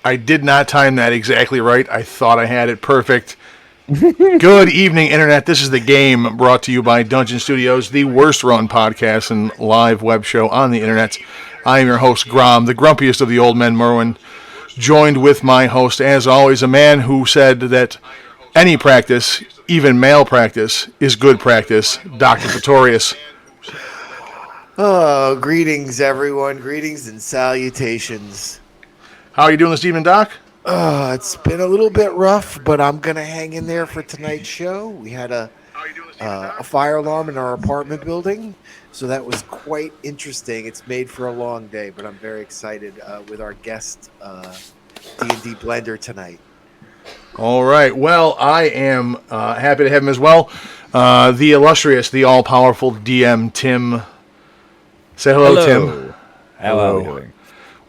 I did not time that exactly right. I thought I had it perfect. Good evening, Internet. This is The Game, brought to you by Dungeon Studios, the worst-run podcast and live web show on the Internet. I am your host, Grom, the grumpiest of the old men, Merwin, joined with my host, as always, a man who said that any practice, even male practice, is good practice, Dr.Pletorius. Oh, greetings, everyone. Greetings and salutations. How are you doing this evening, Doc? It's been a little bit rough, but I'm going to hang in there for tonight's show. We had a fire alarm in our apartment building, so that was quite interesting. It's made for a long day, but I'm very excited with our guest D&D Blender tonight. All right. Well, I am happy to have him as well. The illustrious, the all-powerful DM, Tim. Say hello, Tim. How are we doing?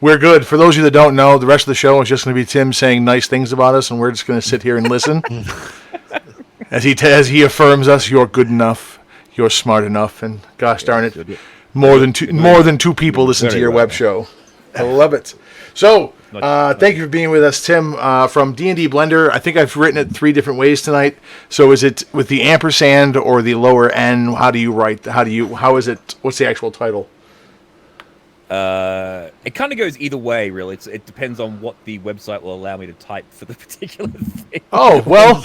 We're good. For those of you that don't know, the rest of the show is just going to be Tim saying nice things about us, and we're just going to sit here and listen. as he affirms us, you're good enough, you're smart enough, and gosh darn it, more than two people listen to your web show. I love it. So, thank you for being with us, Tim, from D&D Blender. I think I've written it 3 different ways tonight. So is it with the ampersand or the lower N? How do you write? How is it? What's the actual title? It kind of goes either way, really. It depends on what the website will allow me to type for the particular thing. Oh, well.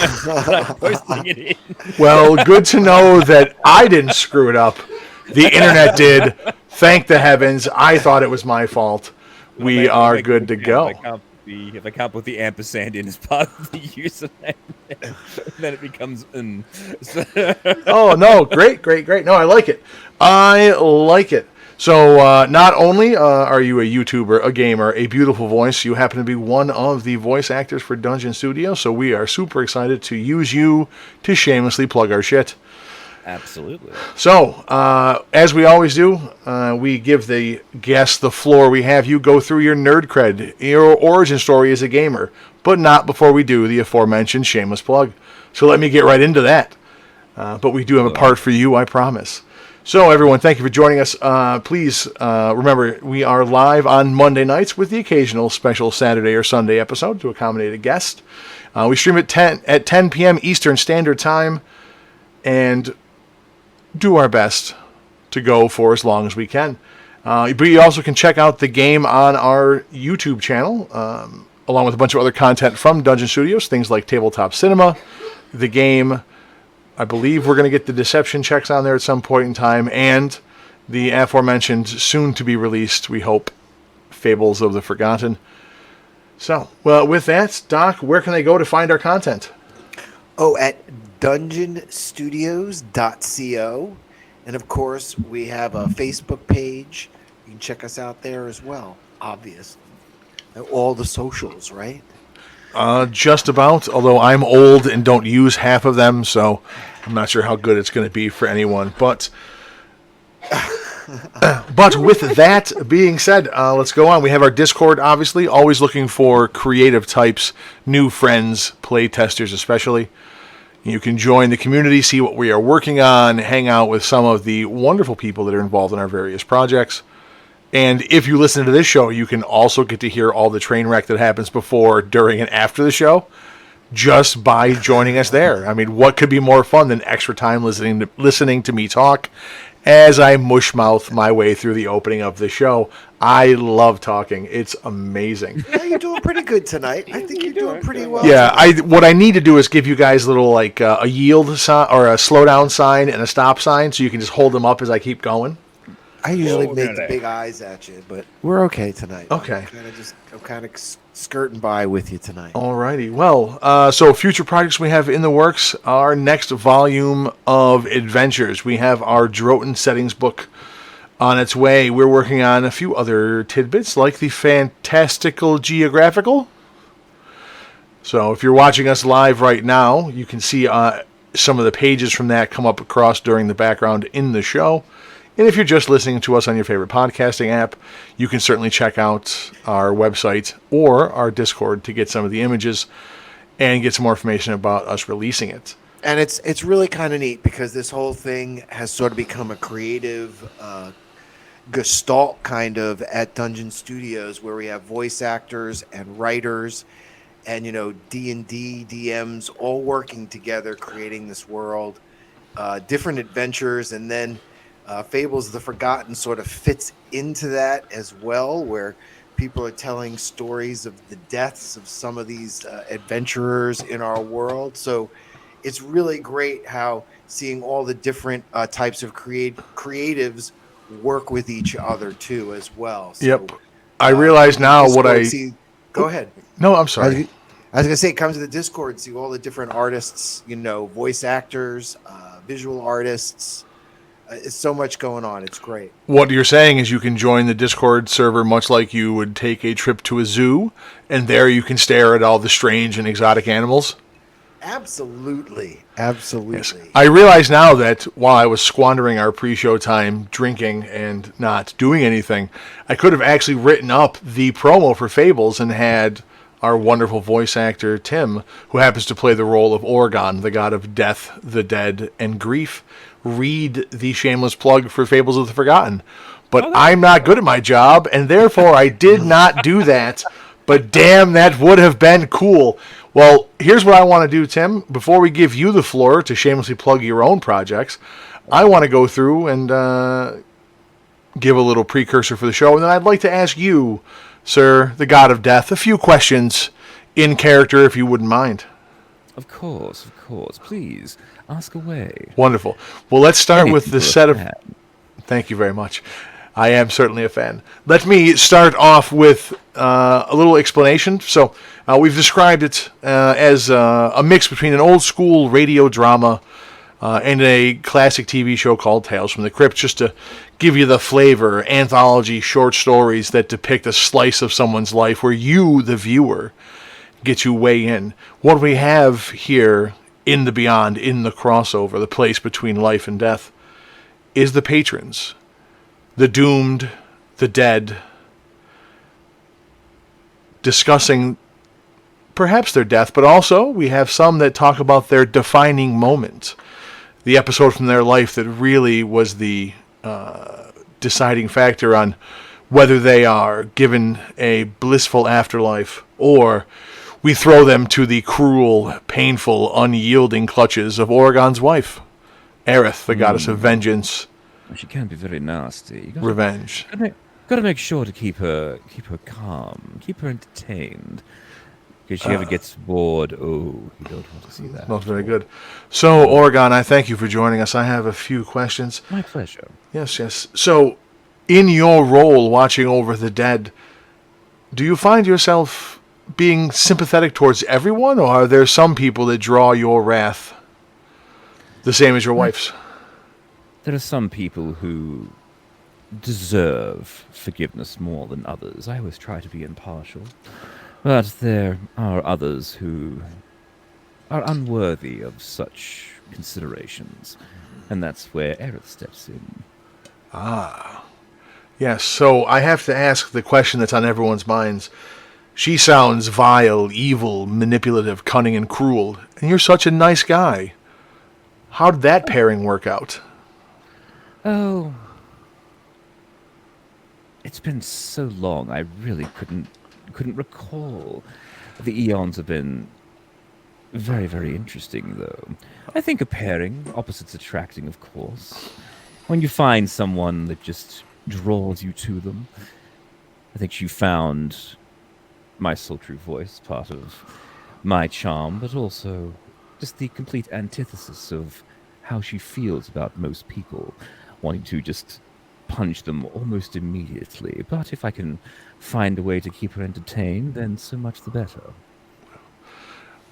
Posting it in. Well, good to know that I didn't screw it up. The internet did. Thank the heavens. I thought it was my fault. We are good to go. If I can't put the ampersand in as part of the username, then it becomes Oh, no. Great. No, I like it. So, not only are you a YouTuber, a gamer, a beautiful voice, you happen to be one of the voice actors for Dungeon Studio, so we are super excited to use you to shamelessly plug our shit. Absolutely. So, as we always do, we give the guests the floor. We have you go through your nerd cred, your origin story as a gamer, but not before we do the aforementioned shameless plug. So let me get right into that. But we do have a part for you, I promise. So, everyone, thank you for joining us. Please remember, we are live on Monday nights with the occasional special Saturday or Sunday episode to accommodate a guest. We stream at 10 p.m. Eastern Standard Time and do our best to go for as long as we can. But you also can check out the game on our YouTube channel, along with a bunch of other content from Dungeon Studios, things like tabletop cinema, the game. I believe we're going to get the deception checks on there at some point in time, and the aforementioned, soon-to-be-released, we hope, Fables of the Forgotten. So, well, with that, Doc, where can they go to find our content? Oh, at dungeonstudios.co. And, of course, we have a Facebook page. You can check us out there as well, obviously. All the socials, right? Just about, although I'm old and don't use half of them, so I'm not sure how good it's going to be for anyone. But with that being said, let's go on. We have our Discord, obviously, always looking for creative types, new friends, play testers especially. You can join the community, see what we are working on, hang out with some of the wonderful people that are involved in our various projects. And if you listen to this show, you can also get to hear all the train wreck that happens before, during, and after the show just by joining us there. I mean, what could be more fun than extra time listening to me talk as I mushmouth my way through the opening of the show? I love talking. It's amazing. Yeah, you're doing pretty good tonight. I think you're doing pretty well. Yeah, what I need to do is give you guys a little, like, a yield sign or a slow down sign and a stop sign so you can just hold them up as I keep going. I usually make the big eyes at you, but we're okay tonight. Okay. I'm kind of skirting by with you tonight. Alrighty. Well, so future projects we have in the works. Our next volume of adventures. We have our Droton settings book on its way. We're working on a few other tidbits, like the Fantastical Geographical. So if you're watching us live right now, you can see some of the pages from that come up across during the background in the show. And if you're just listening to us on your favorite podcasting app, you can certainly check out our website or our Discord to get some of the images and get some more information about us releasing it. And it's really kind of neat because this whole thing has sort of become a creative gestalt kind of at Dungeon Studios, where we have voice actors and writers and D&D DMs all working together, creating this world, different adventures, and then Fables of the Forgotten sort of fits into that as well, where people are telling stories of the deaths of some of these adventurers in our world. So it's really great how seeing all the different types of creatives work with each other too as well. So Yep. I come realize to the now what Discord, I. see. Go ahead. No, I'm I sorry. was, I was gonna say, come to the Discord, see all the different artists, voice actors, visual artists. It's so much going on. It's great. What you're saying is you can join the Discord server much like you would take a trip to a zoo, and there you can stare at all the strange and exotic animals. Absolutely. Yes. I realize now that while I was squandering our pre-show time drinking and not doing anything, I could have actually written up the promo for Fables and had our wonderful voice actor, Tim, who happens to play the role of Oregon, the god of death, the dead, and grief, read the shameless plug for Fables of the Forgotten. But I'm not good at my job, and therefore I did not do that. But damn, that would have been cool. Well, here's what I want to do, Tim. Before we give you the floor to shamelessly plug your own projects, I want to go through and give a little precursor for the show. And then I'd like to ask you, sir, the god of death, a few questions in character, if you wouldn't mind. Of course. Please, ask away. Wonderful. Well, let's start with the set of... fan. Thank you very much. I am certainly a fan. Let me start off with a little explanation. So we've described it as a mix between an old school radio drama and a classic TV show called Tales from the Crypt, just to give you the flavor, anthology short stories that depict a slice of someone's life where you, the viewer, get to weigh in. What we have here in the Beyond, in the crossover, the place between life and death, is the patrons. The doomed, the dead, discussing perhaps their death, but also we have some that talk about their defining moment, the episode from their life that really was the deciding factor on whether they are given a blissful afterlife or we throw them to the cruel, painful, unyielding clutches of Oregon's wife, Aerith, the goddess of vengeance. She can be very nasty. Revenge. Gotta make sure to keep her calm, keep her entertained. Because she ever gets bored, you don't want to see that. Not very good. So, Oregon, I thank you for joining us. I have a few questions. My pleasure. Yes. So, in your role watching over the dead, do you find yourself being sympathetic towards everyone, or are there some people that draw your wrath the same as your wife's? There are some people who deserve forgiveness more than others. I always try to be impartial. But there are others who are unworthy of such considerations. And that's where Aerith steps in. Yes, so I have to ask the question that's on everyone's minds. She sounds vile, evil, manipulative, cunning, and cruel. And you're such a nice guy. How did that pairing work out? Oh, it's been so long. I really couldn't recall. The eons have been very, very interesting, though. I think a pairing, opposites attracting, of course. When you find someone that just draws you to them, I think you found my sultry voice, part of my charm, but also just the complete antithesis of how she feels about most people, wanting to just punch them almost immediately. But if I can find a way to keep her entertained, then so much the better.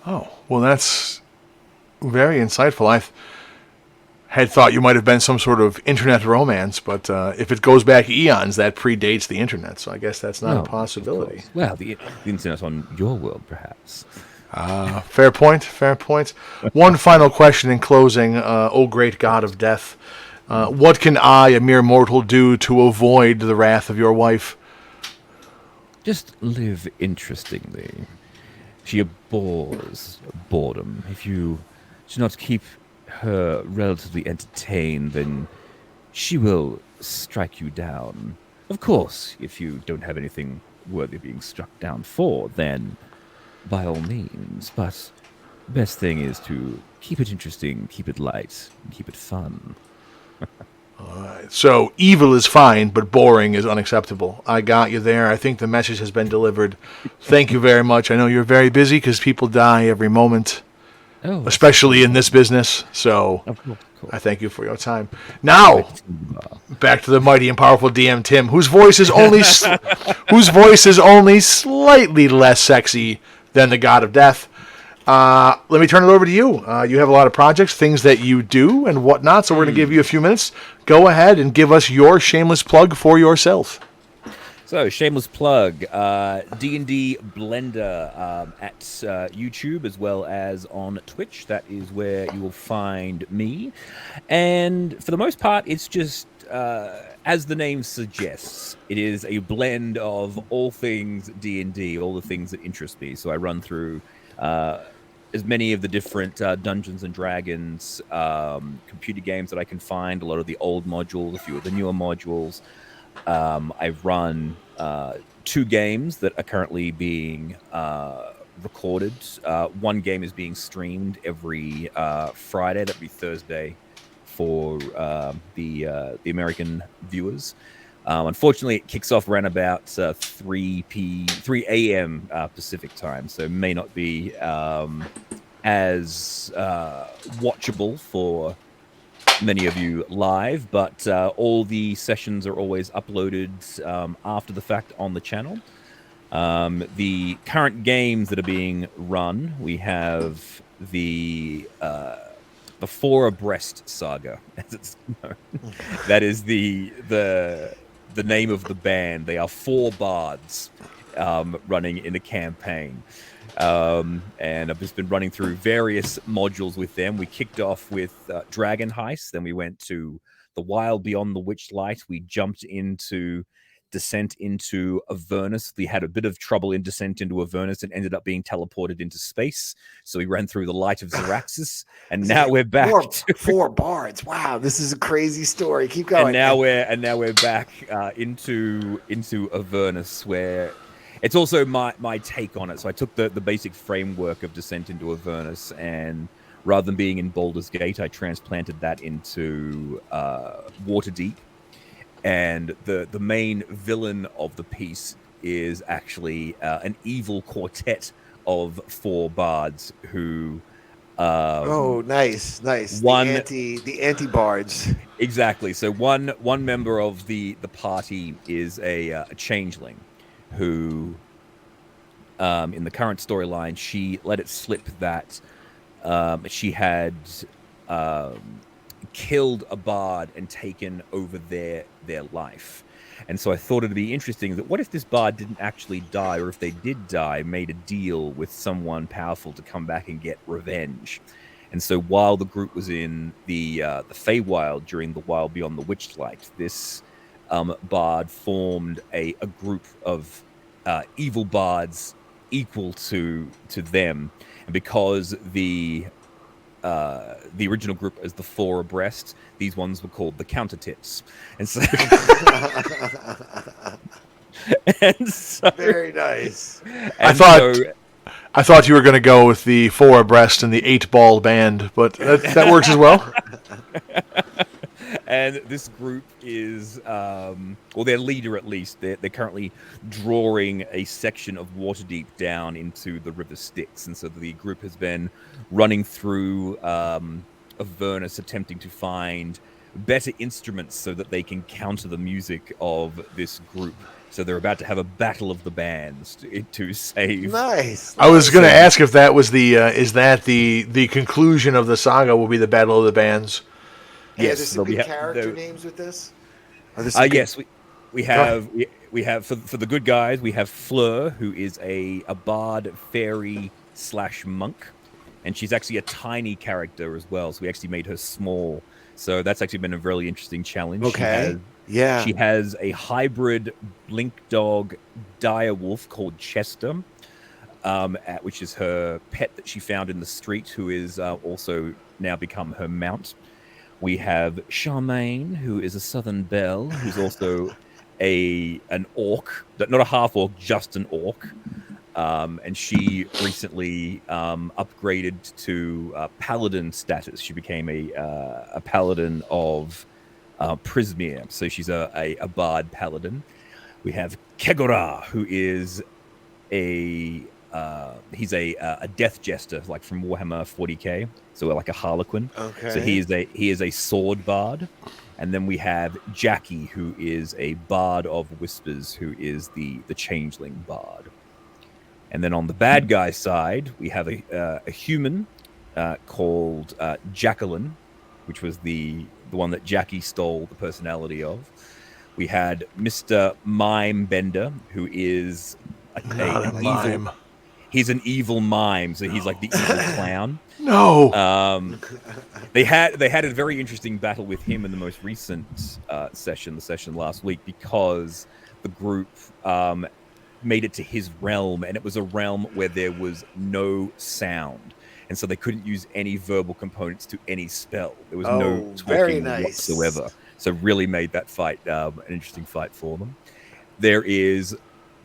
Oh, well, that's very insightful. I had thought you might have been some sort of internet romance, but if it goes back eons, that predates the internet, so I guess that's not a possibility. Well, the internet on your world, perhaps. Fair point. One final question in closing. O great god of death, what can I, a mere mortal, do to avoid the wrath of your wife? Just live interestingly. She abhors boredom. If you do not keep her relatively entertained, then she will strike you down. Of course, if you don't have anything worthy of being struck down for, then by all means. But best thing is to keep it interesting, keep it light, and keep it fun. So evil is fine, but boring is unacceptable. I got you there. I think the message has been delivered. Thank you very much. I know you're very busy because people die every moment, Oh, especially in this business. So of course. I thank you for your time. Now, back to the mighty and powerful DM Tim, whose voice is only slightly less sexy than the God of Death. Let me turn it over to you. You have a lot of projects, things that you do, and whatnot. So we're going to give you a few minutes. Go ahead and give us your shameless plug for yourself. So, shameless plug, D&D Blender at YouTube as well as on Twitch. That is where you will find me. And for the most part, it's just, as the name suggests, it is a blend of all things D&D, all the things that interest me. So I run through as many of the different Dungeons and Dragons computer games that I can find, a lot of the old modules, a few of the newer modules. I've run 2 games that are currently being recorded. One game is being streamed every Friday. That'd be Thursday for the American viewers. Unfortunately, it kicks off around about 3 a.m. Pacific time, so may not be as watchable for many of you live, but all the sessions are always uploaded after the fact on the channel. The current games that are being run, we have the Four Abreast Saga, as it's known. That is the name of the band. They are 4 bards running in a campaign. And I've just been running through various modules with them. We kicked off with Dragon Heist, then we went to The Wild Beyond the Witchlight. We jumped into Descent into Avernus. We had a bit of trouble in Descent into Avernus and ended up being teleported into space. So we ran through the Light of Xeraxis, and now we're back. 4 bards. Wow, this is a crazy story. Keep going. And now we're back into Avernus, where it's also my take on it. So I took the basic framework of Descent into Avernus, and rather than being in Baldur's Gate, I transplanted that into Waterdeep. And the main villain of the piece is actually an evil quartet of 4 bards who. Nice. The anti bards. Exactly. So one member of the party is a changeling, who, in the current storyline, she let it slip that she had killed a bard and taken over their life. And so I thought it'd be interesting that what if this bard didn't actually die, or if they did die, made a deal with someone powerful to come back and get revenge. And so while the group was in the Feywild during the Wild Beyond the Witchlight, this bard formed a group of evil bards equal to them. And because the original group as the 4 abreast, these ones were called the counter-tits. And so, Very nice. I thought you were going to go with the 4 abreast and the 8-ball band, but that works as well. And this group is, their leader at least, they're currently drawing a section of Waterdeep down into the River Styx. And so the group has been running through Avernus, attempting to find better instruments so that they can counter the music of this group. So they're about to have a battle of the bands to save. Nice. I was going to ask if that was the conclusion of the saga will be the battle of the bands. Yes, there's some good character names with this. Yes, we have for the good guys, we have Fleur, who is a bard fairy / monk, and she's actually a tiny character as well. So we actually made her small. So that's actually been a really interesting challenge. Okay. She has a hybrid blink dog dire wolf called Chester, which is her pet that she found in the street, who is also now become her mount. We have Charmaine, who is a Southern Belle, who's also an orc, not a half orc, just an orc. And she recently upgraded to paladin status. She became a paladin of Prismere, so she's a bard paladin. We have Kegora, who is he's a death jester, like from Warhammer 40k, so like a harlequin. Okay. So he is a sword bard. And then we have Jackie, who is a bard of whispers, who is the changeling bard. And then on the bad guy side, we have a human called Jacqueline, which was the one that Jackie stole the personality of. We had Mr. Mime Bender, who is he's an evil mime, so he's like the evil clown. No. They had a very interesting battle with him in the most recent session, the session last week, because the group made it to his realm, and it was a realm where there was no sound, and so they couldn't use any verbal components to any spell. There was no talking whatsoever. So really made that fight an interesting fight for them. There is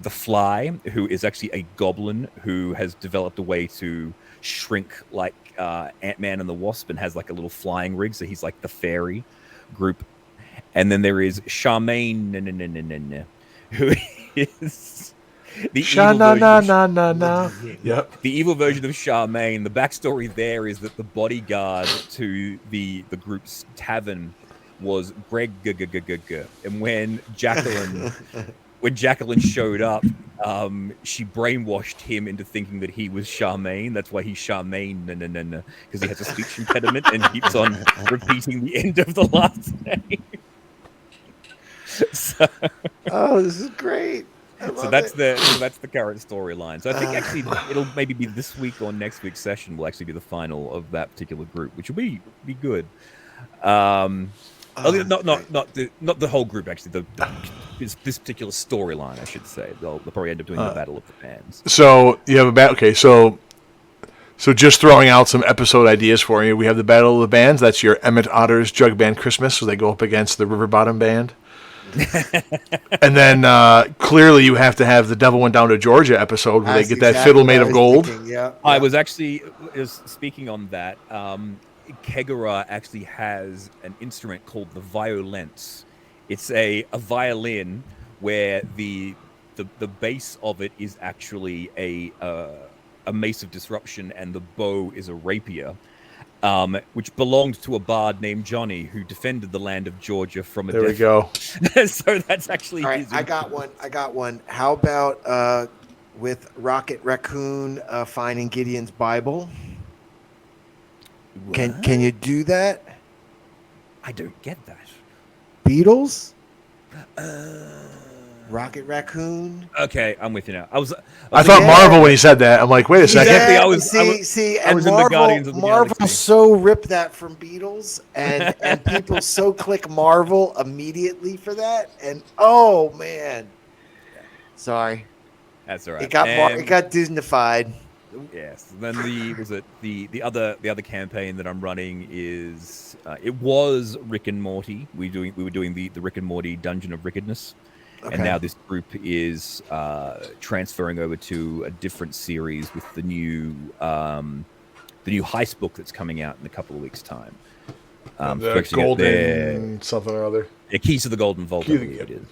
the Fly, who is actually a goblin who has developed a way to shrink like Ant-Man and the Wasp and has like a little flying rig, so he's like the fairy group. And then there is Charmaine, who is the Yep. The evil version of Charmaine. The backstory there is that the bodyguard to the group's tavern was Greg, and when Jacqueline showed up, she brainwashed him into thinking that he was Charmaine. That's why he's Charmaine, because he has a speech impediment and keeps on repeating the end of the last name. Oh, this is great. So that's the current storyline. So I think actually it'll maybe be this week or next week's session will actually be the final of that particular group, which will be good. Not the whole group actually. This particular storyline, I should say. They'll probably end up doing the Battle of the Bands. So you have a battle. Okay, so just throwing out some episode ideas for you. We have the Battle of the Bands. That's your Emmett Otter's Jug Band Christmas, so they go up against the River Bottom Band. And then clearly you have to have the Devil Went Down to Georgia episode where they get that fiddle made of gold. Yeah. I was actually speaking on that. Kegora actually has an instrument called the violence. It's a violin where the base of it is actually a mace of disruption, and the bow is a rapier, which belonged to a bard named Johnny who defended the land of Georgia from a There we go. So that's actually all right. I got one. How about with Rocket Raccoon finding Gideon's Bible? What? Can you do that? I don't get that. Beatles? Rocket Raccoon? Okay, I'm with you now. I thought Marvel when he said that. I'm like, wait a second. Exactly. I was in Marvel, the Guardians of the Marvel Galaxy. so ripped that from Beatles, and people so click Marvel immediately for that, and oh man, sorry, That's all right. it got Disneyfied. Yes. Then the other campaign that I'm running is it was Rick and Morty. We were doing the Rick and Morty Dungeon of Wickedness. Okay. And now this group is transferring over to a different series with the new heist book that's coming out in a couple of weeks' time. The golden something or other. Yeah, Keys to the Golden Vault. I believe it is.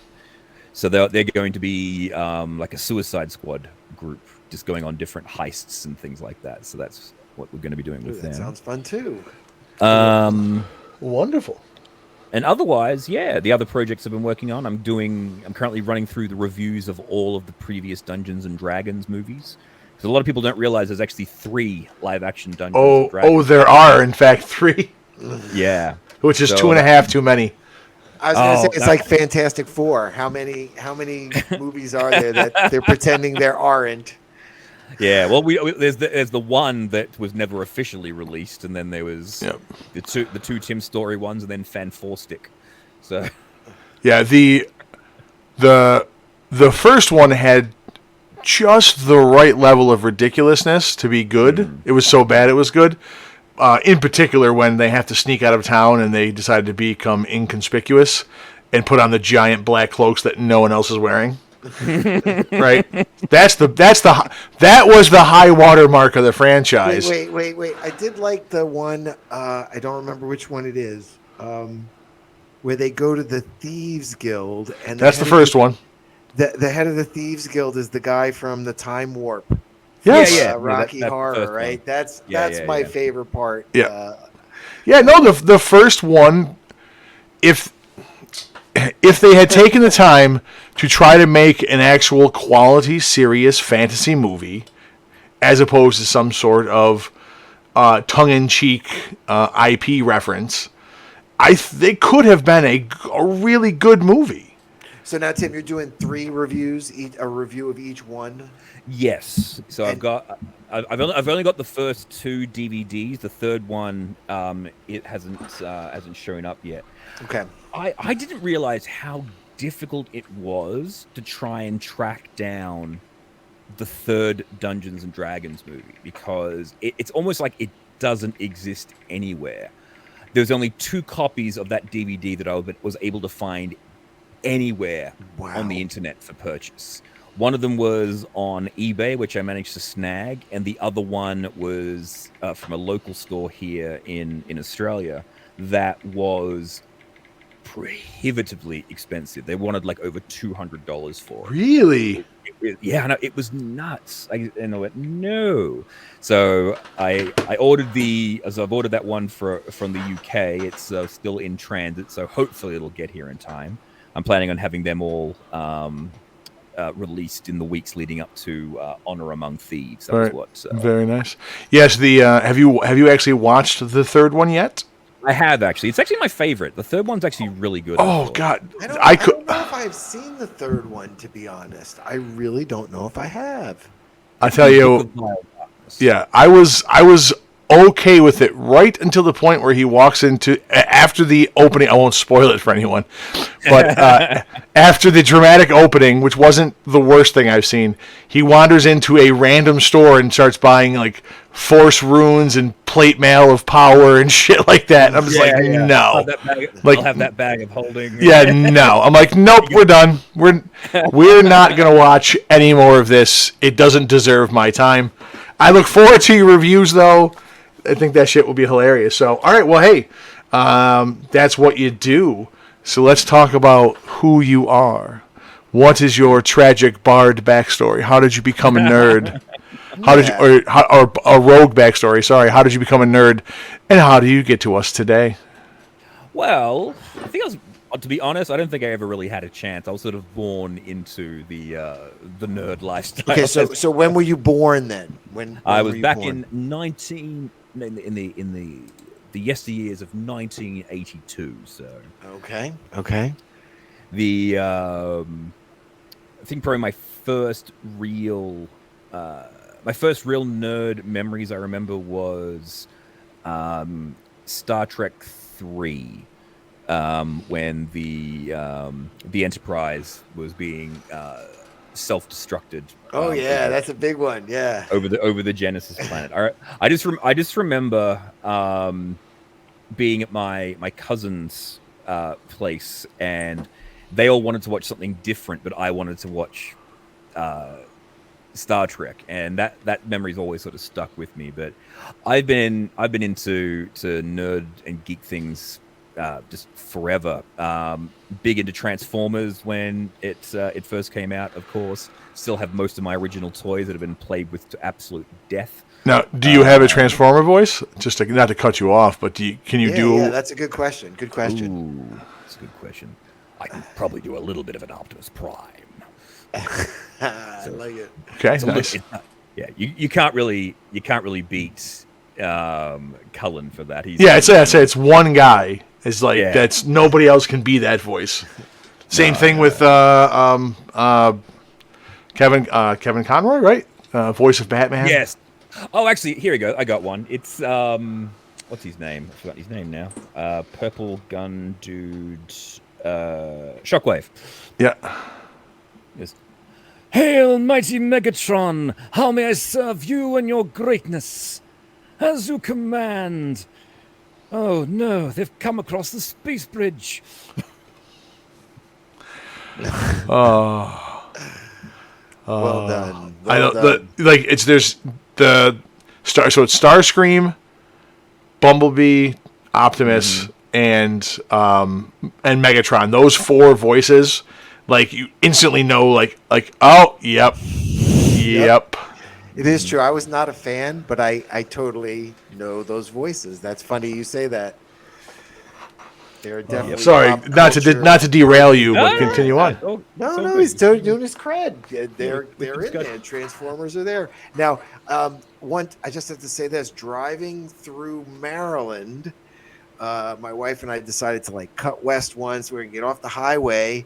So they're going to be like a Suicide Squad group, just going on different heists and things like that. So that's what we're going to be doing with them. That sounds fun too. Wonderful. And otherwise, yeah, the other projects I've been working on, I'm currently running through the reviews of all of the previous Dungeons and Dragons movies. Because a lot of people don't realize there's actually 3 live-action Dungeons and Dragons. Oh, there are, in fact, 3. Yeah. Which is 2.5 too many. I was going to say, it's like Fantastic Four. How many movies are there that they're pretending there aren't? Yeah, well, there's the one that was never officially released, and then there was the two Tim Story ones, and then Fan Four Stick. So, yeah, the first one had just the right level of ridiculousness to be good. It was so bad it was good. in particular when they have to sneak out of town and they decide to become inconspicuous and put on the giant black cloaks that no one else is wearing. Right? That was the high water mark of the franchise. Wait. I did like the one, I don't remember which one it is, where they go to the Thieves Guild. And That's the first one. The head of the Thieves Guild is the guy from the Time Warp. Yes. Rocky that's Horror, right? one. That's my yeah. favorite part. Yeah. The first one, if they had taken the time to try to make an actual quality, serious fantasy movie, as opposed to some sort of tongue-in-cheek IP reference, they could have been a really good movie. So now, Tim, you're doing 3 reviews, a review of each one. Yes. So I've only got the first 2 DVDs. The third one, it hasn't shown up yet. Okay. I didn't realize how difficult it was to try and track down the third Dungeons and Dragons movie, because it's almost like it doesn't exist anywhere. There's only 2 copies of that DVD that I was able to find anywhere on the internet for purchase. One of them was on eBay, which I managed to snag, and the other one was from a local store here in Australia that was prohibitively expensive. They wanted like over $200 for it. Really? Yeah, no, it was nuts. I went, no. So I ordered I've ordered that one from the UK. It's still in transit, so hopefully it'll get here in time. I'm planning on having them all released in the weeks leading up to Honor Among Thieves. That was what. Very nice. Yes. Have you actually watched the third one yet? I have actually. It's actually my favorite. The third one's actually really good. Oh God, I don't know if I've seen the third one, to be honest. I really don't know if I have. I tell you, yeah, I was okay with it right until the point where he walks into, after the opening. I won't spoil it for anyone, but after the dramatic opening, which wasn't the worst thing I've seen, he wanders into a random store and starts buying like Force runes and plate mail of power and shit like that. And I'm just no. I'll have that bag of holding. Yeah, no. I'm like, nope, we're done. We're not gonna watch any more of this. It doesn't deserve my time. I look forward to your reviews, though. I think that shit will be hilarious. So, all right, well, hey, that's what you do. So let's talk about who you are. What is your tragic bard backstory? How did you become a nerd? How did you, or a rogue backstory? Sorry, how did you become a nerd, and how do you get to us today? Well, I think to be honest, I don't think I ever really had a chance. I was sort of born into the nerd lifestyle. Okay, so when were you born then? When I was back born? in the yesteryears of 1982. So okay. I think probably my first real nerd memories I remember was Star Trek 3. When the Enterprise was being self-destructed. Oh yeah, that's a big one. Yeah, over the Genesis planet. All right, I just remember being at my cousin's place, and they all wanted to watch something different, but I wanted to watch Star Trek, and that memory's always sort of stuck with me. But I've been into nerd and geek things just forever. Big into Transformers when it first came out, of course. Still have most of my original toys that have been played with to absolute death. Now, do you have a Transformer voice? Just not to cut you off, but can you do? Yeah, that's a good question. Good question. Ooh, that's a good question. I can probably do a little bit of an Optimus Prime. I like it. Okay, nice. Yeah, you can't really beat Cullen for that. It's one guy. It's like that's nobody else can be that voice. Same thing with Kevin Conroy, right? Voice of Batman. Yes. Oh, actually, here we go. I got one. It's what's his name? I forgot his name now. Purple gun dude. Shockwave. Yeah. Yes. Hail, mighty Megatron! How may I serve you and your greatness? As you command. Oh no, they've come across the space bridge. Well done. I Well know the done. like it's there's the star so it's Starscream, Bumblebee, Optimus, and Megatron. Those four voices, like you instantly know, like oh yep, Yep. yep. It is true. I was not a fan, but I totally know those voices. That's funny you say that. They're Yep. definitely Sorry, pop not culture to derail worthy. you, but Ah, continue on. No, it's all no, good. he's totally doing his cred. Yeah, They're we can in discuss. there. Transformers are there now. One, I just have to say this: driving through Maryland, my wife and I decided to like cut west once. We can get off the highway,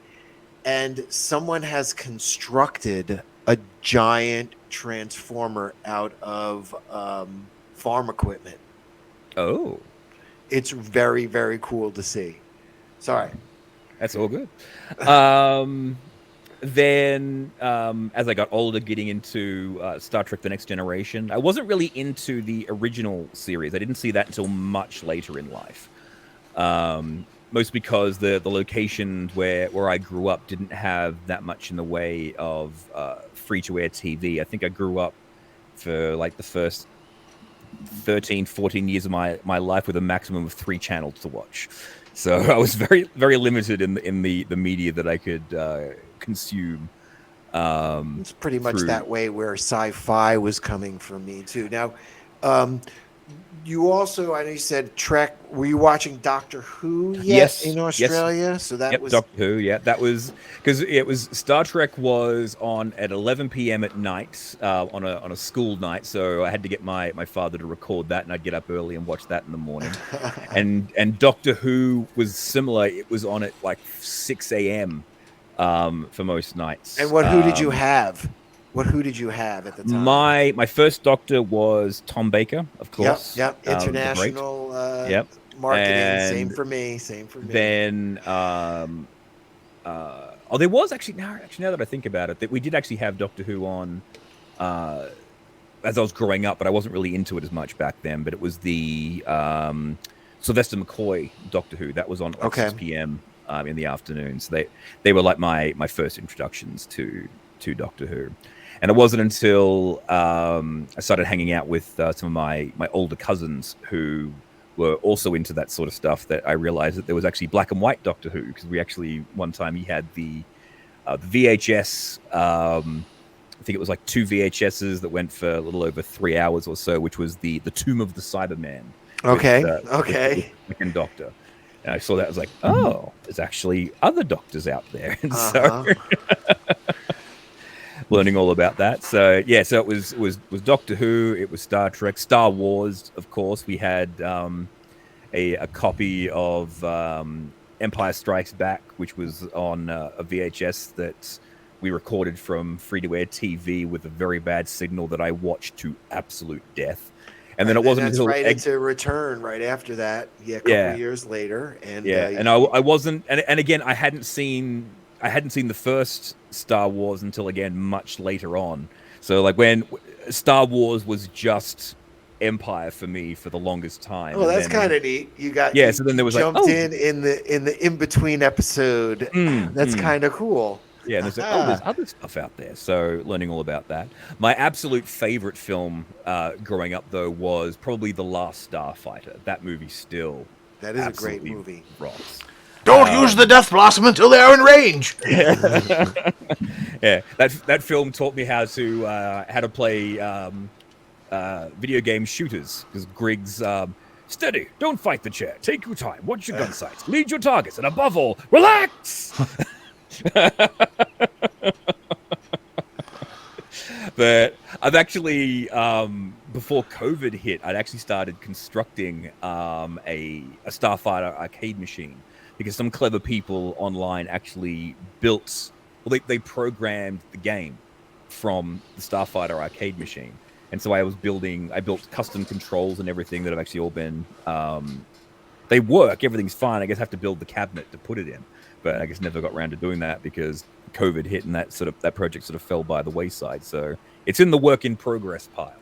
and someone has constructed a giant transformer out of farm equipment. Oh, It's very, very cool to see. Sorry. that's all good. Um, then, as I got older, getting into Star Trek: The Next Generation, I wasn't really into the original series. I didn't see that until much later in life. Most because the location where I grew up didn't have that much in the way of free to air TV. I think I grew up for like the first 13, 14 years of my life with a maximum of 3 channels to watch. So I was very, very limited in the media that I could consume. It's pretty much Through that way where sci-fi was coming for me too. Now, um, you also, I know you said Trek. Were you watching Doctor Who yet Yes, in yes, Australia? So that yep, was Doctor Who. Yeah, that was because it was Star Trek was on at 11 p.m. at night on a school night. So I had to get my father to record that, and I'd get up early and watch that in the morning. And Doctor Who was similar. It was on at like 6 a.m. For most nights. And what who did you have? What who did you have at the time? My first Doctor was Tom Baker, of Yep, course, yep. the great. International Yep, marketing. Same and for me. Same for me. then oh, there was actually now that I think about it, that we did actually have Doctor Who on as I was growing up, but I wasn't really into it as much back then. But it was the Sylvester McCoy Doctor Who that was on at like Okay. 6 p.m. In the afternoon. So they were like my first introductions to Doctor Who. And it wasn't until I started hanging out with some of my older cousins who were also into that sort of stuff that I realized that there was actually black and white Doctor Who, because we actually one time he had the VHS. I think it was like 2 VHSs that went for a little over 3 hours or so, which was the Tomb of the Cyberman. Okay. With Okay. the second Doctor. And I saw that. I was like, oh, there's actually other doctors out there. And Uh-huh. so learning all about that. So yeah, so it was Doctor Who, it was Star Trek, Star Wars, of course. We had a copy of Empire Strikes Back, which was on a VHS that we recorded from free-to-air TV with a very bad signal that I watched to absolute death. And then it wasn't that's until right into Return right after that. Yeah, a couple Yeah. years later. And yeah, and I wasn't, and again, I hadn't seen the first Star Wars until again much later on. So like when Star Wars was just Empire for me for the longest time. Oh, and that's then- kind of neat. You got Yeah, you so then there was like, jumped oh. in the in between episode. That's kind of cool. Yeah, and there's like, oh, there's other stuff out there. So learning all about that. My absolute favorite film growing up though was probably The Last Starfighter. That movie still That is a great absolutely movie. rocks. Don't use the Death Blossom until they are in range. Yeah, that film taught me how to play video game shooters, because Griggs steady, don't fight the chair, take your time, watch your gun sights, lead your targets, and above all, relax. But I've actually before COVID hit, I'd actually started constructing a Starfighter arcade machine, because some clever people online actually built, well, they programmed the game from the Starfighter arcade machine. And so I built custom controls and everything that have actually all been, they work, everything's fine. I guess I have to build the cabinet to put it in, but I guess never got around to doing that because COVID hit and that project sort of fell by the wayside. So it's in the work in progress pile.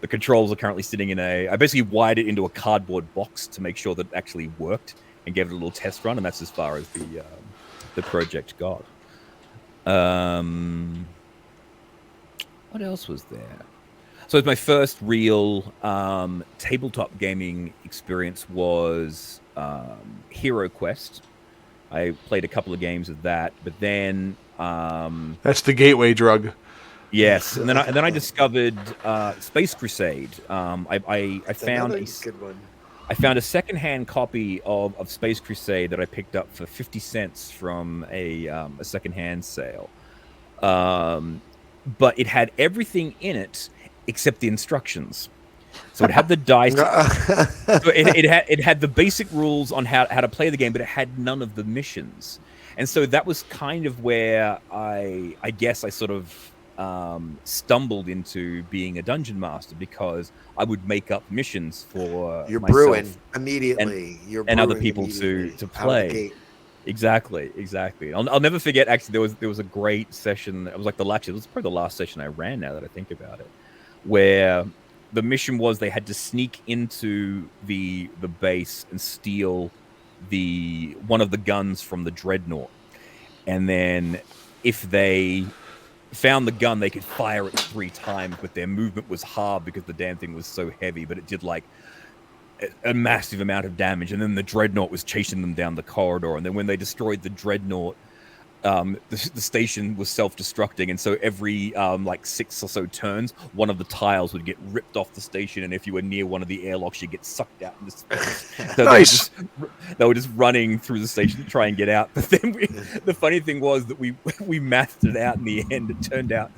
The controls are currently sitting in I basically wired it into a cardboard box to make sure that it actually worked and gave it a little test run, and that's as far as the project got. What else was there? So my first real tabletop gaming experience was Hero Quest. I played a couple of games of that, but then that's the gateway drug. Yes, and then I discovered Space Crusade. I found a good one. I found a secondhand copy of Space Crusade that I picked up for 50 cents from a secondhand sale. But it had everything in it except the instructions. So it had the dice. So it had the basic rules on how to play the game, but it had none of the missions. And so that was kind of where I guess I sort of stumbled into being a dungeon master, because I would make up missions for you're myself brewing immediately and other people to play. Exactly. I'll never forget. Actually, there was a great session. It was like it was probably the last session I ran, now that I think about it, where the mission was they had to sneak into the base and steal one of the guns from the dreadnought, and then if they found the gun, they could fire it 3 times, but their movement was hard because the damn thing was so heavy, but it did like a massive amount of damage. And then the dreadnought was chasing them down the corridor, and then when they destroyed the dreadnought, the station was self-destructing, and so every like 6 or so turns, one of the tiles would get ripped off the station, and if you were near one of the airlocks, you'd get sucked out into space. So nice. They were just running through the station to try and get out. But then the funny thing was that we mathed it out in the end. It turned out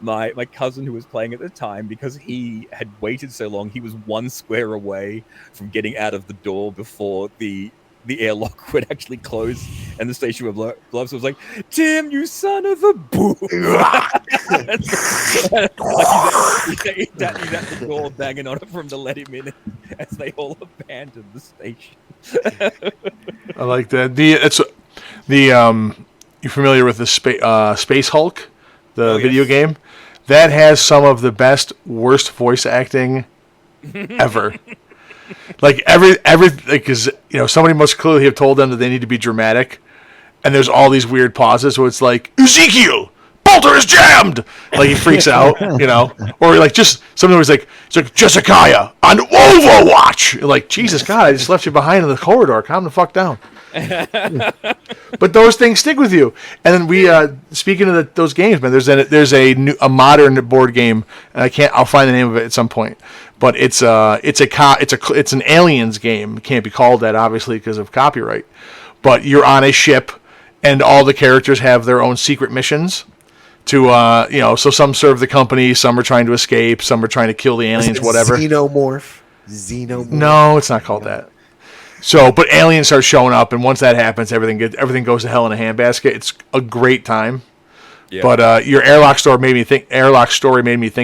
my cousin, who was playing at the time, because he had waited so long, he was 1 square away from getting out of the door before the airlock would actually close and the station would blow up. So it was like, Tim, you son of a boo! Like he's at the door banging on it for him to let him in as they all abandoned the station. I like that. You're familiar with the Space Hulk, the video game? That has some of the best, worst voice acting ever. Like because somebody must clearly have told them that they need to be dramatic, and there's all these weird pauses. So it's like, Ezekiel, bolter is jammed. Like he freaks out, or like just something was like, it's like Jessica on Overwatch. You're like, Jesus God, I just left you behind in the corridor. Calm the fuck down. But those things stick with you. And then we, speaking of those games, man, there's a modern board game, and I'll find the name of it at some point. But it's an aliens game. It can't be called that, obviously, because of copyright. But you're on a ship, and all the characters have their own secret missions. So some serve the company, some are trying to escape, some are trying to kill the aliens, whatever. Xenomorph. No, it's not called that. So, but aliens start showing up, and once that happens, everything goes to hell in a handbasket. It's a great time. Yeah. But your airlock story made me think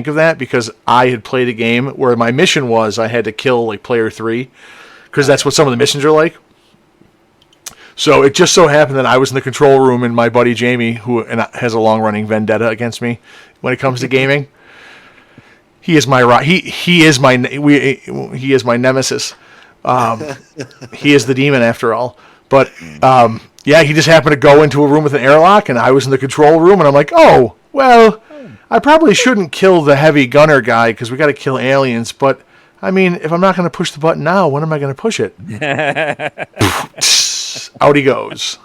of that, because I had played a game where my mission was I had to kill like player 3, because that's what some of the missions are like. So it just so happened that I was in the control room, and my buddy Jamie, who has a long-running vendetta against me when it comes to gaming, he is my nemesis. He is the demon after all. But he just happened to go into a room with an airlock, and I was in the control room, and I'm like, oh, well, I probably shouldn't kill the heavy gunner guy because we got to kill aliens. But I mean, if I'm not going to push the button now, when am I going to push it? Out he goes.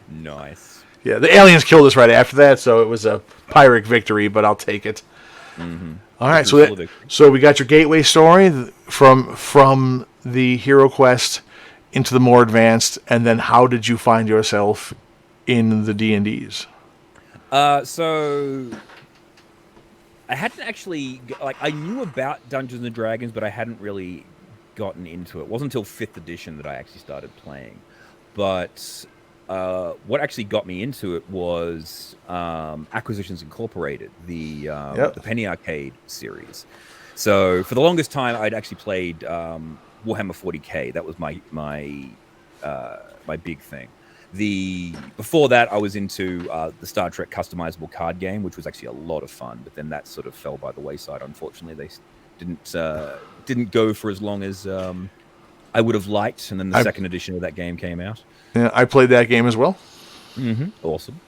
Nice. Yeah, the aliens killed us right after that, so it was a Pyrrhic victory, but I'll take it. Mm-hmm. All right, so we got your gateway story from the Hero Quest into the more advanced, and then how did you find yourself in the D&Ds? So I hadn't actually, I knew about Dungeons & Dragons, but I hadn't really gotten into it. It wasn't until 5th edition that I actually started playing. But what actually got me into it was Acquisitions Incorporated, the Penny Arcade series. So for the longest time, I'd actually played Warhammer 40K. That was my big thing. Before that, I was into the Star Trek customizable card game, which was actually a lot of fun. But then that sort of fell by the wayside. Unfortunately, they didn't go for as long as I would have liked. And then the second edition of that game came out. Yeah, I played that game as well. Awesome.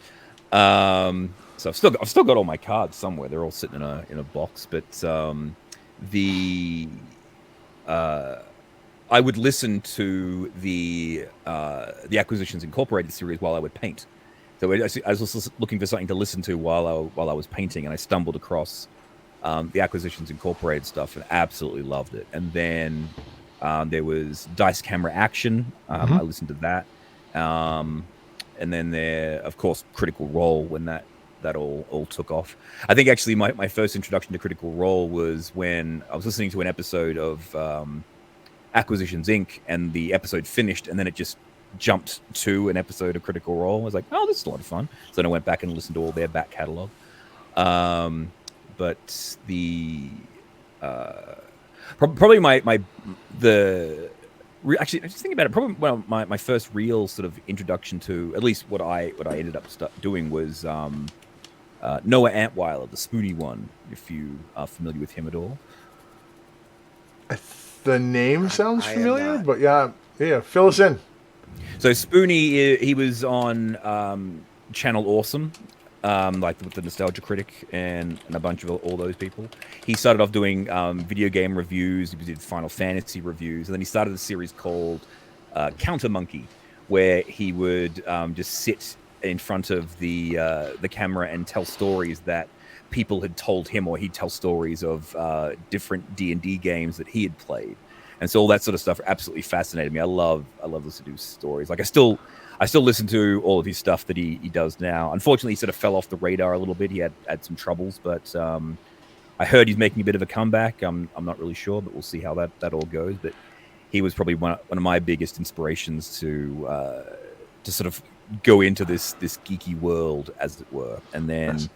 So I've still got all my cards somewhere. They're all sitting in a box. But I would listen to the Acquisitions Incorporated series while I would paint. So I was looking for something to listen to while I was painting, and I stumbled across the Acquisitions Incorporated stuff and absolutely loved it. And then there was Dice Camera Action. I listened to that. And then there, of course, Critical Role when that all took off. I think actually my first introduction to Critical Role was when I was listening to an episode of Acquisitions Inc. and the episode finished, and then it just jumped to an episode of Critical Role. I was like, oh, this is a lot of fun. So then I went back and listened to all their back catalog. But probably actually, I just think about it. Probably my first real sort of introduction to at least what I ended up doing was Noah Antweiler, the Spoony one. If you are familiar with him at all, the name sounds familiar, but yeah, fill us in. So Spoony, he was on Channel Awesome, like with the Nostalgia Critic and a bunch of all those people. He started off doing video game reviews. He did Final Fantasy reviews, and then he started a series called Counter Monkey, where he would just sit in front of the camera and tell stories that people had told him, or he'd tell stories of different D&D games that he had played. And so all that sort of stuff absolutely fascinated me. I love listening to stories. Like I still listen to all of his stuff that he does now. Unfortunately, he sort of fell off the radar a little bit. He had some troubles, but I heard he's making a bit of a comeback. I'm not really sure, but we'll see how that all goes. But he was probably one of my biggest inspirations to sort of go into this geeky world, as it were. And then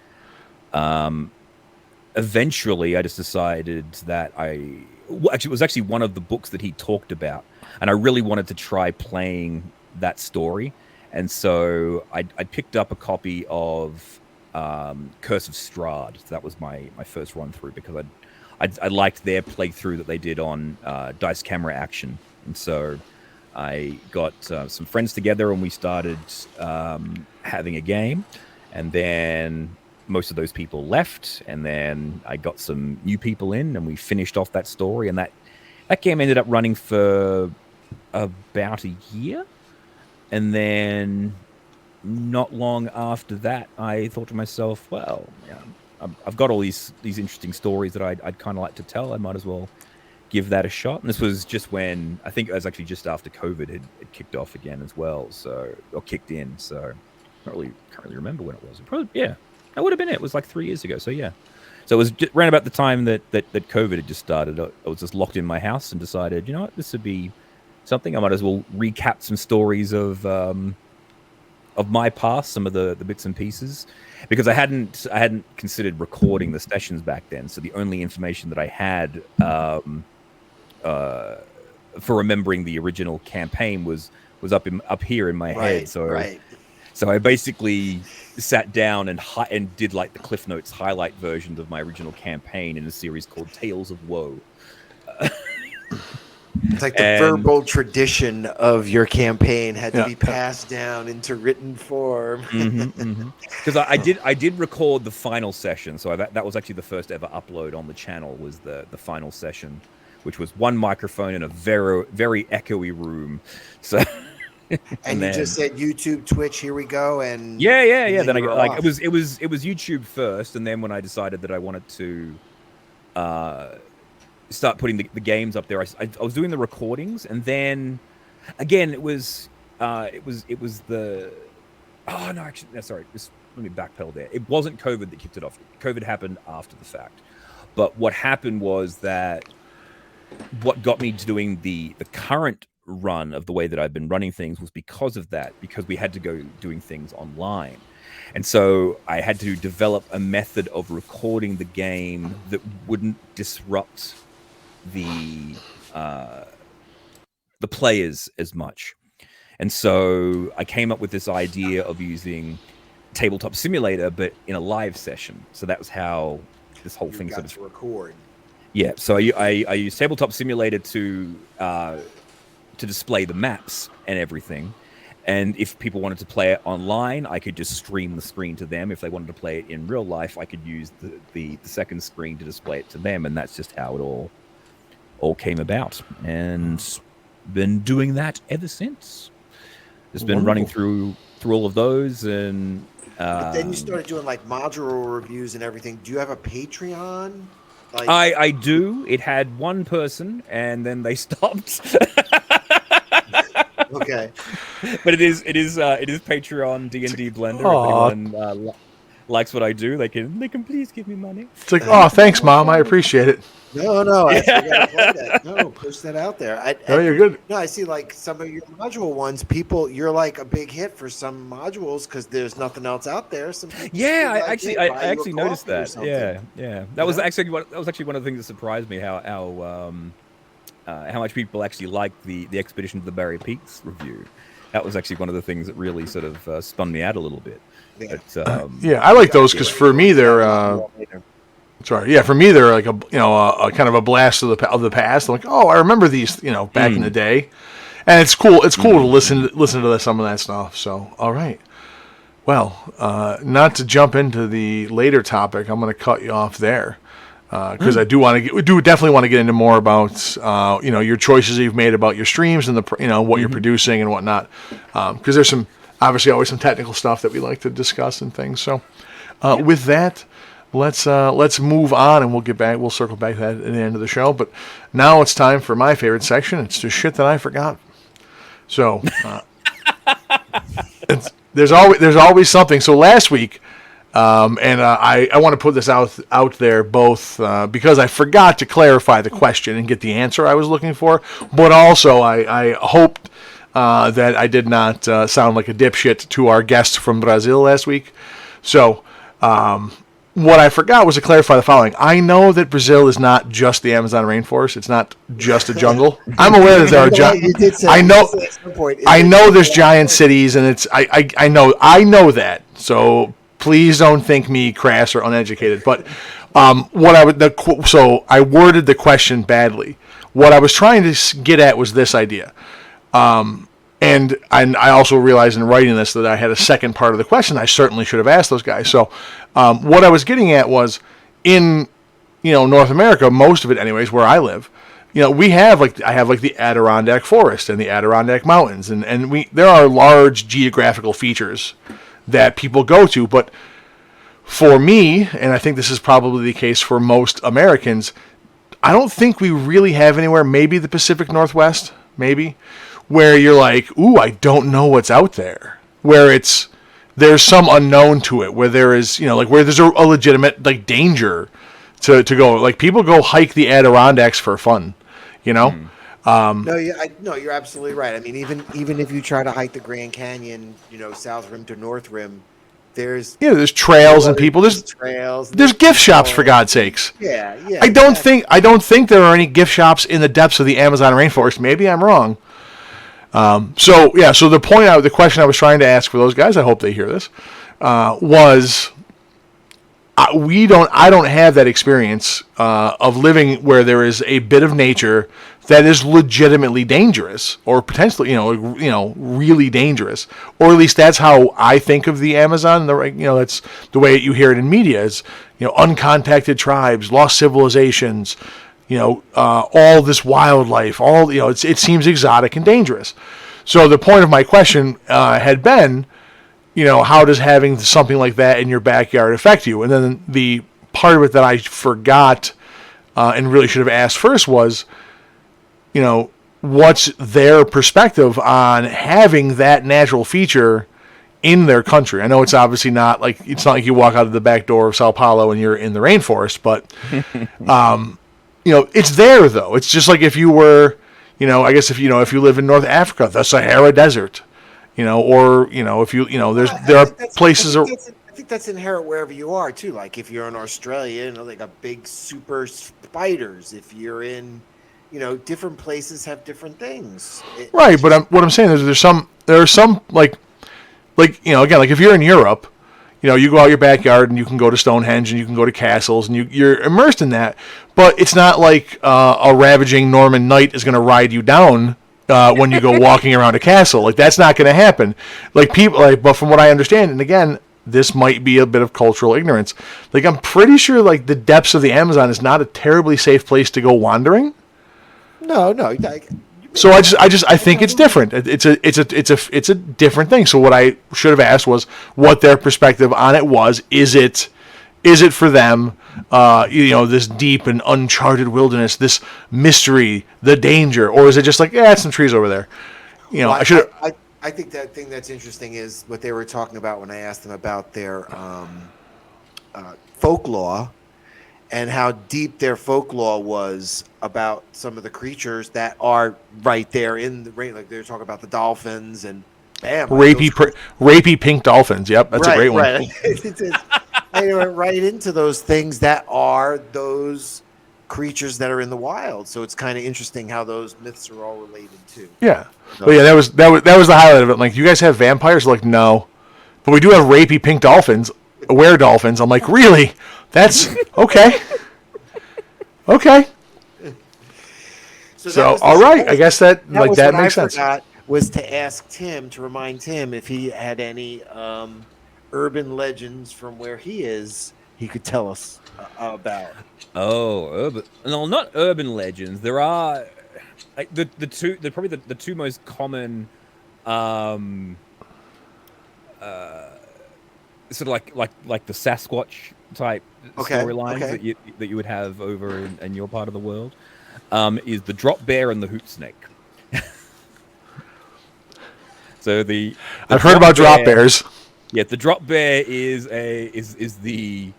eventually I just decided that it was actually one of the books that he talked about, and I really wanted to try playing that story. And so I picked up a copy of Curse of Strahd. That was my first run through, because I liked their playthrough that they did on Dice Camera Action. And so I got some friends together and we started having a game, and then most of those people left, and then I got some new people in, and we finished off that story. And that game ended up running for about a year. And then not long after that, I thought to myself, well, I've got all these interesting stories that I'd kind of like to tell. I might as well give that a shot. And this was just when, I think it was actually just after COVID had kicked off again as well, or kicked in. So I can't really remember when it was. That would have been it. It was like 3 years ago. So yeah. So it was just around about the time that COVID had just started. I was just locked in my house and decided, you know what, this would be something. I might as well recap some stories of my past, some of the bits and pieces, because I hadn't considered recording the sessions back then. So the only information that I had for remembering the original campaign was up here in my head. So I basically sat down and did like the Cliff Notes highlight versions of my original campaign in a series called Tales of Woe. It's like the verbal tradition of your campaign had to be passed down into written form. Because I did record the final session, so that was actually the first ever upload on the channel, was the final session, which was one microphone in a very, very echoey room. So. And you just said YouTube, Twitch, here we go, and yeah. Then I got like it was YouTube first, and then when I decided that I wanted to start putting the games up there, I was doing the recordings, and then again it was the sorry, just let me backpedal there. It wasn't COVID that kicked it off. COVID happened after the fact, but what happened was that what got me to doing the current run of the way that I've been running things was because of that, because we had to go doing things online. And so I had to develop a method of recording the game that wouldn't disrupt the players as much. And so I came up with this idea of using Tabletop Simulator, but in a live session. So that was how this whole thing sort of record. Yeah, so I use Tabletop Simulator to display the maps and everything. And if people wanted to play it online, I could just stream the screen to them. If they wanted to play it in real life, I could use the second screen to display it to them. And that's just how it all came about. And been doing that ever since. Just been running through all of those. And but then you started doing like modular reviews and everything. Do you have a Patreon? Like... I do. It had one person, and then they stopped. Okay, but it is Patreon D&D Blender. If anyone likes what I do, they can please give me money. It's like, oh, thanks, Mom. I appreciate it. No, I gotta play that. No, push that out there. You're good. No, I see like some of your module ones. People, you're like a big hit for some modules because there's nothing else out there. Some I actually noticed that. Yeah. That was actually one of the things that surprised me. How much people actually liked the Expedition to the Barrier Peaks review. That was actually one of the things that really sort of spun me out a little bit. Yeah, but, I like those because for me they're. Sorry, yeah, for me they're like a kind of a blast of the past. I'm like, oh, I remember these, back in the day, and it's cool. It's cool to listen to some of that stuff. So, all right, well, not to jump into the later topic, I'm going to cut you off there because I do definitely want to get into more about your choices that you've made about your streams and the what you're producing and whatnot, because there's obviously always some technical stuff that we like to discuss and things. So, with that. Let's move on, and we'll circle back to that at the end of the show. But now it's time for my favorite section. It's the shit that I forgot. So there's always something. So last week, and I want to put this out there both because I forgot to clarify the question and get the answer I was looking for, but also I hoped that I did not sound like a dipshit to our guests from Brazil last week. So. What I forgot was to clarify the following. I know that Brazil is not just the Amazon rainforest. It's not just a jungle. I'm aware that there are giant. I know there's giant cities, and it's. I know that. So please don't think me crass or uneducated. But so I worded the question badly. What I was trying to get at was this idea. And I also realized in writing this that I had a second part of the question I certainly should have asked those guys. So what I was getting at was in North America, most of it anyways, where I live, we have I have the Adirondack Forest and the Adirondack Mountains, and there are large geographical features that people go to. But for me, and I think this is probably the case for most Americans, I don't think we really have anywhere, maybe the Pacific Northwest, maybe, where you're like, ooh, I don't know what's out there. Where there's some unknown to it, where there is, where there's a legitimate, danger to go. Like, people go hike the Adirondacks for fun, No, you're absolutely right. I mean, even if you try to hike the Grand Canyon, South Rim to North Rim, there's trails and people. There's trails. There's gift shops, for God's sakes. Yeah. I don't think there are any gift shops in the depths of the Amazon rainforest. Maybe I'm wrong. So the question I was trying to ask for those guys, I hope they hear this, was I don't have that experience of living where there is a bit of nature that is legitimately dangerous or potentially, really dangerous, or at least that's how I think of the Amazon. That's the way you hear it in media is, uncontacted tribes, lost civilizations, all this wildlife, it seems exotic and dangerous. So the point of my question had been, how does having something like that in your backyard affect you? And then the part of it that I forgot and really should have asked first was, what's their perspective on having that natural feature in their country? I know it's obviously not it's not like you walk out of the back door of Sao Paulo and you're in the rainforest, but it's there though. It's just like if you were, I guess if you live in North Africa, the Sahara Desert, or if there are places. I think that's inherent wherever you are too. Like if you're in Australia, they got big super spiders. If you're in, different places have different things. Right, but what I'm saying is there are some like again, like if you're in Europe, you go out your backyard and you can go to Stonehenge and you can go to castles and you're immersed in that. But it's not like a ravaging Norman knight is going to ride you down when you go walking around a castle. Like that's not going to happen. Like people, but from what I understand, and again, this might be a bit of cultural ignorance. Like I'm pretty sure like the depths of the Amazon is not a terribly safe place to go wandering. No. So I think it's different. It's a different thing. So what I should have asked was what their perspective on it was. Is it for them, this deep and uncharted wilderness, this mystery, the danger, or is it just like, it's some trees over there? I think that thing that's interesting is what they were talking about when I asked them about their folklore and how deep their folklore was about some of the creatures that are right there in the rain. Like they were talking about the dolphins and bam, rapey pink dolphins. Yep, that's a great one. Right. They went right into those things that are those creatures that are in the wild. So it's kind of interesting how those myths are all related too. Yeah, but yeah, that was the highlight of it. Like, you guys have vampires? Like, no, but we do have rapey pink dolphins, were-dolphins. I'm like, really? That's okay. Okay. So all right, I guess that makes sense. Was to ask Tim, to remind Tim if he had any urban legends from where he is, he could tell us about. Oh, urban? No, not urban legends. There are like the two most common, sort of like the Sasquatch type storylines that you would have over in your part of the world, is the drop bear and the hoop snake. So I've heard about drop bears. Yeah, the drop bear is the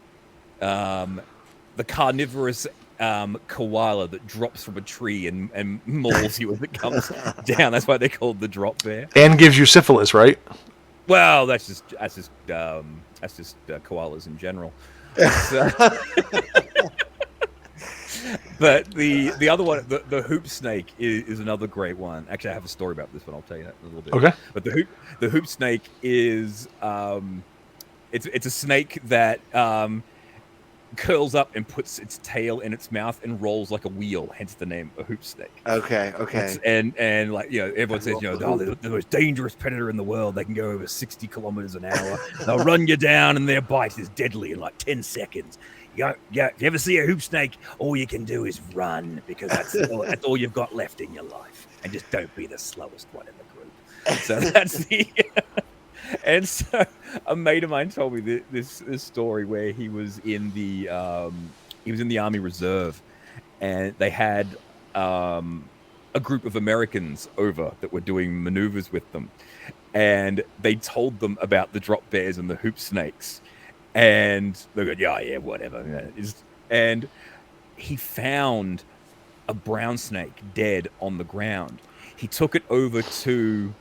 carnivorous koala that drops from a tree and mauls you as it comes down. That's why they're called the drop bear. And gives you syphilis, right? Well, that's just koalas in general. So, but the other one, the hoop snake, is another great one. Actually, I have a story about this one. I'll tell you that in a little bit. Okay. But the hoop snake is it's a snake that curls up and puts its tail in its mouth and rolls like a wheel. Hence the name, a hoop snake. Okay. And like, everyone says, they're the most dangerous predator in the world. They can go over 60 kilometers an hour. They'll run you down, and their bite is deadly in like 10 seconds. If you ever see a hoop snake, all you can do is run, because that's all you've got left in your life. And just don't be the slowest one in the group. So that's the. And so a mate of mine told me this story where he was in the Army Reserve, and they had a group of Americans over that were doing maneuvers with them, and they told them about the drop bears and the hoop snakes, and they go, yeah, whatever. And he found a brown snake dead on the ground. He took it over to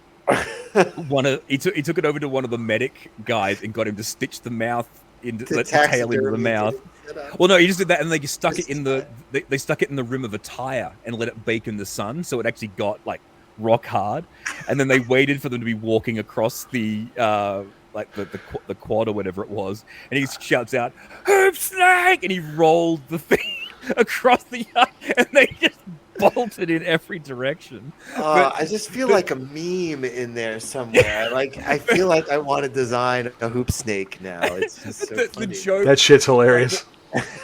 he took it over to one of the medic guys and got him to stitch the tail into the mouth. Well, no, he just did that, and they just stuck it in they stuck it in the rim of a tire and let it bake in the sun, so it actually got like rock hard. And then they waited for them to be walking across the the quad or whatever it was, and he shouts out, "Hoop snake!" and he rolled the thing across the yard, and they just bolted in every direction. I just feel like a meme in there somewhere. I feel like I want to design a hoop snake now. It's just so funny. That shit's hilarious.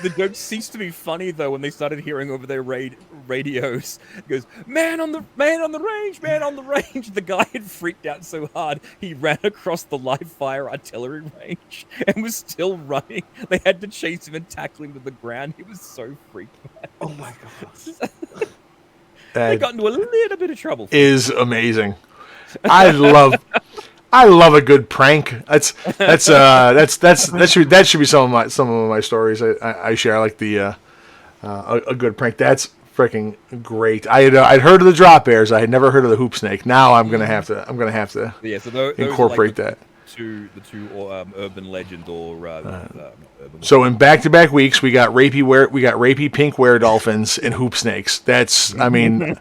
The joke ceased to be funny though when they started hearing over their radios. It goes, man on the range, man on the range. The guy had freaked out so hard he ran across the live fire artillery range and was still running. They had to chase him and tackle him to the ground. He was so freaked out. Oh my god. They got into a little bit of trouble. Is amazing. I love a good prank. That should be some of my stories I share. I like the a good prank. That's freaking great. I'd heard of the drop bears. I had never heard of the hoop snake. Now I'm gonna have to Yeah, so those incorporate are like that. two urban legends or not urban. So in back-to-back weeks, we got rapey pink were-dolphins and hoop snakes. That's, I mean,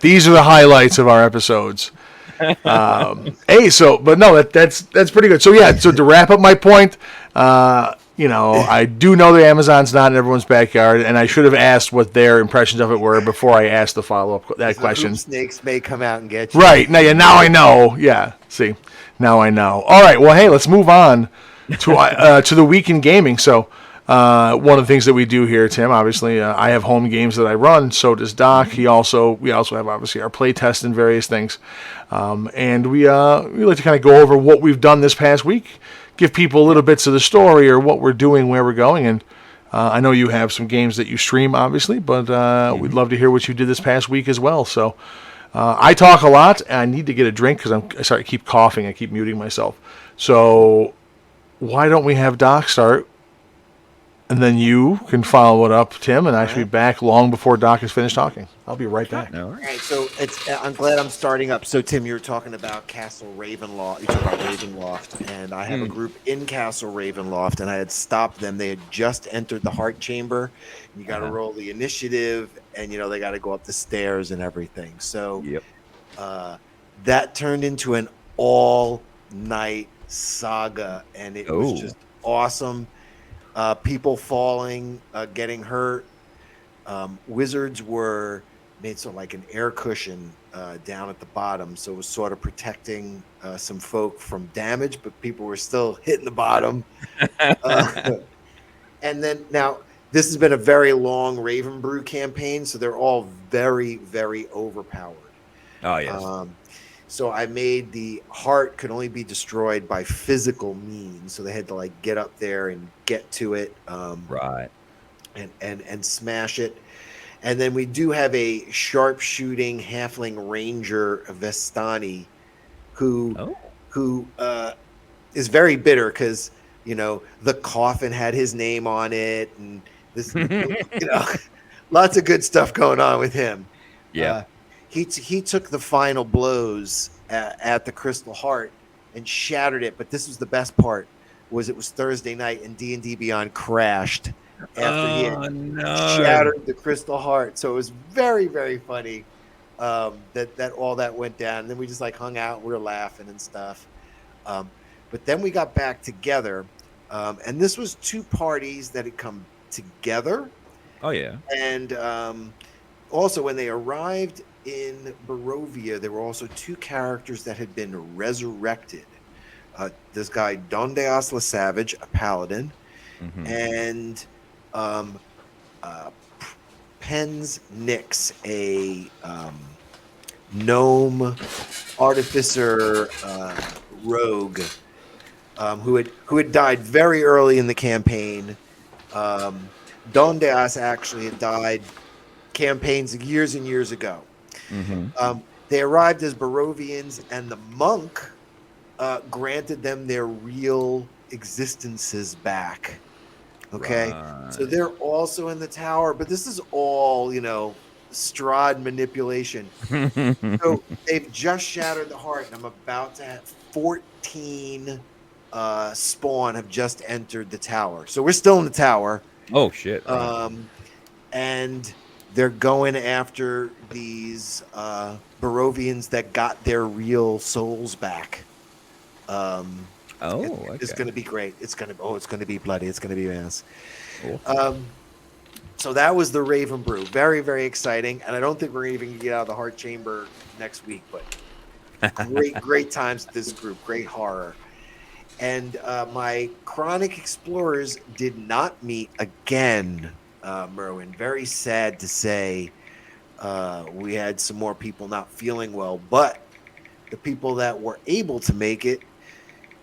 these are the highlights of our episodes. Hey, so but no, that's pretty good. So yeah, so to wrap up my point, I do know the Amazon's not in everyone's backyard, and I should have asked what their impressions of it were before I asked the follow-up that question. Hoop snakes may come out and get you. Right now I know. Yeah, see, now I know. All right, well, hey, let's move on to the week in gaming. So. One of the things that we do here, Tim, obviously, I have home games that I we does Doc. We also have obviously our play test and various things, and we like to kind of go over what we've done this past week, give people little bits of the story or what we're doing, where we're going, and I know you have some games that you stream, obviously, but we'd love to hear what you did this past week as well. So I talk a lot, and I need to get a drink because I sorry, I keep coughing, I keep muting myself. So why don't we have Doc start? And then you can follow it up, Tim, and I should be back long before Doc is finished talking. I'll be right back. All right, so I'm glad I'm starting up. So, Tim, you were talking about Castle Ravenloft. You talked about Ravenloft, and I have a group in Castle Ravenloft, and I had stopped them. They had just entered the Heart Chamber. You got to roll the initiative, and they got to go up the stairs and everything. So, that turned into an all-night saga, and it was just awesome. People falling, getting hurt. Wizards were made sort of like an air cushion down at the bottom, so it was sort of protecting some folk from damage, but people were still hitting the bottom. And then now this has been a very long Raven Brew campaign, so they're all very, very overpowered. Oh yes. So I made the heart could only be destroyed by physical means. So they had to get up there and get to it, right, and smash it. And then we do have a sharpshooting halfling ranger, Vestani, who is very bitter because the coffin had his name on it, and this lots of good stuff going on with him. Yeah. He took the final blows at the Crystal Heart and shattered it. But this was the best part: it was Thursday night and D&D Beyond crashed after he had shattered the Crystal Heart. So it was very, very funny that all that went down. And then we just hung out, and we were laughing and stuff. But then we got back together, and this was two parties that had come together. Oh yeah, and also when they arrived in Barovia, there were also two characters that had been resurrected. This guy, Dondeas Le Savage, a paladin, and Pens Nix, a gnome artificer rogue, who had died very early in the campaign. Dondeas actually had died campaigns years and years ago. They arrived as Barovians, and the monk granted them their real existences back. Okay, right. So they're also in the tower, but this is all Strahd manipulation. So they've just shattered the heart, and I'm about to have 14 spawn have just entered the tower. So we're still in the tower. Oh shit! And they're going after these Barovians that got their real souls back. It's going to be great. It's going to be bloody. It's going to be mass. Cool. So that was the Raven Brew. Very, very exciting. And I don't think we're even going to get out of the Heart Chamber next week, but great times with this group. Great horror. And my Chronic Explorers did not meet again. Merwin, very sad to say. We had some more people not feeling well, but the people that were able to make it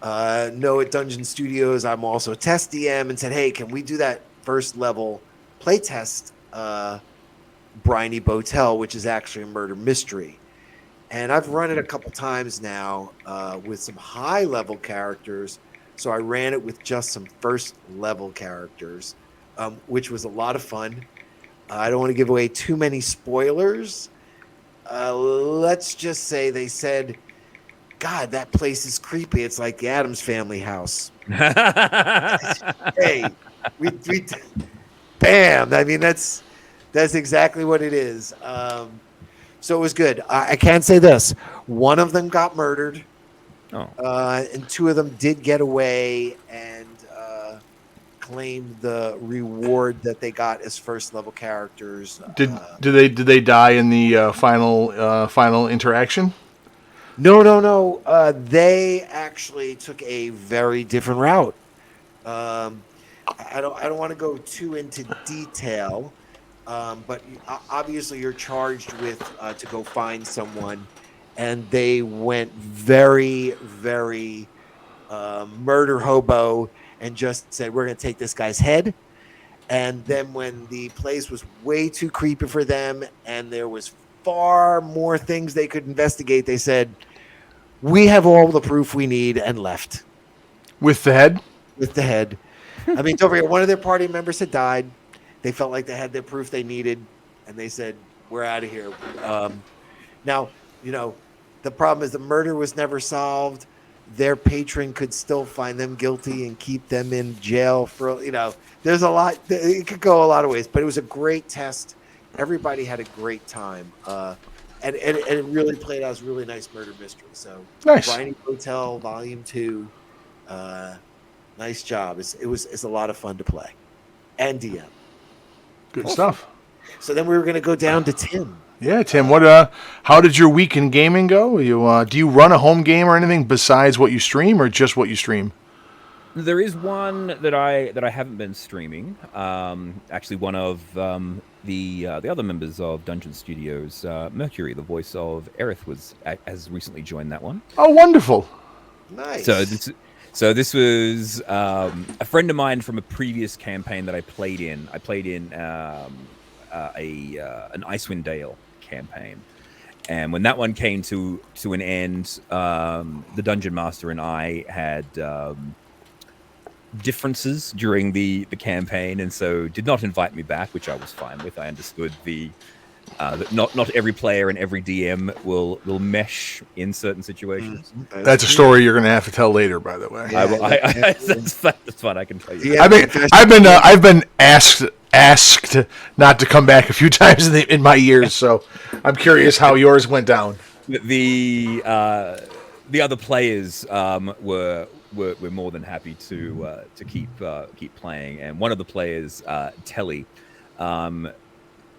know at Dungeon Studios I'm also a test DM, and said, hey, can we do that first level playtest Briny Botel, which is actually a murder mystery. And I've run it a couple times now with some high level characters. So I ran it with just some first level characters, which was a lot of fun. I don't want to give away too many spoilers. Let's just say they said God, that place is creepy. It's like the Addams Family house. Hey, we bam. I mean, that's exactly what it is. So it was good. I can say this: one of them got murdered, Oh, and two of them did get away and claimed the reward that they got as first level characters. Did they die in the final interaction? No. They actually took a very different route. Um, I don't want to go too into detail, but obviously you're charged with to go find someone, and they went very, very murder hobo and just said, "We're going to take this guy's head." And then when the place was way too creepy for them, and there was far more things they could investigate, they said, "We have all the proof we need," and left With the head? with the head. I mean, don't forget, one of their party members had died. They felt like they had the proof they needed, and they said, "We're out of here." Now, the problem is the murder was never solved. Their patron could still find them guilty and keep them in jail for, there's a lot. It could go a lot of ways, but it was a great test. Everybody had a great time. And it really played out as a really nice murder mystery. So, Nice. Briny Hotel Volume 2. Nice job. It's a lot of fun to play. And DM. Good stuff. So then we were going to go down to Tim. Yeah, Tim. How did your week in gaming go? Do you run a home game or anything besides what you stream, or just what you stream? there is one that I haven't been streaming. Actually, one of the other members of Dungeon Studios, Mercury, the voice of Aerith, has recently joined that one. Oh, wonderful. Nice. So this was a friend of mine from a previous campaign that I played in. I played in an Icewind Dale campaign, and when that one came to an end, the Dungeon Master and I had differences during the campaign, and so did not invite me back, which I was fine with. I understood that not every player and every DM will mesh in certain situations. That's a story you're going to have to tell later, by the way. Yeah, That's fun. I can tell you. Yeah. I've been asked not to come back a few times in my years, so I'm curious how yours went down. The other players were more than happy to keep playing, and one of the players, Telly,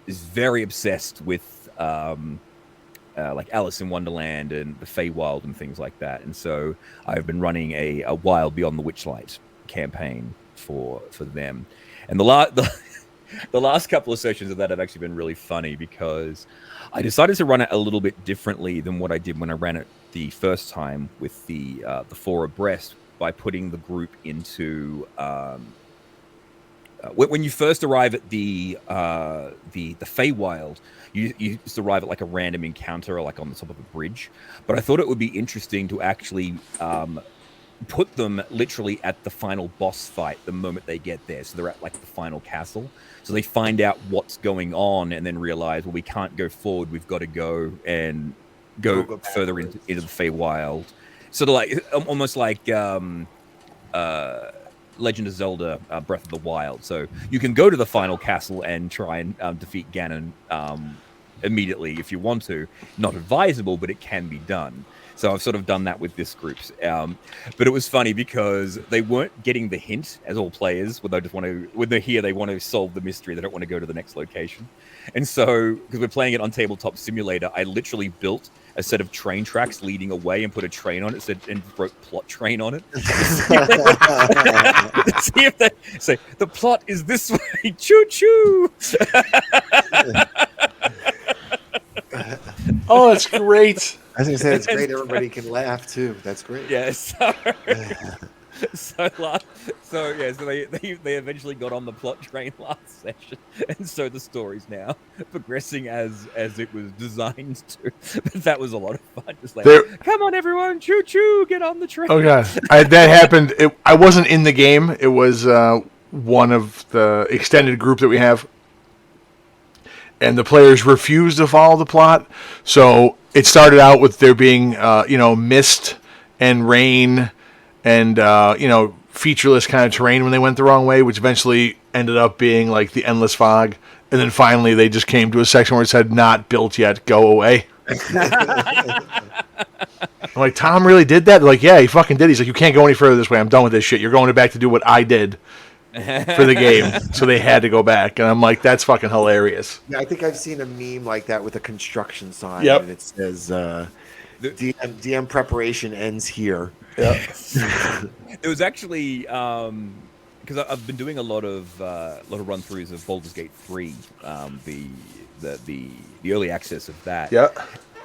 is very obsessed with like Alice in Wonderland and the Feywild and things like that, and so I've been running a Wild Beyond the Witchlight campaign for them, and the last couple of sessions of that have actually been really funny because I decided to run it a little bit differently than what I did when I ran it the first time with the 4 abreast, by putting the group into when you first arrive at the Feywild, you just arrive at like a random encounter or like on the top of a bridge. But I thought it would be interesting to actually put them literally at the final boss fight the moment they get there. So they're at like the final castle. So they find out what's going on and then realize, well, we can't go forward. We've got to go further into the Feywild. Sort of like almost like Legend of Zelda Breath of the Wild. So you can go to the final castle and try and defeat Ganon immediately if you want to. Not advisable, but it can be done. So I've sort of done that with this group. But it was funny because they weren't getting the hint, as all players, when they're here, they want to solve the mystery. They don't want to go to the next location. And so, because we're playing it on Tabletop Simulator, I literally built a set of train tracks leading away and put a train on it, and wrote plot train on it. See if they say, the plot is this way, choo-choo! Oh, that's great. As I said, it's great. Everybody can laugh too. That's great. Yeah, so they eventually got on the plot train last session, and so the story's now progressing as it was designed to. But that was a lot of fun. Just like, come on, everyone, choo choo, get on the train. Oh god, that happened. I wasn't in the game. It was one of the extended group that we have. and the players refused to follow the plot. So it started out with there being, mist and rain and, featureless kind of terrain when they went the wrong way, which eventually ended up being like the endless fog. And then finally they just came to a section where it said, "Not built yet, go away." I'm like, Tom really did that? They're like, yeah, he fucking did. He's like, you can't go any further this way. I'm done with this shit. You're going back to do what I did for the game. So they had to go back. And I'm like, that's fucking hilarious. Yeah, I think I've seen a meme like that with a construction sign. Yep. And it says, DM preparation ends here. Yep. It was actually because I've been doing a lot of run-throughs of Baldur's Gate 3, the early access of that. Yeah.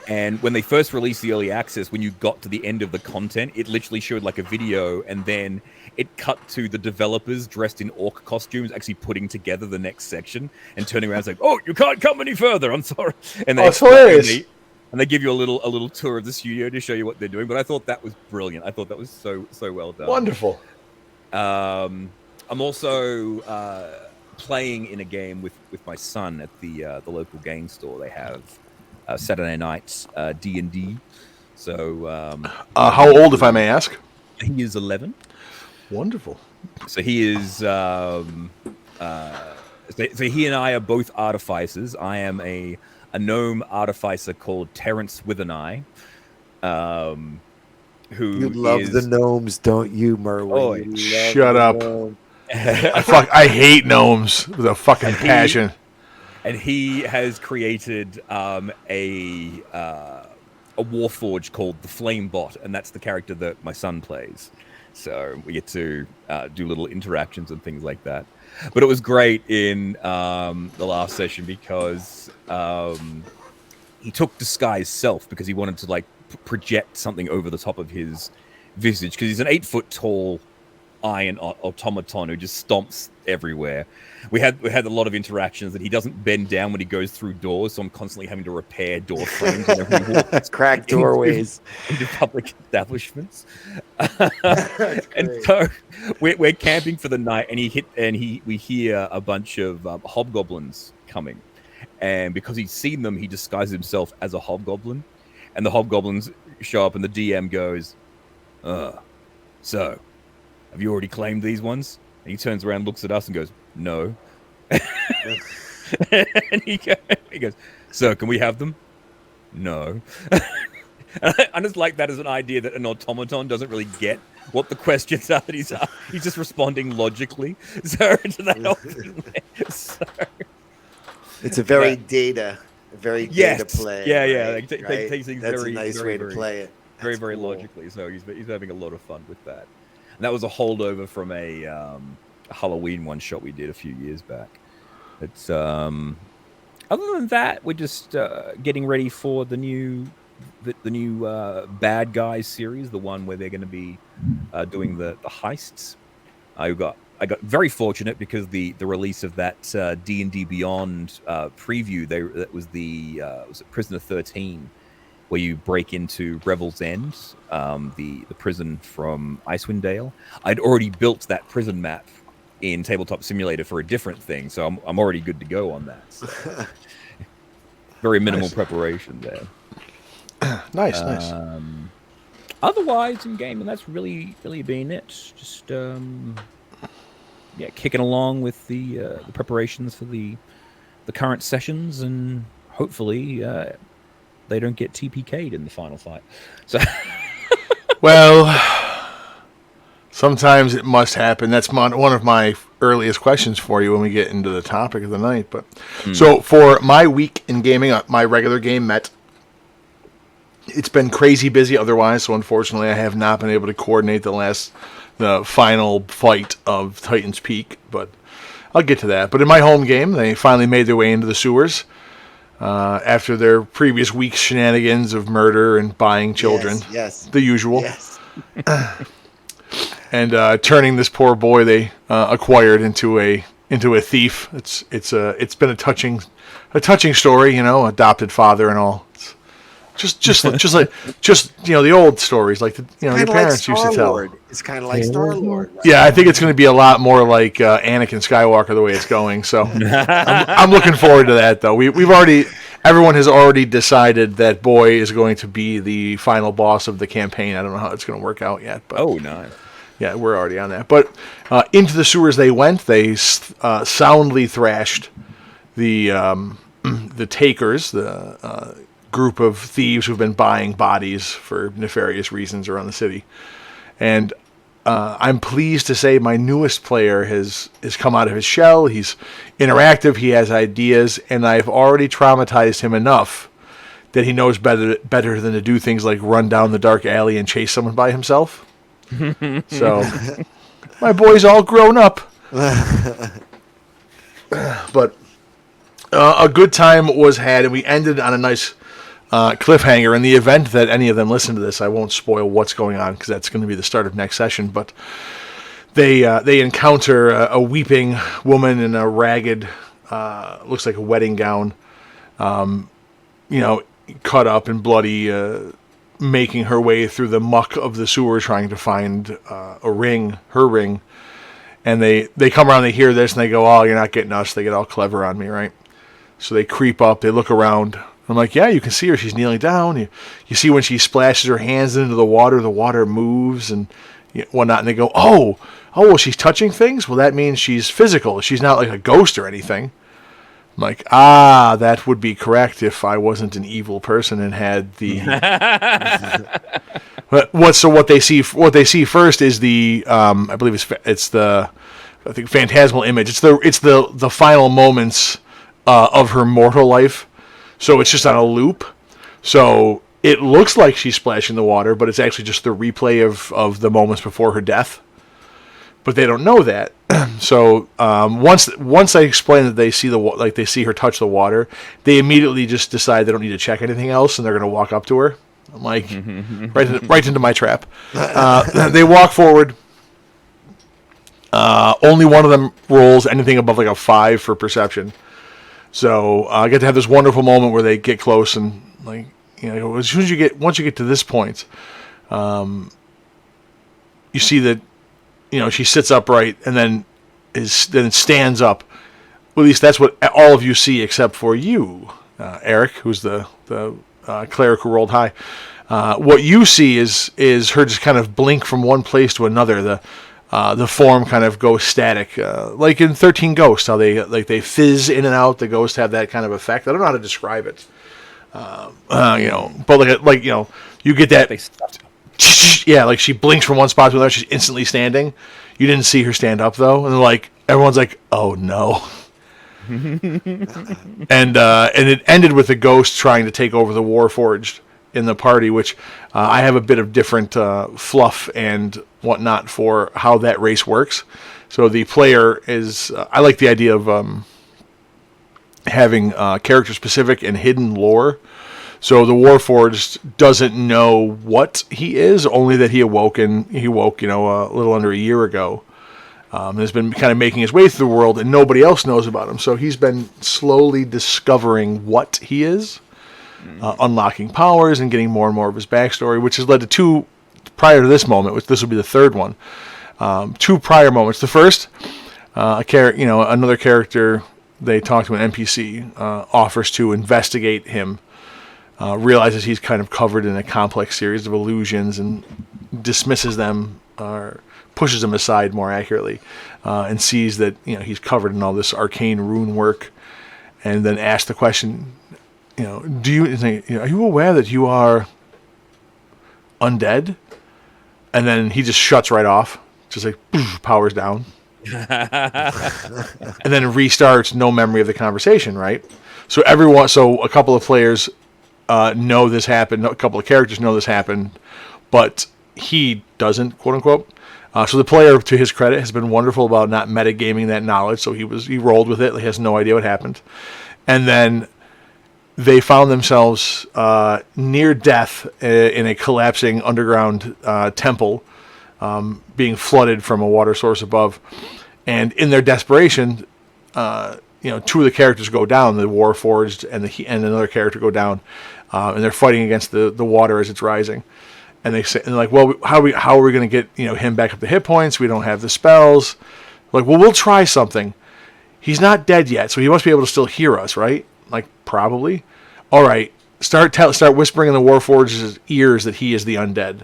And when they first released the early access, when you got to the end of the content, it literally showed like a video, and then it cut to the developers dressed in orc costumes actually putting together the next section and turning around and saying, "Oh, you can't come any further. I'm sorry." And it's hilarious. And they give you a little tour of the studio to show you what they're doing. But I thought that was brilliant. I thought that was so well done. Wonderful. I'm also playing in a game with my son at the local game store. They have Saturday nights D&D. So how old, if I may ask? He is 11. Wonderful. So he is. So he and I are both artificers. I am a gnome artificer called Terrence with an Eye. Who you love the gnomes, don't you, Merwin? Oh, you shut up! I hate gnomes with a fucking passion. And he has created a warforge called the Flame Bot, and that's the character that my son plays. So we get to do little interactions and things like that. But it was great in the last session because he took Disguise Self because he wanted to like project something over the top of his visage, because he's an 8-foot tall iron automaton who just stomps everywhere. We had a lot of interactions that he doesn't bend down when he goes through doors, so I'm constantly having to repair door frames whenever he walks crack doorways into public establishments. And so we're camping for the night, and we hear a bunch of hobgoblins coming, and because he's seen them, he disguises himself as a hobgoblin, and the hobgoblins show up, and the DM goes, "So, have you already claimed these ones?" And he turns around, looks at us, and goes, "No." And he goes, "So, can we have them?" "No." I just like that as an idea that an automaton doesn't really get what the questions are that he's just responding logically. So, to that whole thing there. So, it's a very data play. Yeah. Right? Takes things That's very, a nice very, way to very, play it. very, That's very cool. logically. So he's having a lot of fun with that. And that was a holdover from a Halloween one shot we did a few years back. It's other than that, we're just getting ready for the new Bad Guys series, the one where they're going to be doing the heists. I got very fortunate because the release of that D&D Beyond preview, that was was it Prisoner 13, where you break into Revel's End, the prison from Icewind Dale. I'd already built that prison map in Tabletop Simulator for a different thing, so I'm already good to go on that. So. Very minimal preparation there. Nice. Otherwise, in game, and that's really been it. Just kicking along with the preparations for the current sessions, and hopefully they don't get TPK'd in the final fight. So, Well, sometimes it must happen. That's one of my earliest questions for you when we get into the topic of the night. But so for my week in gaming, my regular game met. It's been crazy busy otherwise, so unfortunately I have not been able to coordinate the final fight of Titan's Peak, but I'll get to that. But in my home game, they finally made their way into the sewers after their previous week's shenanigans of murder and buying children. Yes. The usual. Yes. And turning this poor boy they acquired into a thief. It's been a touching story, adopted father and all. Just the old stories, like your Kind of like parents used to tell. Star-Lord. It's kind of like Star-Lord. Right? Yeah, I think it's going to be a lot more like Anakin Skywalker the way it's going. So I'm looking forward to that, though. Everyone has already decided that Boy is going to be the final boss of the campaign. I don't know how it's going to work out yet. But nice. yeah, we're already on that. But into the sewers they went. They soundly thrashed the takers, the group of thieves who've been buying bodies for nefarious reasons around the city. And I'm pleased to say my newest player has come out of his shell. He's interactive. He has ideas, and I've already traumatized him enough that he knows better than to do things like run down the dark alley and chase someone by himself. So my boy's all grown up. But a good time was had, and we ended on a nice cliffhanger. In the event that any of them listen to this, I won't spoil what's going on because that's going to be the start of next session. But they encounter a weeping woman in a ragged, looks like a wedding gown, cut up and bloody, making her way through the muck of the sewer trying to find her ring. And they come around, they hear this, and they go, "Oh, you're not getting us." They get all clever on me, right? So they creep up, they look around. I'm like, yeah, you can see her. She's kneeling down. You see when she splashes her hands into the water moves and whatnot. And they go, oh, well, she's touching things? Well, that means she's physical. She's not like a ghost or anything. I'm like, that would be correct if I wasn't an evil person and had the... What they see first is the, I believe it's the, I think, phantasmal image. It's the final moments of her mortal life. So it's just on a loop. So it looks like she's splashing the water, but it's actually just the replay of the moments before her death. But they don't know that. So once I explain that they see they see her touch the water, they immediately just decide they don't need to check anything else, and they're going to walk up to her. I'm like, right into my trap. They walk forward. Only one of them rolls anything above like a 5 for perception. So I get to have this wonderful moment where they get close and as soon as once you get to this point, you see that she sits upright and then stands up. Well, at least that's what all of you see except for you, Eric, who's the cleric who rolled high. What you see is her just kind of blink from one place to another. The form kind of goes static, like in 13 Ghosts, how they fizz in and out. The ghosts have that kind of effect. I don't know how to describe it, but you get that. Yeah, like she blinks from one spot to another. She's instantly standing. You didn't see her stand up though, and everyone's like, "Oh no!" and it ended with the ghost trying to take over the Warforged in the party, which I have a bit of different fluff and whatnot for how that race works. So the player is, I like the idea of having character specific and hidden lore. So the Warforged doesn't know what he is, only that he woke, a little under a year ago. And has been kind of making his way through the world, and nobody else knows about him. So he's been slowly discovering what he is. Unlocking powers and getting more and more of his backstory, which has led to two prior to this moment, which this will be the third one. Two prior moments. The first, another character they talk to, an NPC, offers to investigate him, realizes he's kind of covered in a complex series of illusions and dismisses them or pushes them aside more accurately, and sees that he's covered in all this arcane rune work, and then asks the question. Are you aware that you are undead? And then he just shuts right off, just like powers down, and then restarts. No memory of the conversation, right? So a couple of players know this happened. A couple of characters know this happened, but he doesn't, quote unquote. So the player, to his credit, has been wonderful about not metagaming that knowledge. So he rolled with it. He has no idea what happened, and then. They found themselves near death in a collapsing underground temple, being flooded from a water source above. And in their desperation, two of the characters go down, the Warforged and another character go down, and they're fighting against the water as it's rising. And they say, and like, well, how are we going to get him back up to hit points? We don't have the spells. Like, well, we'll try something. He's not dead yet, so he must be able to still hear us, right? Like, probably. All right, start whispering in the Warforged's ears that he is the undead.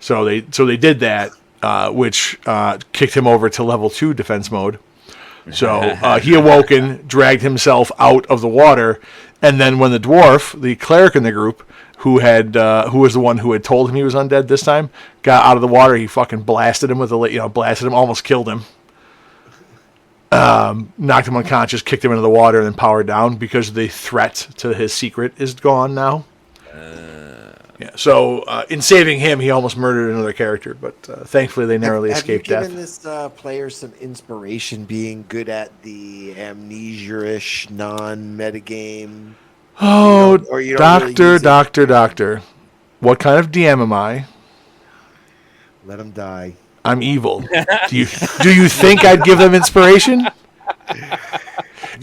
So they did that, which kicked him over to level 2 defense mode. So he awoken, dragged himself out of the water, and then when the dwarf, the cleric in the group, who was the one who had told him he was undead this time, got out of the water, he fucking blasted him almost killed him. Knocked him unconscious, kicked him into the water, and then powered down because the threat to his secret is gone now. Yeah. So in saving him, he almost murdered another character, but thankfully they narrowly escaped death. Have you given this player some inspiration, being good at the amnesia-ish non-metagame? Oh, or you don't Doctor. What kind of DM am I? Let him die. I'm evil. Do you think I'd give them inspiration?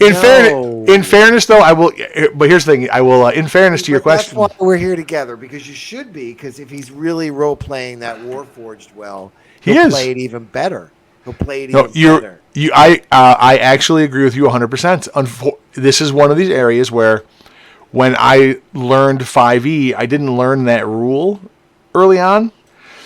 In fairness, though, I will. But here's the thing: I will. In fairness to your question, that's why we're here together, because you should be. Because if he's really role playing that Warforged well, he'll play it even better. He'll play it even better. I actually agree with you 100%. This is one of these areas where, when I learned 5e, I didn't learn that rule early on.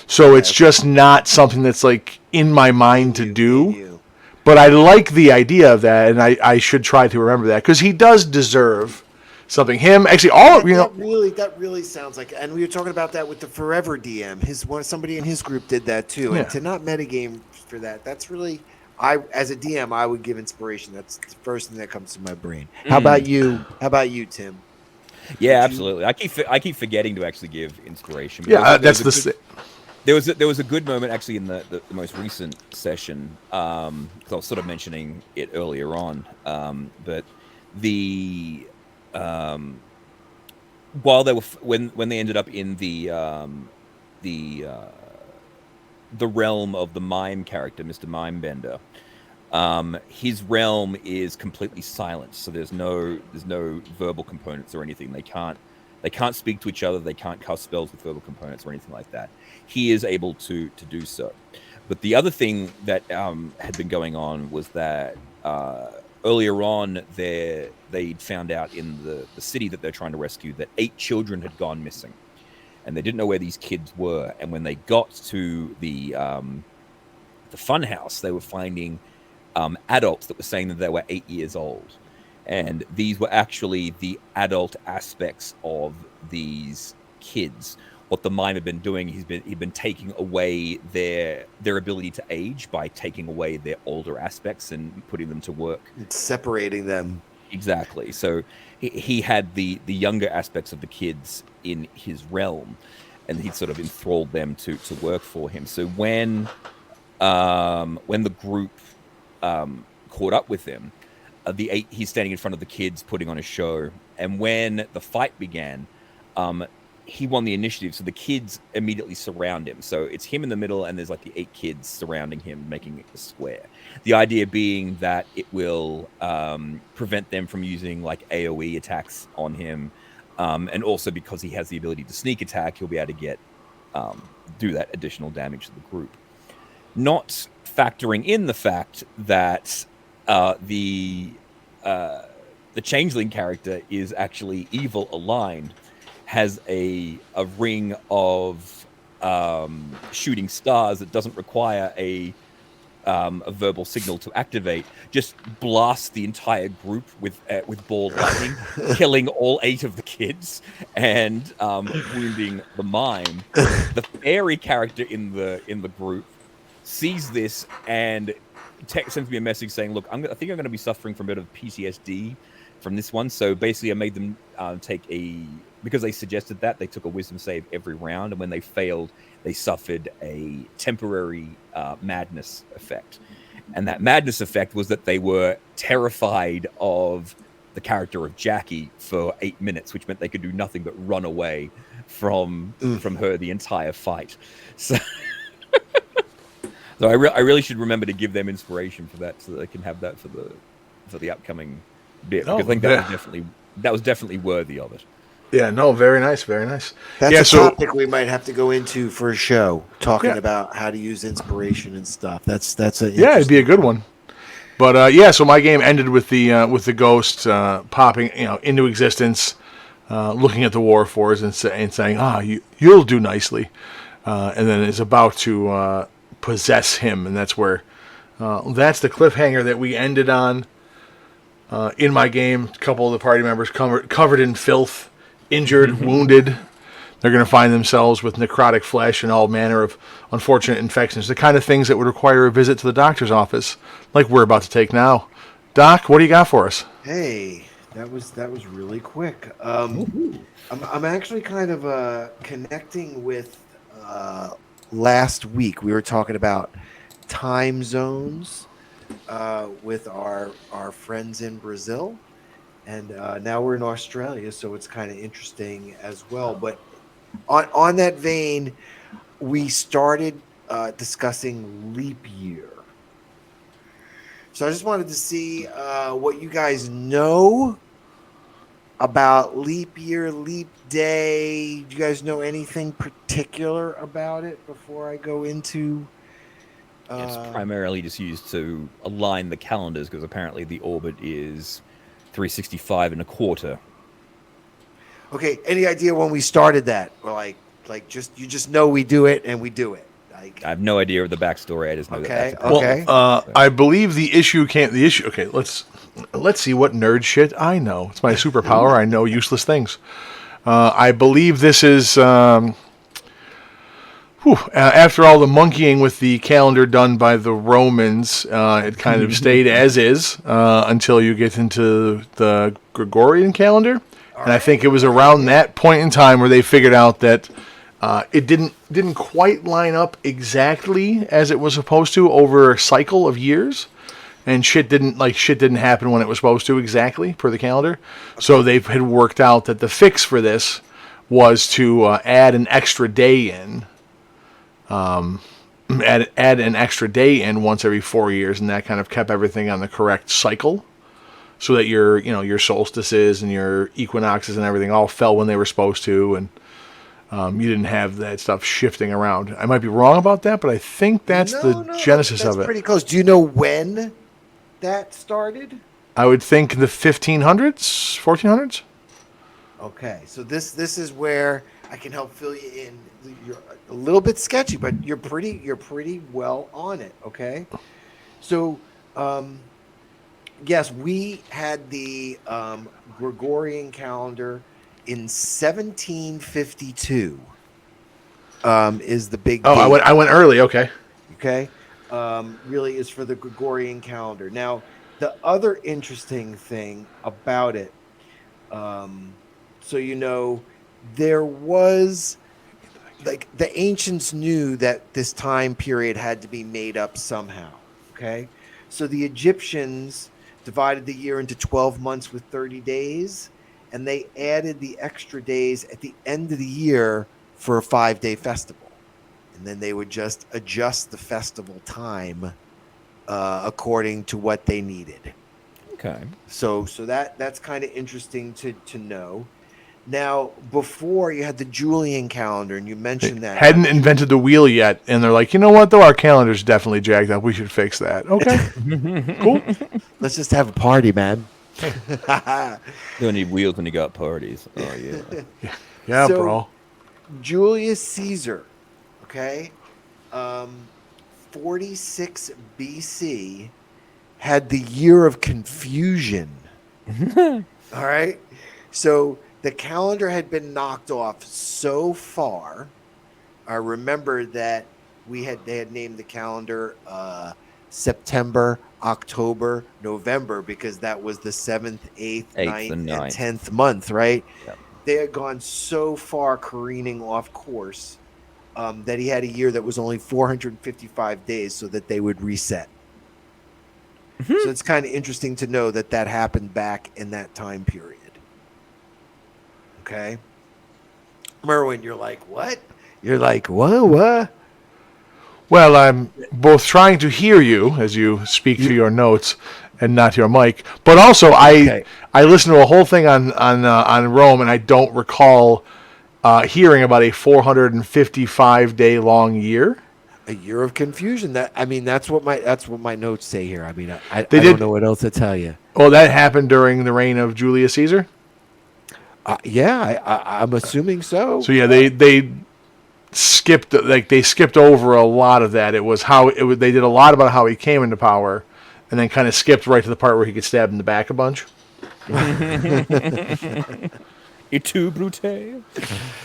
So it's just not something that's like in my mind to do. But I like the idea of that, and I should try to remember that, because he does deserve something. Him, actually, that really sounds like. And we were talking about that with the Forever DM. Somebody in his group did that too. Yeah. And to not metagame for that, that's really. As a DM, I would give inspiration. That's the first thing that comes to my brain. How about you? How about you, Tim? Yeah, absolutely. I keep forgetting to actually give inspiration. Yeah, there was a good moment actually in the most recent session, because I was sort of mentioning it earlier on. But while they were when they ended up in the realm of the mime character, Mr. Mimebender, his realm is completely silent, so there's no verbal components or anything. They can't speak to each other. They can't cast spells with verbal components or anything like that. He is able to do so. But the other thing that had been going on was that earlier on they'd found out in the city that they're trying to rescue that 8 children had gone missing. And they didn't know where these kids were. And when they got to the fun house, they were finding adults that were saying that they were 8 years old. And these were actually the adult aspects of these kids. What the mime had been doing, he'd been taking away their ability to age by taking away their older aspects and putting them to work. It's separating them. Exactly. So he had the younger aspects of the kids in his realm, and he'd sort of enthralled them to work for him. So when the group caught up with him, he's standing in front of the kids putting on a show, and when the fight began, he won the initiative, so the kids immediately surround him. So it's him in the middle, and there's like the 8 kids surrounding him, making it a square. The idea being that it will prevent them from using like AoE attacks on him, and also because he has the ability to sneak attack, he'll be able to get do that additional damage to the group. Not factoring in the fact that the changeling character is actually evil aligned, has a ring of shooting stars that doesn't require a verbal signal to activate, just blasts the entire group with ball lightning, killing all 8 of the kids and wounding the mime. The fairy character in the group sees this and sends me a message saying, "Look, I think I'm going to be suffering from a bit of PTSD from this one." So basically, I made them because they suggested that, they took a wisdom save every round, and when they failed, they suffered a temporary madness effect. And that madness effect was that they were terrified of the character of Jackie for 8 minutes, which meant they could do nothing but run away from her the entire fight. So, so I really should remember to give them inspiration for that, so that they can have that for for the upcoming bit. Oh, Because I think yeah. that was definitely worthy of it. Yeah, no, very nice, very nice. That's Yeah, a so topic we might have to go into for a show, talking yeah, about how to use inspiration and stuff. That's an yeah, it'd be a interesting good topic. one. But yeah, so my game ended with the ghost popping, into existence, looking at the Warforged and saying, you'll do nicely," and then is about to possess him, and that's the cliffhanger that we ended on. In my game, a couple of the party members covered in filth, injured, wounded. They're going to find themselves with necrotic flesh and all manner of unfortunate infections, the kind of things that would require a visit to the doctor's office, like we're about to take now. Doc, what do you got for us? Hey, that was really quick. I'm actually kind of connecting with last week. We were talking about time zones with our friends in Brazil, and now we're in Australia, so it's kind of interesting as well. But on that vein, we started discussing leap year. So I just wanted to see what you guys know about leap year, leap day. Do you guys know anything particular about it before I go into? It's primarily just used to align the calendars because apparently the orbit is 365 and a quarter. Okay, any idea when we started that? Or like just you just know we do it and we do it. Like I have no idea of the backstory. I just know Okay, that that's okay. I believe the issue can't. The issue. Okay, let's see what nerd shit I know. It's my superpower. I know useless things. I believe this is. After all the monkeying with the calendar done by the Romans, it kind of stayed as is until you get into the Gregorian calendar. And I think it was around that point in time where they figured out that it didn't quite line up exactly as it was supposed to over a cycle of years, and shit didn't happen when it was supposed to exactly per the calendar. So they had worked out that the fix for this was to add an extra day in. Add an extra day in once every 4 years, and that kind of kept everything on the correct cycle, so that your solstices and your equinoxes and everything all fell when they were supposed to, and you didn't have that stuff shifting around. I might be wrong about that, but I think that's the genesis that's of it. pretty close. Do you know when that started? I would think the 1500s, 1400s. Okay, so this is where I can help fill you in. You're a little bit sketchy, but you're pretty well on it. Okay, so yes, we had the Gregorian calendar in 1752. Is the big Oh, date. I went early. Okay. Okay, really is for the Gregorian calendar. Now, the other interesting thing about it, so there was like the ancients knew that this time period had to be made up somehow. Okay, so the Egyptians divided the year into 12 months with 30 days, and they added the extra days at the end of the year for a 5-day festival. And then they would just adjust the festival time according to what they needed. okay. So that's kind of interesting to know. Now, before you had the Julian calendar, and you mentioned that Hadn't invented the wheel yet, and they're like, you know what? Though our calendar's definitely jacked up. We should fix that. Okay, cool. Let's just have a party, man. You don't need wheels when you got parties. Oh yeah. Yeah, So- bro. Julius Caesar, okay, 46 BC, had the year of confusion. All right, so the calendar had been knocked off so far. I remember that they had named the calendar September, October, November, because that was the 7th, 8th, 9th, and and 9th. 10th month, right? Yep. They had gone so far careening off course that he had a year that was only 455 days, so that they would reset. So it's kind of interesting to know that happened back in that time period. Okay. Merwin, you're like, what? You're like, what? Well, I'm both trying to hear you as you speak to your notes, and not your mic. But also, Okay. I listened to a whole thing on Rome, and I don't recall hearing about a 455 day long year. A year of confusion. That's what my notes say here. I mean, I They don't did. know what else to tell you. Well, that happened during the reign of Julius Caesar. Yeah, I'm assuming so. So yeah, they skipped over a lot of that. It was they did a lot about how he came into power, and then kind of skipped right to the part where he could stab in the back a bunch. Et tu, Brute?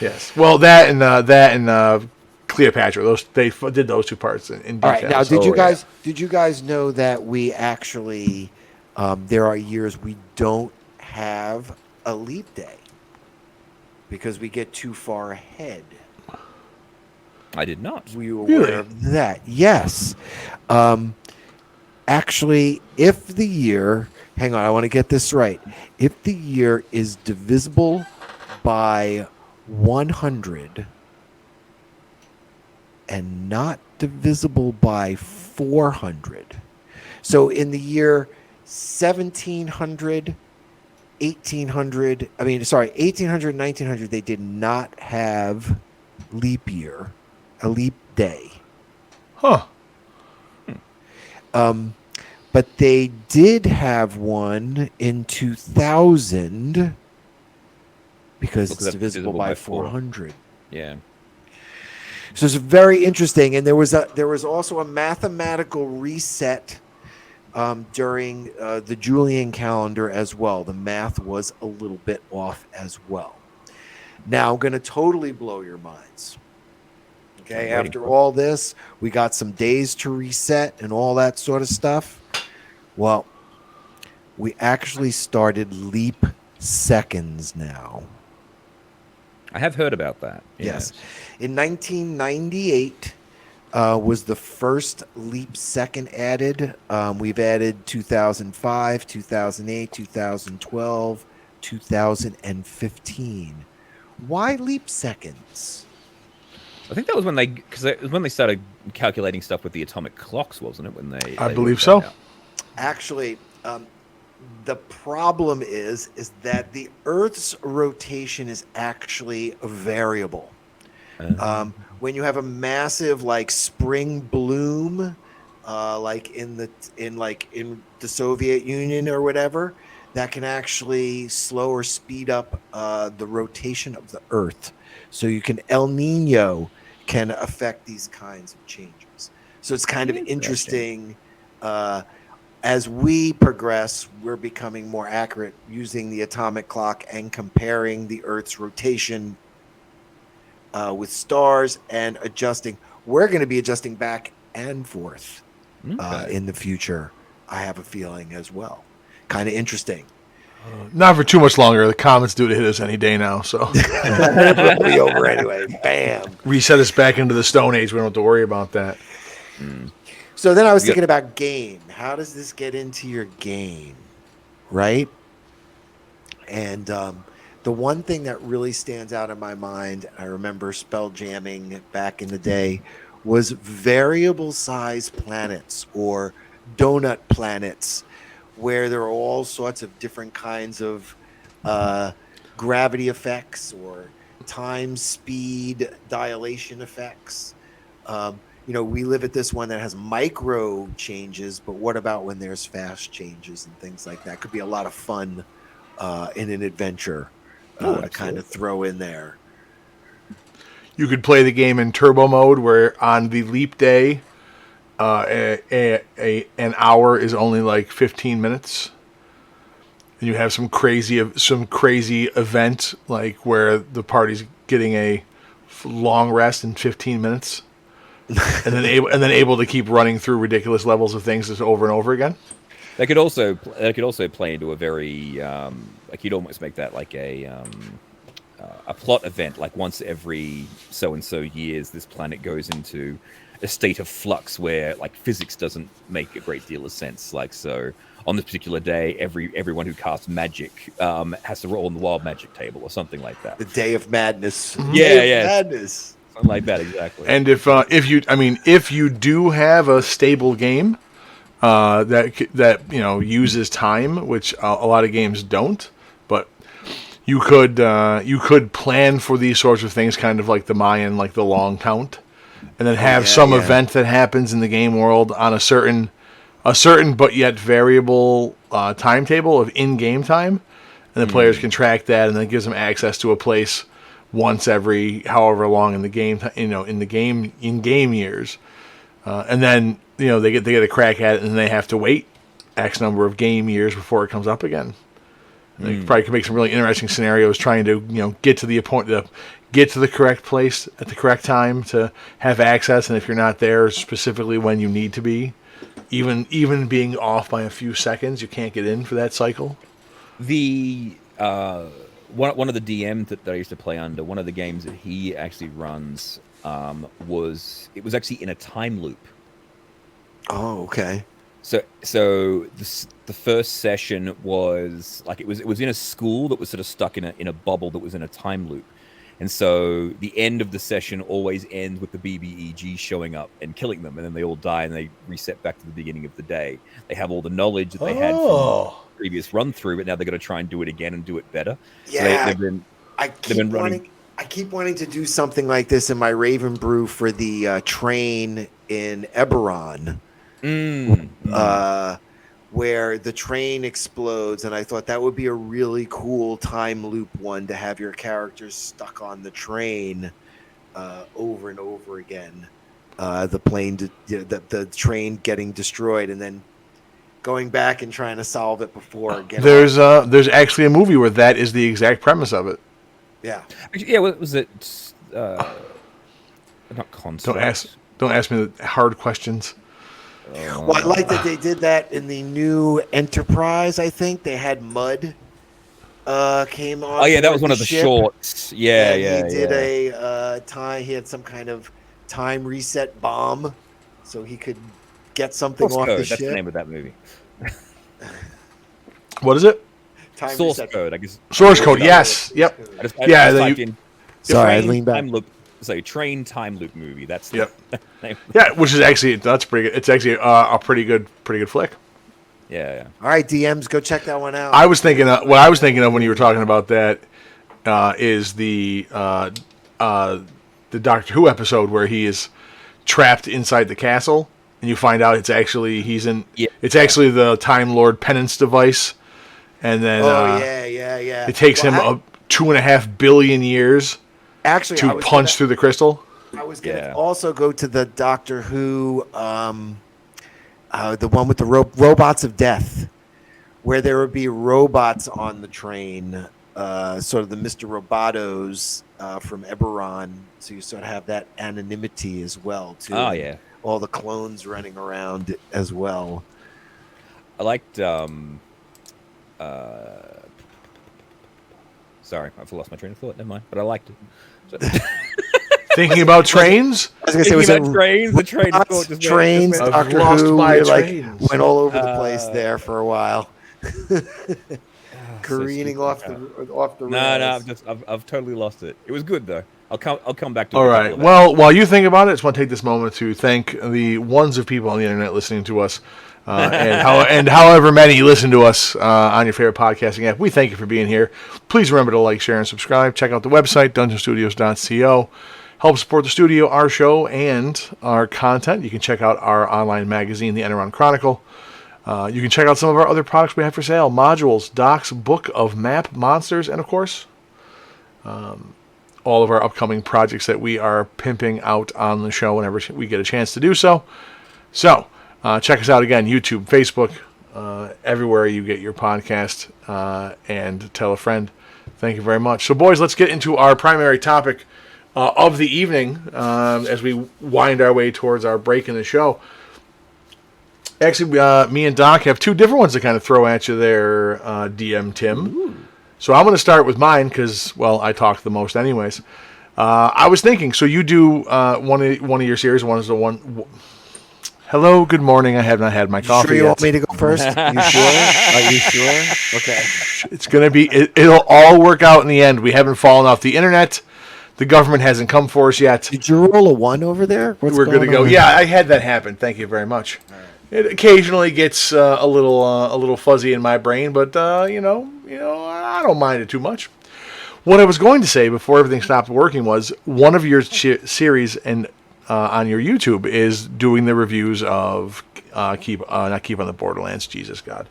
Yes. Well, that and Cleopatra. They did those two parts in detail. All right. Now, So- did you guys know that we actually there are years we don't have a leap day because we get too far ahead? I did not. Were you Really? aware of that? Yes. Actually, if the year, hang on, I want to get this right. If the year is divisible by 100 and not divisible by 400. So in the year 1700, 1800, 1900, they did not have leap year, a leap day. Huh. But they did have one in 2000 because it's that's divisible by 400. Yeah. So it's very interesting, and there was also a mathematical reset during the Julian calendar as well. The math was a little bit off as well. Now I'm going to totally blow your minds. Okay, after all this, we got some days to reset and all that sort of stuff. Well, we actually started leap seconds now. I have heard about that. Yes. In 1998 was the first leap second added. We've added 2005, 2008, 2012, 2015. Why leap seconds? I think that was when they started calculating stuff with the atomic clocks, wasn't it? When they I believe worked so. that out. Actually, the problem is that the Earth's rotation is actually a variable. When you have a massive like spring bloom, like in the Soviet Union or whatever, that can actually slow or speed up the rotation of the Earth. So you can El Nino can affect these kinds of changes. So it's kind of interesting. As we progress, we're becoming more accurate using the atomic clock and comparing the Earth's rotation with stars and adjusting. We're going to be adjusting back and forth in the future, I have a feeling as well. Kind of interesting. Not for too much longer. The comets due to hit us any day now, so It'll be over anyway. Bam. reset us back into the Stone Age. We don't have to worry about that. So then I was thinking about game. How does this get into your game, right? And the one thing that really stands out in my mind, I remember spell jamming back in the day, was variable size planets or donut planets, where there are all sorts of different kinds of gravity effects or time, speed, dilation effects. We live at this one that has micro changes, but what about when there's fast changes and things like that? Could be a lot of fun in an adventure to kind of throw in there. You could play the game in turbo mode, where on the leap day, an hour is only like 15 minutes. And you have some crazy event like where the party's getting a long rest in 15 minutes. and then able to keep running through ridiculous levels of things just over and over again. They could also play into a very like you'd almost make that like a plot event. Like once every so and so years, this planet goes into a state of flux where like physics doesn't make a great deal of sense. Like so, on this particular day, everyone who casts magic has to roll on the wild magic table or something like that. The Day of Madness. Yeah. Madness. Something like that, exactly. And if you do have a stable game, that uses time, which a lot of games don't. But you could plan for these sorts of things, kind of like the Mayan, like the long count, and then have some event that happens in the game world on a certain but yet variable timetable of in-game time, and the players can track that, and then it gives them access to a place once every however long in the game, in game years, and then they get a crack at it, and they have to wait X number of game years before it comes up again. And they probably could make some really interesting scenarios trying to get to get to the correct place at the correct time to have access, and if you're not there specifically when you need to be, even being off by a few seconds, you can't get in for that cycle. The one of the DMs that I used to play under, one of the games that he actually runs was actually in a time loop. Oh, okay. So the first session was like it was in a school that was sort of stuck in a bubble that was in a time loop. And so the end of the session always ends with the BBEG showing up and killing them, and then they all die and they reset back to the beginning of the day. They have all the knowledge that they had from the previous run through, but now they're going to try and do it again and do it better. Yeah, So I keep wanting to do something like this in my Raven Brew for the train in Eberron, where the train explodes, and I thought that would be a really cool time loop one to have your characters stuck on the train over and over again. The train getting destroyed, and then going back and trying to solve it before again. There's actually a movie where that is the exact premise of it. Yeah. Yeah, what was it? Not Construct. Don't ask me the hard questions. Well, I like that they did that in the new Enterprise. I think they had Mud came on. Oh yeah, that was one of the ship. shorts. Yeah, And yeah. He did a time. He had some kind of time reset bomb, so he could get something Source off Code, the that's ship. the name of that movie. What is it? Time Source reset. Code, I guess. Source code. Yes. Yep. I just typed in Sorry, I train leaned back. time loop. So train time loop movie. That's Yep. the name. Yeah, which is actually that's pretty good. It's actually a pretty good flick. Yeah. All right, DMs, go check that one out. What I was thinking of when you were talking about that is the Doctor Who episode where he is trapped inside the castle, and you find out it's actually it's actually the Time Lord penance device, and then yeah. it takes him 2.5 billion years Actually, to punch through the crystal. I was going to also go to the Doctor Who, the one with the robots of death, where there would be robots on the train, sort of the Mr. Robotos from Eberron. So you sort of have that anonymity as well, too. Oh yeah. All the clones running around as well. I liked. Sorry, I've lost my train of thought. Never mind. But I liked it. So. Thinking about trains. I was going to say, was it trains? The train of thought just trains? went- Doctor lost Who my went trains. all over the place there for a while, so careening stupid. off the rails. No, I've totally lost it. It was good though. I'll come back to it. All right. Well, while you think about it, I just want to take this moment to thank the ones of people on the internet listening to us, and however many listen to us on your favorite podcasting app. We thank you for being here. Please remember to like, share, and subscribe. Check out the website, dungeonstudios.co. Help support the studio, our show, and our content. You can check out our online magazine, the Enron Chronicle. You can check out some of our other products we have for sale: modules, docs, book of map monsters, and of course, all of our upcoming projects that we are pimping out on the show whenever we get a chance to do so. So, check us out again, YouTube, Facebook, everywhere you get your podcast, and tell a friend. Thank you very much. So, boys, let's get into our primary topic of the evening as we wind our way towards our break in the show. Actually, me and Doc have two different ones to kind of throw at you there, DM Tim. Ooh. So I'm going to start with mine because, well, I talk the most anyways. I was thinking, so you do one of your series. One is the one... Hello, good morning. I have not had my coffee sure you yet. Want me to go first? You sure? Are you sure? Okay. It's going to be... It'll all work out in the end. We haven't fallen off the internet. The government hasn't come for us yet. Did you roll a 1 over there? We're good to go. Yeah, I had that happen. Thank you very much. It occasionally gets a little fuzzy in my brain, but I don't mind it too much. What I was going to say before everything stopped working was one of your series and on your YouTube is doing the reviews of not Keep on the Borderlands, Jesus God,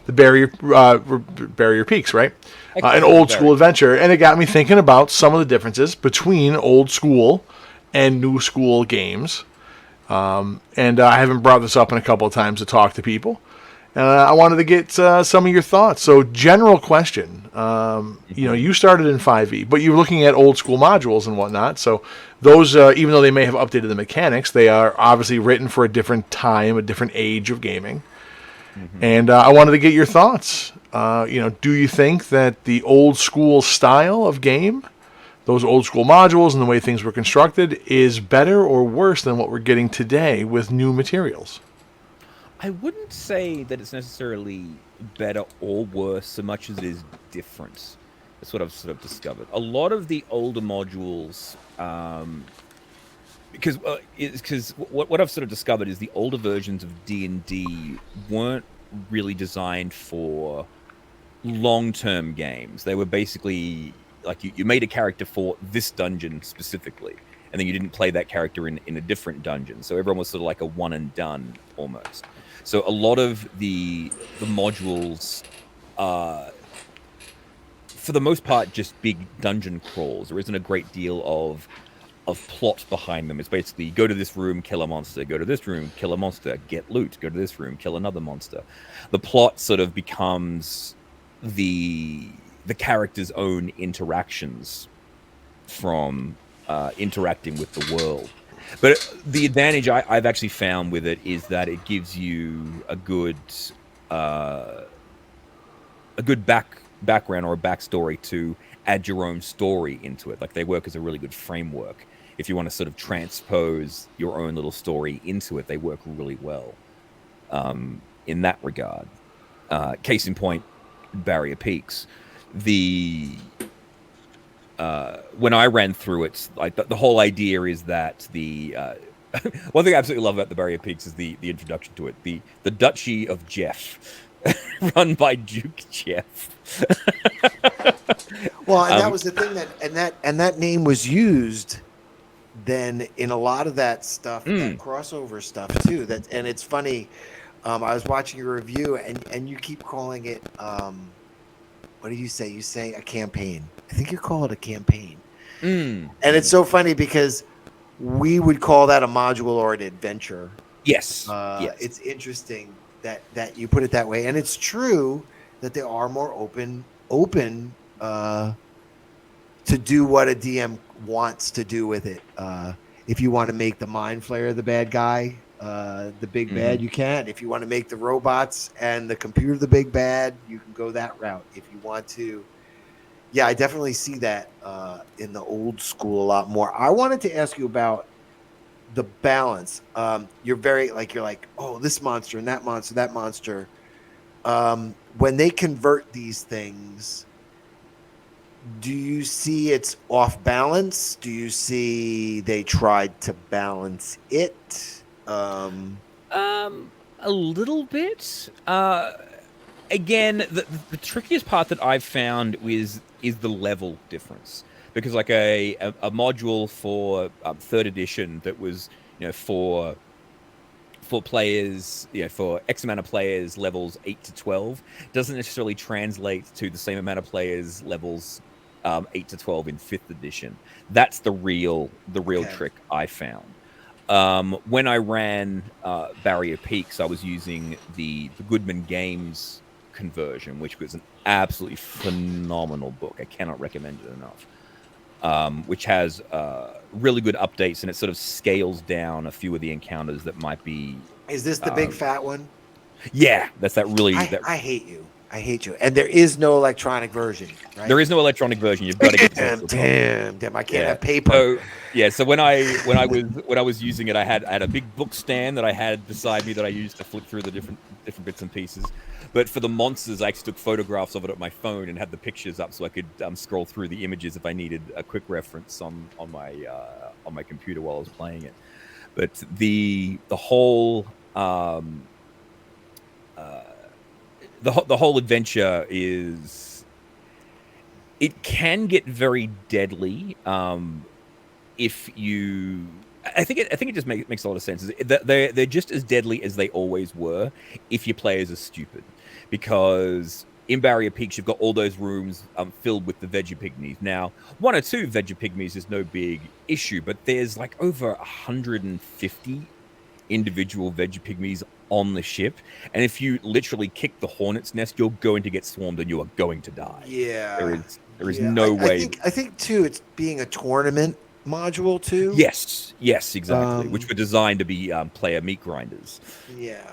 the Barrier Peaks, right? An old school adventure, and it got me thinking about some of the differences between old school and new school games. And I haven't brought this up in a couple of times to talk to people. I wanted to get some of your thoughts. So, general question. You started in 5e, but you're looking at old school modules and whatnot. So, those, even though they may have updated the mechanics, they are obviously written for a different time, a different age of gaming. Mm-hmm. And I wanted to get your thoughts. Do you think that the old school style of game, those old school modules and the way things were constructed, is better or worse than what we're getting today with new materials? I wouldn't say that it's necessarily better or worse so much as it is different. That's what I've sort of discovered. A lot of the older modules, because what I've sort of discovered is the older versions of D&D weren't really designed for long-term games. They were basically like you made a character for this dungeon specifically, and then you didn't play that character in a different dungeon. So everyone was sort of like a one and done almost. So a lot of the modules are, for the most part, just big dungeon crawls. There isn't a great deal of plot behind them. It's basically go to this room, kill a monster, go to this room, kill a monster, get loot, go to this room, kill another monster. The plot sort of becomes the character's own interactions from interacting with the world. But the advantage I've actually found with it is that it gives you a good background or a backstory to add your own story into it. Like they work as a really good framework. If you want to sort of transpose your own little story into it, they work really well in that regard. Case in point, Barrier Peaks. When I ran through it, like the whole idea is that the one thing I absolutely love about the Barrier Peaks is the introduction to it. The Duchy of Jeff, run by Duke Jeff. Well, and that was the thing that name was used then in a lot of that stuff, that crossover stuff too. And it's funny. I was watching your review, and you keep calling it. What do you say? You say a campaign. I think you call it a campaign. And it's so funny because we would call that a module or an adventure. Yes. Yes. It's interesting that you put it that way, and it's true that they are more open to do what a DM wants to do with it. If you want to make the Mind Flayer the bad guy, the big bad, you can. If you want to make the robots and the computer the big bad, you can go that route. If you want to, I definitely see that in the old school a lot more. I wanted to ask you about the balance. You're like, oh, this monster and that monster. When they convert these things, do you see it's off balance? Do you see they tried to balance it? A little bit. Again, the trickiest part that I've found is the level difference, because like a module for 3rd edition that was for players, for X amount of players levels 8 to 12 doesn't necessarily translate to the same amount of players levels 8 to 12 in 5th edition. That's the real trick I found. When I ran Barrier Peaks, I was using the Goodman Games conversion, which was an absolutely phenomenal book. I cannot recommend it enough. Which has really good updates, and it sort of scales down a few of the encounters that might be. Is this the big fat one? Yeah, that's that really. I hate you. I hate you. And there is no electronic version, right? There is no electronic version. You've got to get damn. I can't have paper. So when I was using it, I had a big book stand that I had beside me that I used to flip through the different bits and pieces. But for the monsters, I actually took photographs of it at my phone and had the pictures up so I could scroll through the images if I needed a quick reference on my computer while I was playing it. But the whole the whole adventure is, it can get very deadly if you. I think it just makes a lot of sense. They're just as deadly as they always were if your players are stupid, because in Barrier Peaks you've got all those rooms filled with the veggie pygmies. Now, 1 or 2 veggie pygmies is no big issue, but there's like over 150 individual veggie pygmies on the ship, and if you literally kick the hornet's nest, you're going to get swarmed and you are going to die. Yeah, there is no way. I think too, it's being a tournament module too. Yes, exactly. Which were designed to be player meat grinders. Yeah,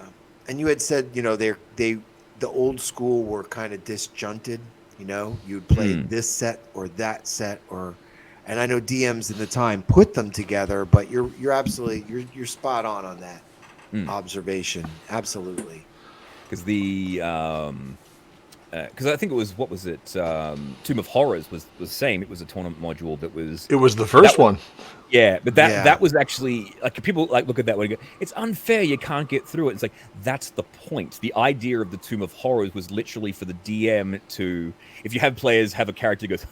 and you had said, the old school were kind of disjunted. You'd play this set or that set, and I know DMs in the time put them together, but you're absolutely you're spot on that observation. Absolutely. Because because I think it was, what was it? Tomb of Horrors was the same. It was a tournament module that was. It was the first one. Yeah, but that was actually, like, people like look at that one and go, it's unfair, you can't get through it. It's like, that's the point. The idea of the Tomb of Horrors was literally for the DM to, if you have players have a character who goes,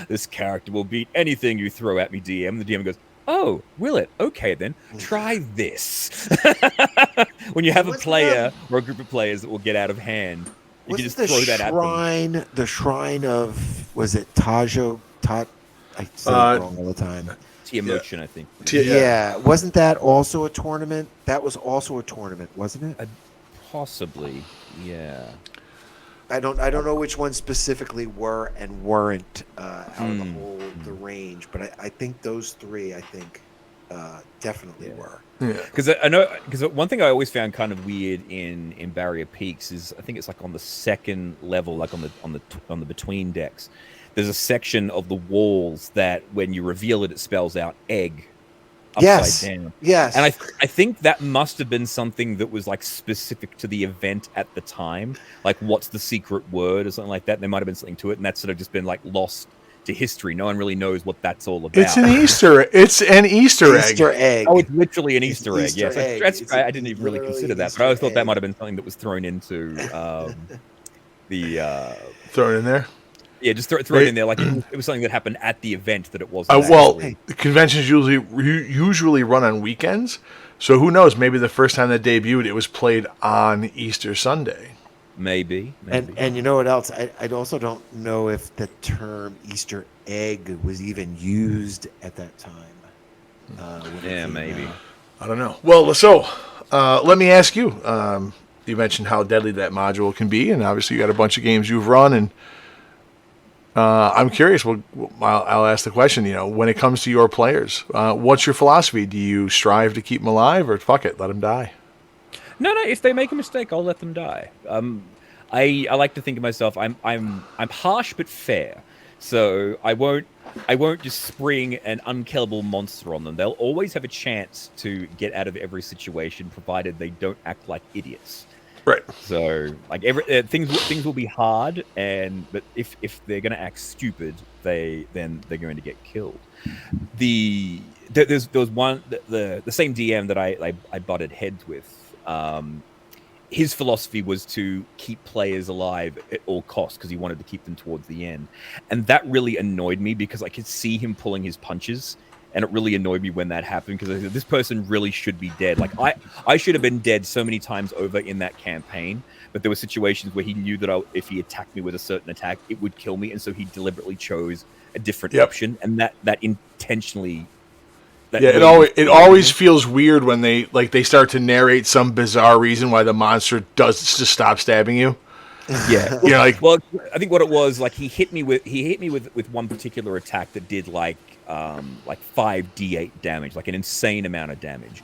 this character will beat anything you throw at me, DM. The DM goes, oh, will it? Okay, then try this. When you have a player or a group of players that will get out of hand, you can just throw that at them. The shrine of, was it Tajo? I say it wrong all the time. Tiamotion, I think. Yeah, wasn't that also a tournament? That was also a tournament, wasn't it? Possibly, yeah. I don't know which ones specifically were and weren't out of the range, but I think those 3, definitely were. Because I know, because one thing I always found kind of weird in Barrier Peaks is, I think it's like on the 2nd level, like on the between decks, there's a section of the walls that when you reveal it, it spells out egg upside down. Yes. And I think that must have been something that was like specific to the event at the time. Like, what's the secret word or something like that? There might have been something to it, and that's sort of just been like lost to history. No one really knows what that's all about. It's an Easter egg. Easter egg. Oh, it's literally an Easter egg. Easter egg. That's I didn't even really consider that, but I always thought that might have been something that was thrown into the thrown in there. Yeah, just throw it in there, like it was something that happened at the event that it was. The conventions usually run on weekends, so who knows? Maybe the first time that debuted, it was played on Easter Sunday. Maybe. And you know what else? I also don't know if the term Easter egg was even used at that time. Maybe. I don't know. Well, so let me ask you. You mentioned how deadly that module can be, and obviously you got a bunch of games you've run, and I'm curious. Well, I'll ask the question. When it comes to your players, what's your philosophy? Do you strive to keep them alive, or fuck it, let them die? No. If they make a mistake, I'll let them die. I like to think of myself. I'm harsh but fair. So I won't just spring an unkillable monster on them. They'll always have a chance to get out of every situation, provided they don't act like idiots. Right. So, like, things will be hard, but if they're going to act stupid, then they're going to get killed. There was one, the same DM that I butted heads with. His philosophy was to keep players alive at all costs because he wanted to keep them towards the end, and that really annoyed me because I could see him pulling his punches. And it really annoyed me when that happened because I said, this person really should be dead. Like, I should have been dead so many times over in that campaign, but there were situations where he knew that if he attacked me with a certain attack, it would kill me, and so he deliberately chose a different option, and that intentionally. It always feels weird when they start to narrate some bizarre reason why the monster does to stop stabbing you. Yeah, well, I think what it was, like, he hit me with one particular attack that did like 5d8 damage, like an insane amount of damage.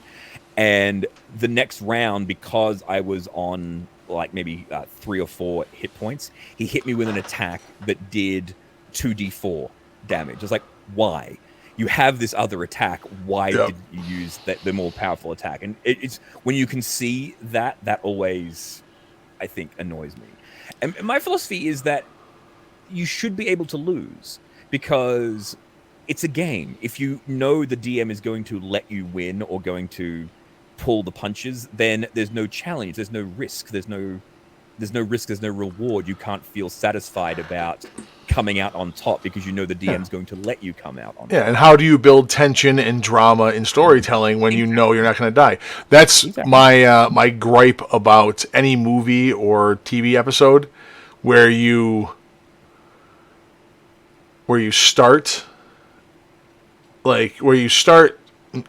And the next round, because I was on like maybe 3 or 4 hit points, he hit me with an attack that did 2d4 damage. I was like, why? You have this other attack. Why did you use the more powerful attack? And it's when you can see that always, I think, annoys me. And my philosophy is that you should be able to lose because it's a game. If you know the DM is going to let you win or going to pull the punches, then there's no challenge, there's no risk, there's no risk, there's no reward. You can't feel satisfied about coming out on top because you know the DM's going to let you come out on top. Yeah, and how do you build tension and drama in storytelling when you know you're not going to die? That's my gripe about any movie or TV episode where you start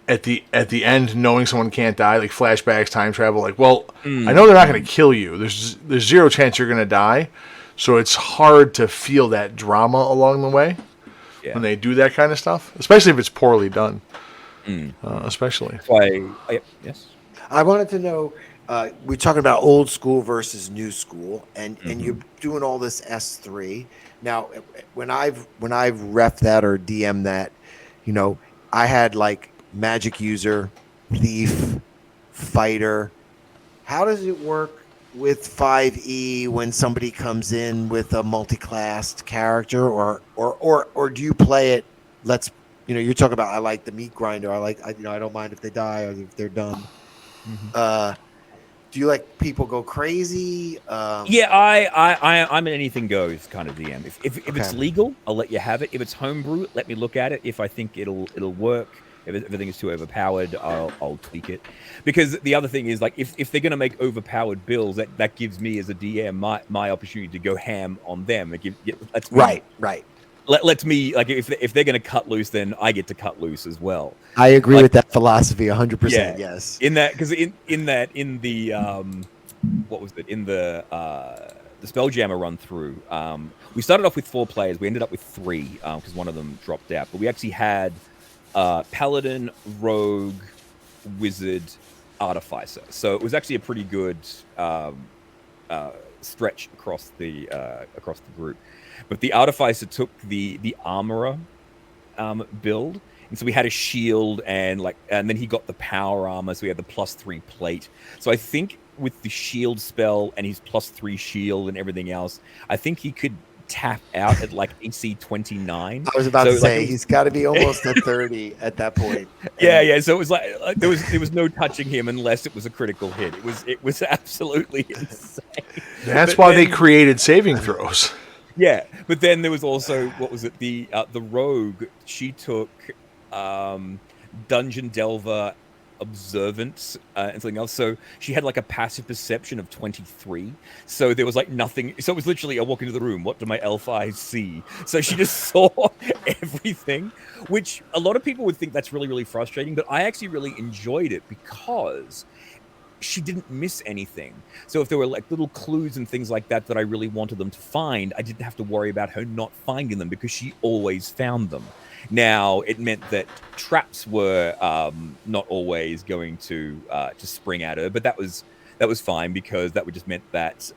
at the end knowing someone can't die, like flashbacks, time travel. Like, well, I know they're not going to kill you. There's zero chance you're going to die, so it's hard to feel that drama along the way when they do that kind of stuff, especially if it's poorly done. Especially. Yes. I wanted to know. We're talking about old school versus new school, and you're doing all this S3 now. When I've ref that or DM that, I had like magic user, thief, fighter. How does it work with 5e when somebody comes in with a multi-classed character, or do you play it? You're talking about I like the meat grinder. I don't mind if they die or if they're done. Do you like people go crazy? Yeah, I'm an anything goes kind of DM. If it's legal, I'll let you have it. If it's homebrew, let me look at it. If I think it'll work. If everything is too overpowered, I'll tweak it. Because the other thing is, like, if they're going to make overpowered builds, that gives me as a DM my opportunity to go ham on them. Right. Lets me, like, if they're going to cut loose, then I get to cut loose as well. I agree with that philosophy 100%. Yeah, yes. In that, because in the what was it, in the Spelljammer run through, we started off with 4 players. We ended up with 3 because one of them dropped out. But we actually had Paladin, Rogue, Wizard, Artificer. So it was actually a pretty good stretch across the group. But the Artificer took the Armorer build, and so we had a shield and then he got the power armor, so we had the +3 plate. So I think with the shield spell and his +3 shield and everything else, I think he could tap out at like AC 29. I was about to say he's got to be almost at 30 at that point. Yeah. So it was like there was no touching him unless it was a critical hit. It was absolutely insane. That's why they created saving throws. Yeah, but then there was also, what was it? The Rogue. She took Dungeon Delver, Observance, and something else. So she had like a passive perception of 23. So there was like nothing. So it was literally, I walk into the room. What do my elf eyes see? So she just saw everything, which a lot of people would think that's really, really frustrating. But I actually really enjoyed it because she didn't miss anything. So if there were like little clues and things like that I really wanted them to find, I didn't have to worry about her not finding them because she always found them. Now, it meant that traps were not always going to spring at her, but that was fine because that would just meant that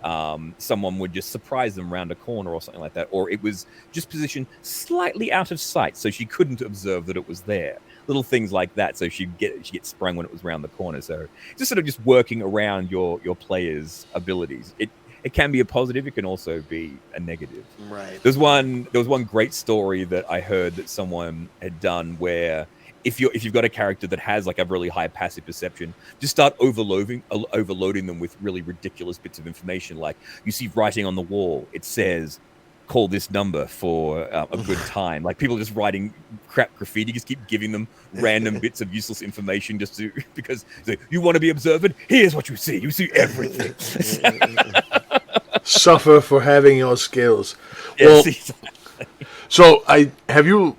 someone would just surprise them around a corner or something like that, or it was just positioned slightly out of sight so she couldn't observe that it was there. Little things like that, so she'd get sprung when it was around the corner. So just sort of just working around your players' abilities. It can be a positive. It can also be a negative. Right. There was one great story that I heard that someone had done where if you've got a character that has like a really high passive perception, just start overloading them with really ridiculous bits of information. Like you see writing on the wall, it says, "Call this number for a good time." Like people just writing crap graffiti, just keep giving them random bits of useless information because you want to be observant. Here's what you see. You see everything. Suffer for having your skills. Yes, Well, exactly. so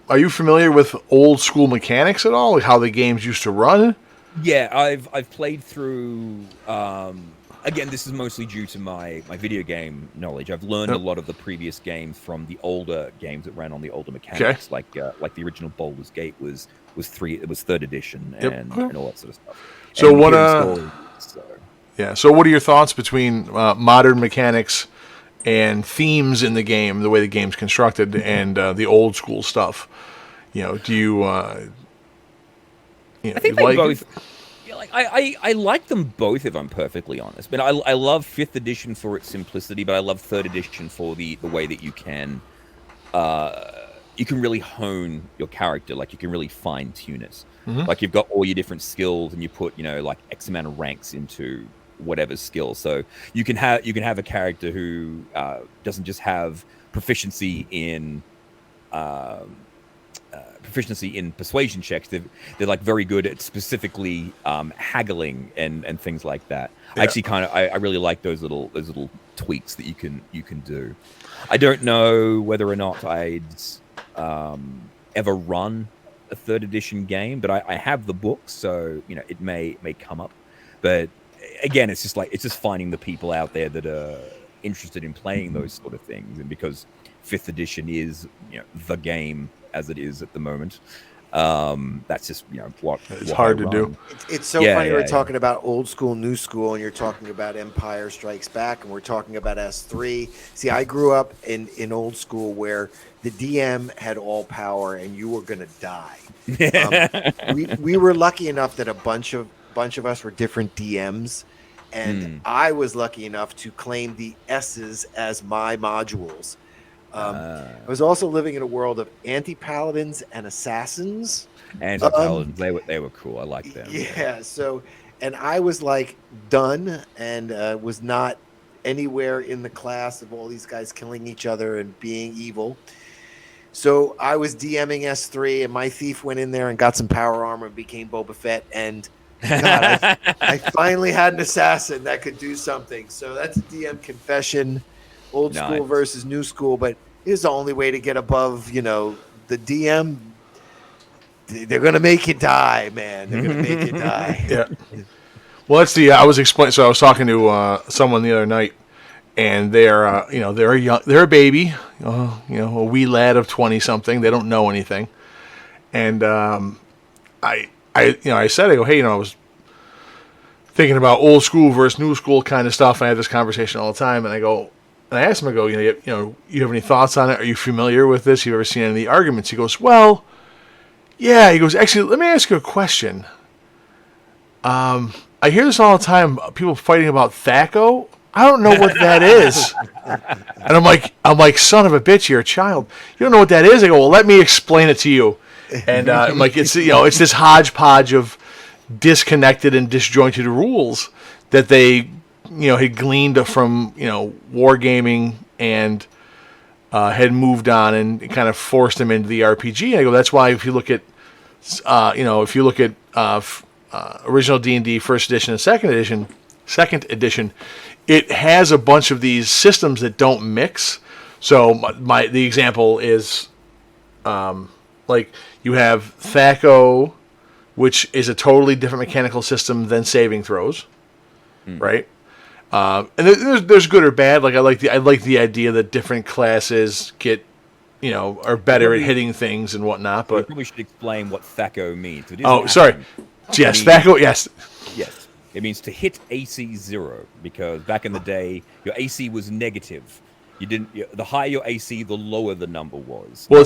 are you familiar with old school mechanics at all? Like how the games used to run? Yeah, I've played through. Again, this is mostly due to my video game knowledge. I've learned a lot of the previous games from the older games that ran on the older mechanics, like the original Baldur's Gate was 3rd edition and all that sort of stuff. So And what hearing stories, Yeah. So what are your thoughts between modern mechanics and themes in the game, the way the game's constructed, and the old school stuff? Do you? I think they both. Yeah, like I like them both, if I'm perfectly honest. But I love 5th edition for its simplicity, but I love 3rd edition for the way that you can you can really hone your character. Like you can really fine tune it. Mhm. Like you've got all your different skills, and you put like X amount of ranks into whatever skill. So you can have a character who doesn't just have proficiency in persuasion checks. They're like very good at specifically haggling and things like that. Yeah. I actually I really like those little tweaks that you can do. I don't know whether or not I'd ever run a 3rd edition game, but I have the books, so it may come up. But again, it's just finding the people out there that are interested in playing those sort of things, and because 5th edition is the game as it is at the moment, that's just what It's hard to do. It's so funny we're talking about old school, new school, and you're talking about Empire Strikes Back, and we're talking about S3. See, I grew up in old school where the DM had all power and you were going to die. We were lucky enough that a bunch of us were different DMs, and I was lucky enough to claim the S's as my modules. I was also living in a world of anti-paladins and assassins. Anti-paladins, they were cool. I like them. Yeah, so, and I was like done and was not anywhere in the class of all these guys killing each other and being evil. So I was DMing S3, and my thief went in there and got some power armor and became Boba Fett. And God, I finally had an assassin that could do something. So that's a DM confession, old school versus new school. But here's the only way to get above, the DM. They're gonna make you die, man. They're gonna make you die. Yeah. Well, that's I was explaining. So I was talking to someone the other night, and they're they're a baby, a wee lad of 20 something. They don't know anything, and I said, I go, hey, I was thinking about old school versus new school kind of stuff. I have this conversation all the time, and I asked him, I go, you have any thoughts on it? Are you familiar with this? You ever seen any of the arguments? He goes, well, yeah. He goes, actually, let me ask you a question. I hear this all the time. People fighting about THAC0. I don't know what that is. And I'm like, son of a bitch, you're a child. You don't know what that is? I go, well, let me explain it to you. And I'm like, it's this hodgepodge of disconnected and disjointed rules that they had gleaned from wargaming and had moved on and kind of forced them into the RPG. I go, that's why if you look at original D&D first edition and second edition, it has a bunch of these systems that don't mix. So the example is like you have THAC0, which is a totally different mechanical system than saving throws, right? And there's good or bad. Like I like the idea that different classes get are better at hitting things and whatnot. But we probably should explain what THAC0 means. Sorry. Yes, THAC0. Yes. Yes. It means to hit AC 0, because back in the day, your AC was negative. The higher your AC, the lower the number was. Well,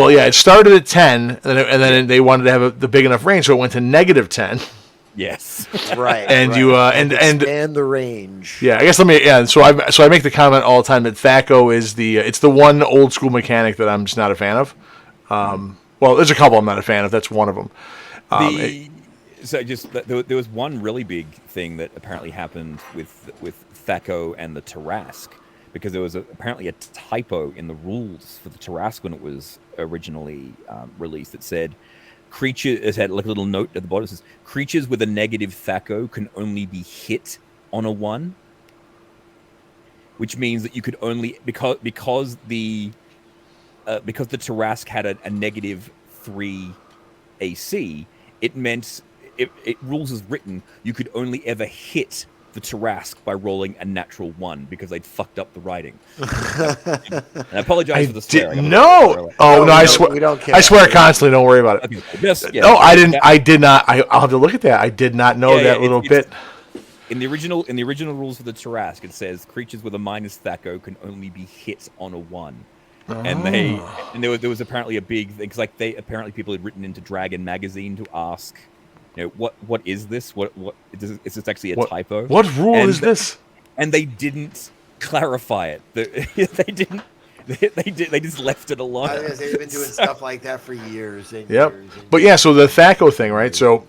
it started at 10, and then they wanted to have the big enough range, so it went to negative 10. Yes. Right. And right. you and expand the range. Yeah, I guess so I make the comment all the time that THAC0 is it's the one old school mechanic that I'm just not a fan of. Well, there's a couple I'm not a fan of. That's one of them. There was one really big thing that apparently happened with THAC0 and the Tarrasque, because there was apparently a typo in the rules for the Tarrasque when it was originally released that said it had like a little note at the bottom that says creatures with a negative THAC0 can only be hit on a 1, which means that you could only because the Tarrasque had a negative 3 AC, it meant it rules as written, you could only ever hit the Tarrasque by rolling a natural 1 because they'd fucked up the writing. And I apologize for the swear. No, I swear. We don't care. I swear constantly. Don't worry about it. Okay. No, I didn't. I did not. I'll have to look at that. I did not know that little bit. In the original rules for the Tarrasque, it says creatures with a minus THAC0 can only be hit on a 1. And there was apparently a big thing, because people had written into Dragon magazine to ask, what is this? What is this actually a typo? What rule is this? And they didn't clarify it. They didn't. They just left it alone. I was gonna say they've been doing stuff like that for years and Yep. years. And But yeah, so the THACO thing, right? So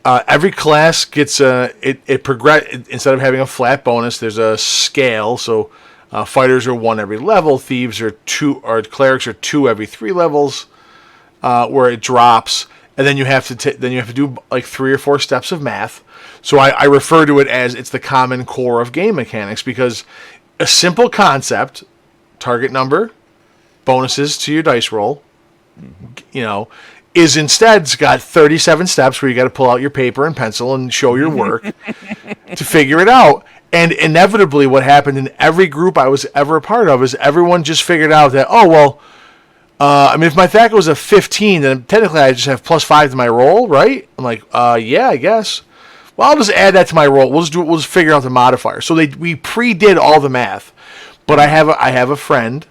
every class gets it progress. Instead of having a flat bonus, there's a scale. So fighters are 1 every level, thieves are 2, or clerics are 2 every 3 levels, where it drops, and then you have to do like 3 or 4 steps of math. So I refer to it as it's the common core of game mechanics, because a simple concept, target number, bonuses to your dice roll, is instead got 37 steps where you got to pull out your paper and pencil and show your work to figure it out. And inevitably, what happened in every group I was ever a part of is everyone just figured out that, if my THAC was a 15, then technically I just have +5 to my roll, right? I'm like, yeah, I guess. Well, I'll just add that to my roll. We'll just figure out the modifier. So we pre-did all the math. But I have a friend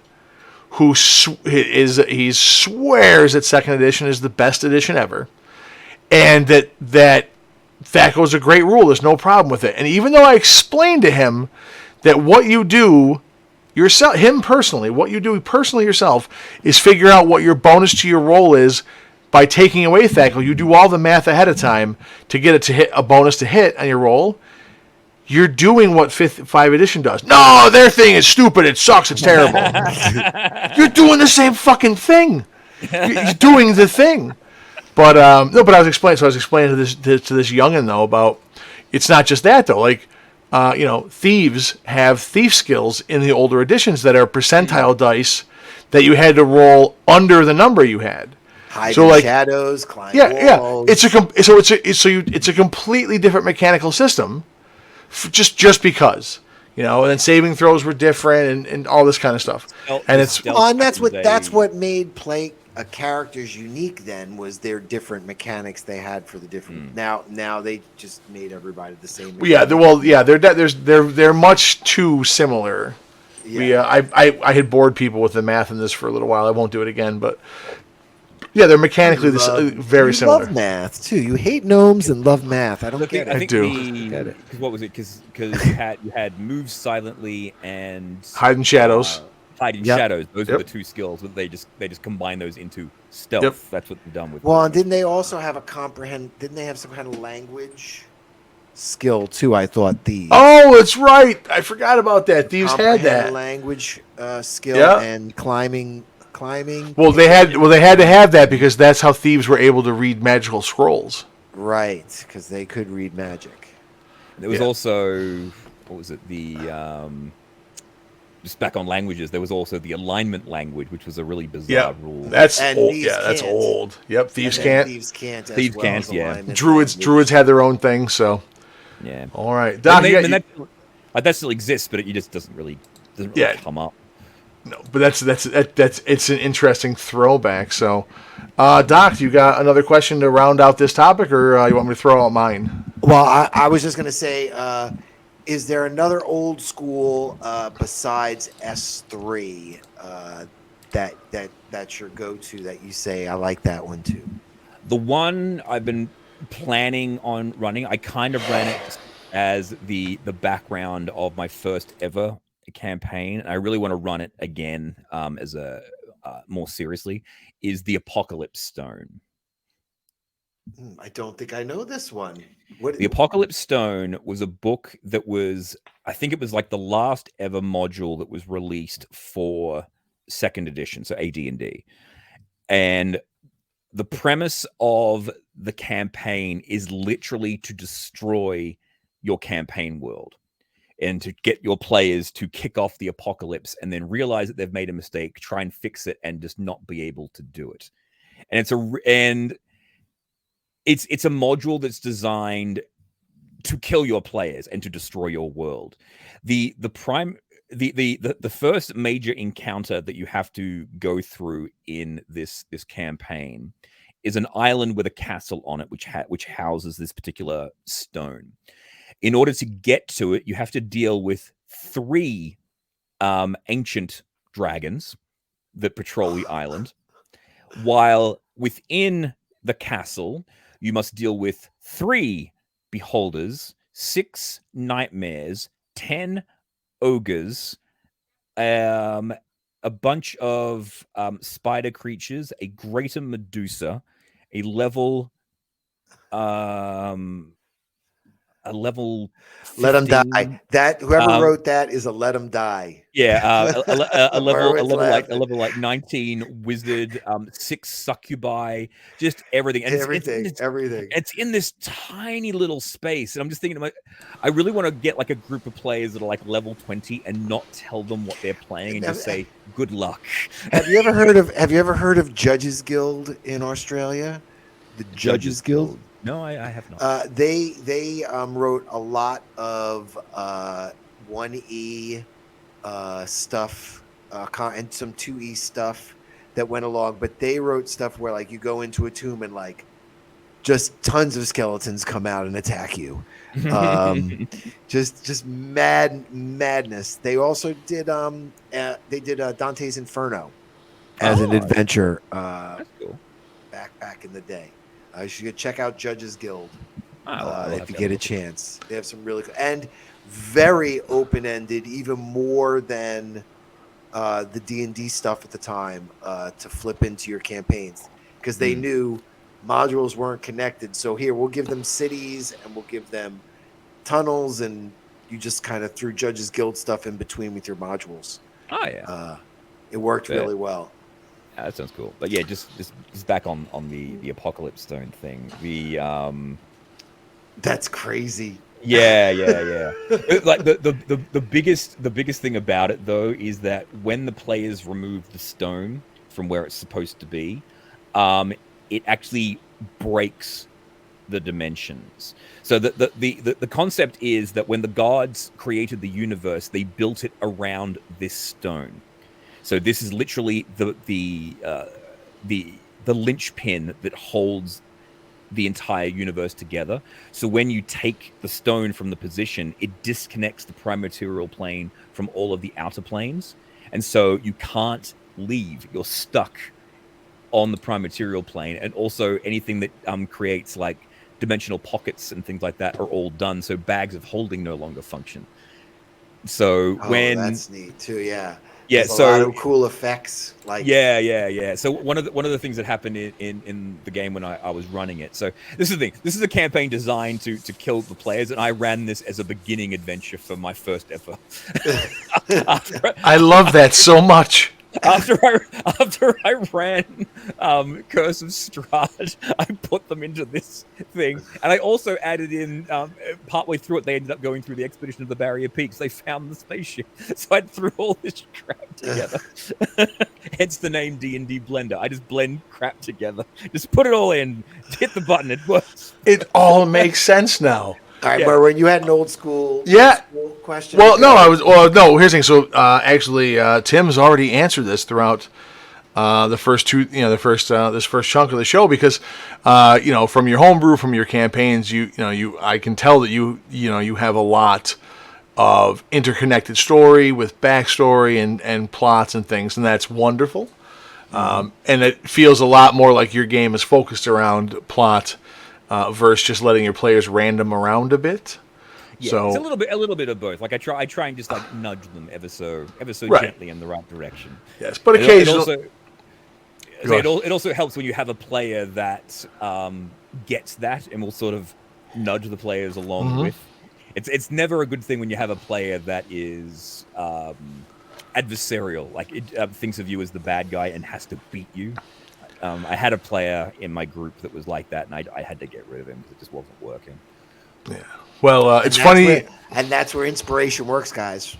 who he swears that 2nd edition is the best edition ever, and that THACO is a great rule. There's no problem with it. And even though I explained to him that what you do yourself, what you do personally yourself, is figure out what your bonus to your roll is by taking away THACO. You do all the math ahead of time to get it to hit a bonus to hit on your roll. You're doing what 5th edition does. No, their thing is stupid. It sucks. It's terrible. You're doing the same fucking thing. You're doing the thing. But no. But I was explaining to this youngin though about it's not just that though. Like thieves have thief skills in the older editions that are percentile dice that you had to roll under the number you had. Hide in shadows, climb walls. It's a completely different mechanical system. Just because, and then saving throws were different and all this kind of stuff. And that's what made play characters unique. Then was their different mechanics they had for the different. Now they just made everybody the same. They're much too similar. Yeah. I had bored people with the math in this for a little while. I won't do it again, but. Yeah, they're mechanically very similar. You love math too. You hate gnomes and love math. I don't get it. I do. Because what was it? Because you had move silently and hide in shadows. Hide in shadows. Those are the 2 skills. But they just combine those into stealth. Yep. That's what they've done with. Well, and didn't they also have Didn't they have some kind of language skill too? I thought thieves. Oh, that's right. I forgot about that. Thieves had that language skill and climbing. Well, they had to have that because that's how thieves were able to read magical scrolls. Right, because they could read magic. There was also, what was it? Just back on languages, there was also the alignment language, which was a really bizarre rule. That's old. Yeah, that's old. Yep, thieves can't. Thieves can't. Thieves can't. Yeah. Druids had their own thing. So. Yeah. All right, Doc. That still exists, but it just doesn't really come up. No, but that's it's an interesting throwback. So, Doc, you got another question to round out this topic, or you want me to throw out mine? Well, I was just going to say, is there another old school besides S3 that's your go-to that you say I like that one too? The one I've been planning on running, I kind of ran it as the background of my first ever campaign, and I really want to run it again as a more seriously, is the Apocalypse Stone. I don't think I know this one. The Apocalypse Stone was a book that was, I think it was like the last ever module that was released for 2nd edition, so AD&D. And the premise of the campaign is literally to destroy your campaign world and to get your players to kick off the apocalypse and then realize that they've made a mistake, try and fix it, and just not be able to do it. And it's a module that's designed to kill your players and to destroy your world. The first major encounter that you have to go through in this campaign is an island with a castle on it, which houses this particular stone. In order to get to it, you have to deal with 3 ancient dragons that patrol the island, while within the castle, you must deal with 3 beholders, 6 nightmares, 10 ogres, a bunch of spider creatures, a greater Medusa, a level a level Let them 15. die. That whoever Um, wrote that is a let them die. Yeah, a Merwin's laughing. level like 19 wizard, 6 succubi, just everything, and Everything. it's in this tiny little space, and I'm just thinking, like, I really want to get like a group of players that are like level 20 and not tell them what they're playing and just say good luck. Have you ever heard of Judges Guild in Australia? The Judges Guild? No, I have not. They wrote a lot of 1E stuff and some 2E stuff that went along, but they wrote stuff where like you go into a tomb and like just tons of skeletons come out and attack you. Just madness. They also did Dante's Inferno as an adventure That's cool. back in the day. You should check out Judges Guild if you that. get a chance. They have some really cool and very open-ended, even more than the D&D stuff at the time, to flip into your campaigns because they knew modules weren't connected. So here, we'll give them cities and we'll give them tunnels, and you just kind of threw Judges Guild stuff in between with your modules. Oh yeah, it worked really well. Yeah, that sounds cool. But yeah, just back on the Apocalypse Stone thing. That's crazy. Yeah. Like the biggest thing about it though is that when the players remove the stone from where it's supposed to be, it actually breaks the dimensions. So the concept is that when the gods created the universe, they built it around this stone. So this is literally the linchpin that holds the entire universe together. So when you take the stone from the position, it disconnects the prime material plane from all of the outer planes, and so you can't leave. You're stuck on the prime material plane, and also anything that creates like dimensional pockets and things like that are all done. So bags of holding no longer function. So that's neat too. Yeah. Yeah, so a lot of cool effects. Like So one of the things that happened in the game when I was running it. So this is the thing. This is a campaign designed to kill the players, and I ran this as a beginning adventure for my first ever. I love that so much. After I ran Curse of Strahd, I put them into this thing, and I also added in partway through it. They ended up going through the expedition of the Barrier Peaks. They found the spaceship, so I threw all this crap together. Hence the name D&D Blender. I just blend crap together, just put it all in, hit the button, it works. It all makes sense now. All right, Merwin, you had an old school question. Well, no, here's the thing. So actually, Tim's already answered this throughout the first two, this first chunk of the show, because from your homebrew, from your campaigns, I can tell that you have a lot of interconnected story with backstory and plots and things, and that's wonderful. And it feels a lot more like your game is focused around plot versus just letting your players random around a bit. Yeah, so it's a little bit of both. Like I try and just like nudge them ever so right. gently in the right direction. Yes, but occasionally it also helps when you have a player that gets that and will sort of nudge the players along with. It's never a good thing when you have a player that is adversarial, like it thinks of you as the bad guy and has to beat you. I had a player in my group that was like that, and I had to get rid of him because it just wasn't working. Yeah. Well, it's funny. And that's where inspiration works, guys.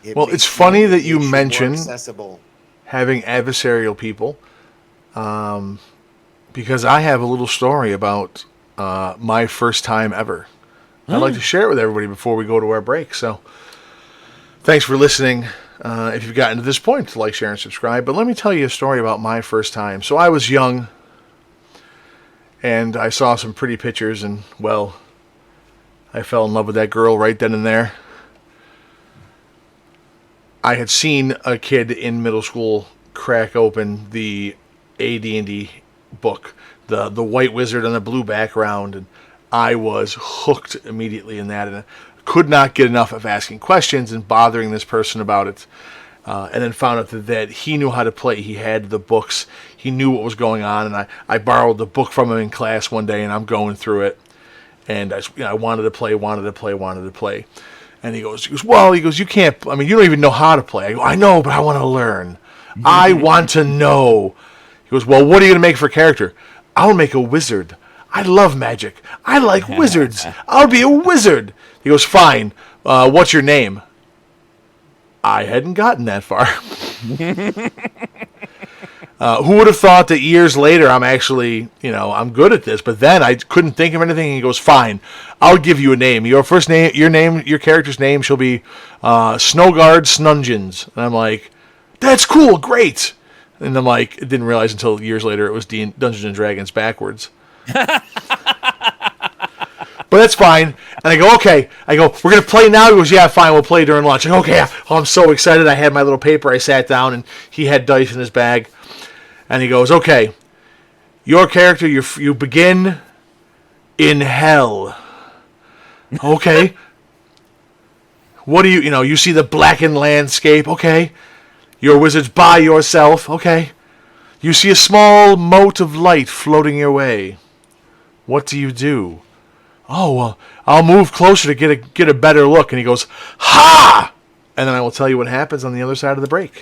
It's funny that you mention having adversarial people, because I have a little story about my first time ever. I'd like to share it with everybody before we go to our break. So thanks for listening. If you've gotten to this point, like, share, and subscribe. But let me tell you a story about my first time. So I was young, and I saw some pretty pictures, and, well, I fell in love with that girl right then and there. I had seen a kid in middle school crack open the AD&D book, the white wizard on the blue background, and I was hooked immediately in that, and I could not get enough of asking questions and bothering this person about it. and then found out that he knew how to play. He had the books. He knew what was going on, and I borrowed the book from him in class one day, and I'm going through it. And I wanted to play. And he goes, you can't, I mean, you don't even know how to play. I go, I know, but I want to learn. I want to know. He goes, well, what are you going to make for a character? I'll make a wizard. I love magic. I like wizards. I'll be a wizard. He goes, fine. What's your name? I hadn't gotten that far. Who would have thought that years later I'm actually, I'm good at this. But then I couldn't think of anything. And he goes, fine, I'll give you a name. Your character's name shall be Snowguard Snungeons. And I'm like, that's cool, great. And I'm like, didn't realize until years later it was Dungeons and Dragons backwards. But that's fine. And I go, okay. I go, we're going to play now? He goes, yeah, fine, we'll play during lunch. I go, okay. Oh, I'm so excited. I had my little paper. I sat down, and he had dice in his bag. And he goes, okay, your character, you begin in hell. Okay. What do you see the blackened landscape. Okay. Your wizard's by yourself. Okay. You see a small mote of light floating your way. What do you do? Oh, well, I'll move closer to get a better look. And he goes, ha! And then I will tell you what happens on the other side of the break.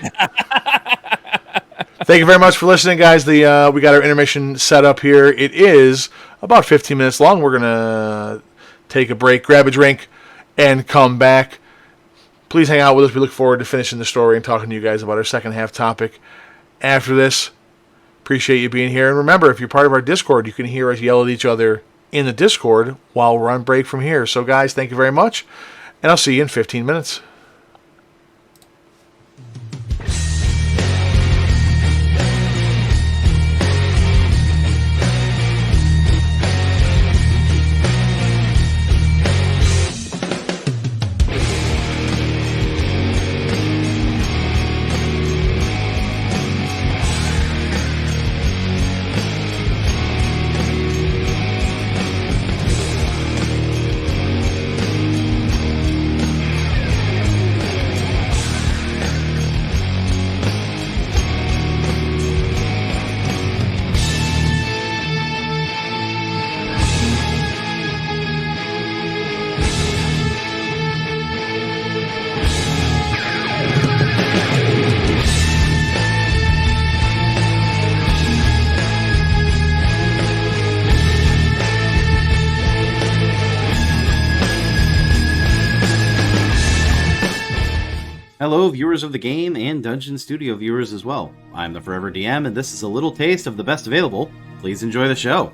Thank you very much for listening, guys. We got our intermission set up here. It is about 15 minutes long. We're going to take a break, grab a drink, and come back. Please hang out with us. We look forward to finishing the story and talking to you guys about our second half topic after this. Appreciate you being here. And remember, if you're part of our Discord, you can hear us yell at each other in the Discord while we're on break from here. So, guys, thank you very much, and I'll see you in 15 minutes. Hello, viewers of the game and Dungeon Studio viewers as well. I'm the Forever DM, and this is a little taste of the best available. Please enjoy the show.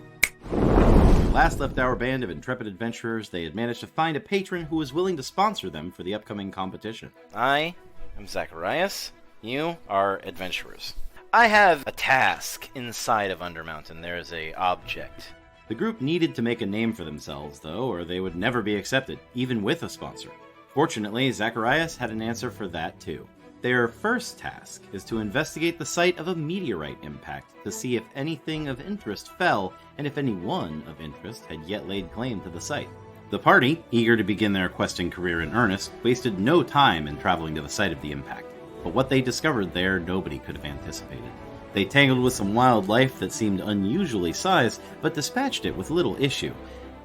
When we last left our band of intrepid adventurers, they had managed to find a patron who was willing to sponsor them for the upcoming competition. I am Zacharias. You are adventurers. I have a task inside of Undermountain. There is a object. The group needed to make a name for themselves, though, or they would never be accepted, even with a sponsor. Fortunately, Zacharias had an answer for that too. Their first task is to investigate the site of a meteorite impact to see if anything of interest fell and if anyone of interest had yet laid claim to the site. The party, eager to begin their questing career in earnest, wasted no time in traveling to the site of the impact. But what they discovered there, nobody could have anticipated. They tangled with some wildlife that seemed unusually sized, but dispatched it with little issue.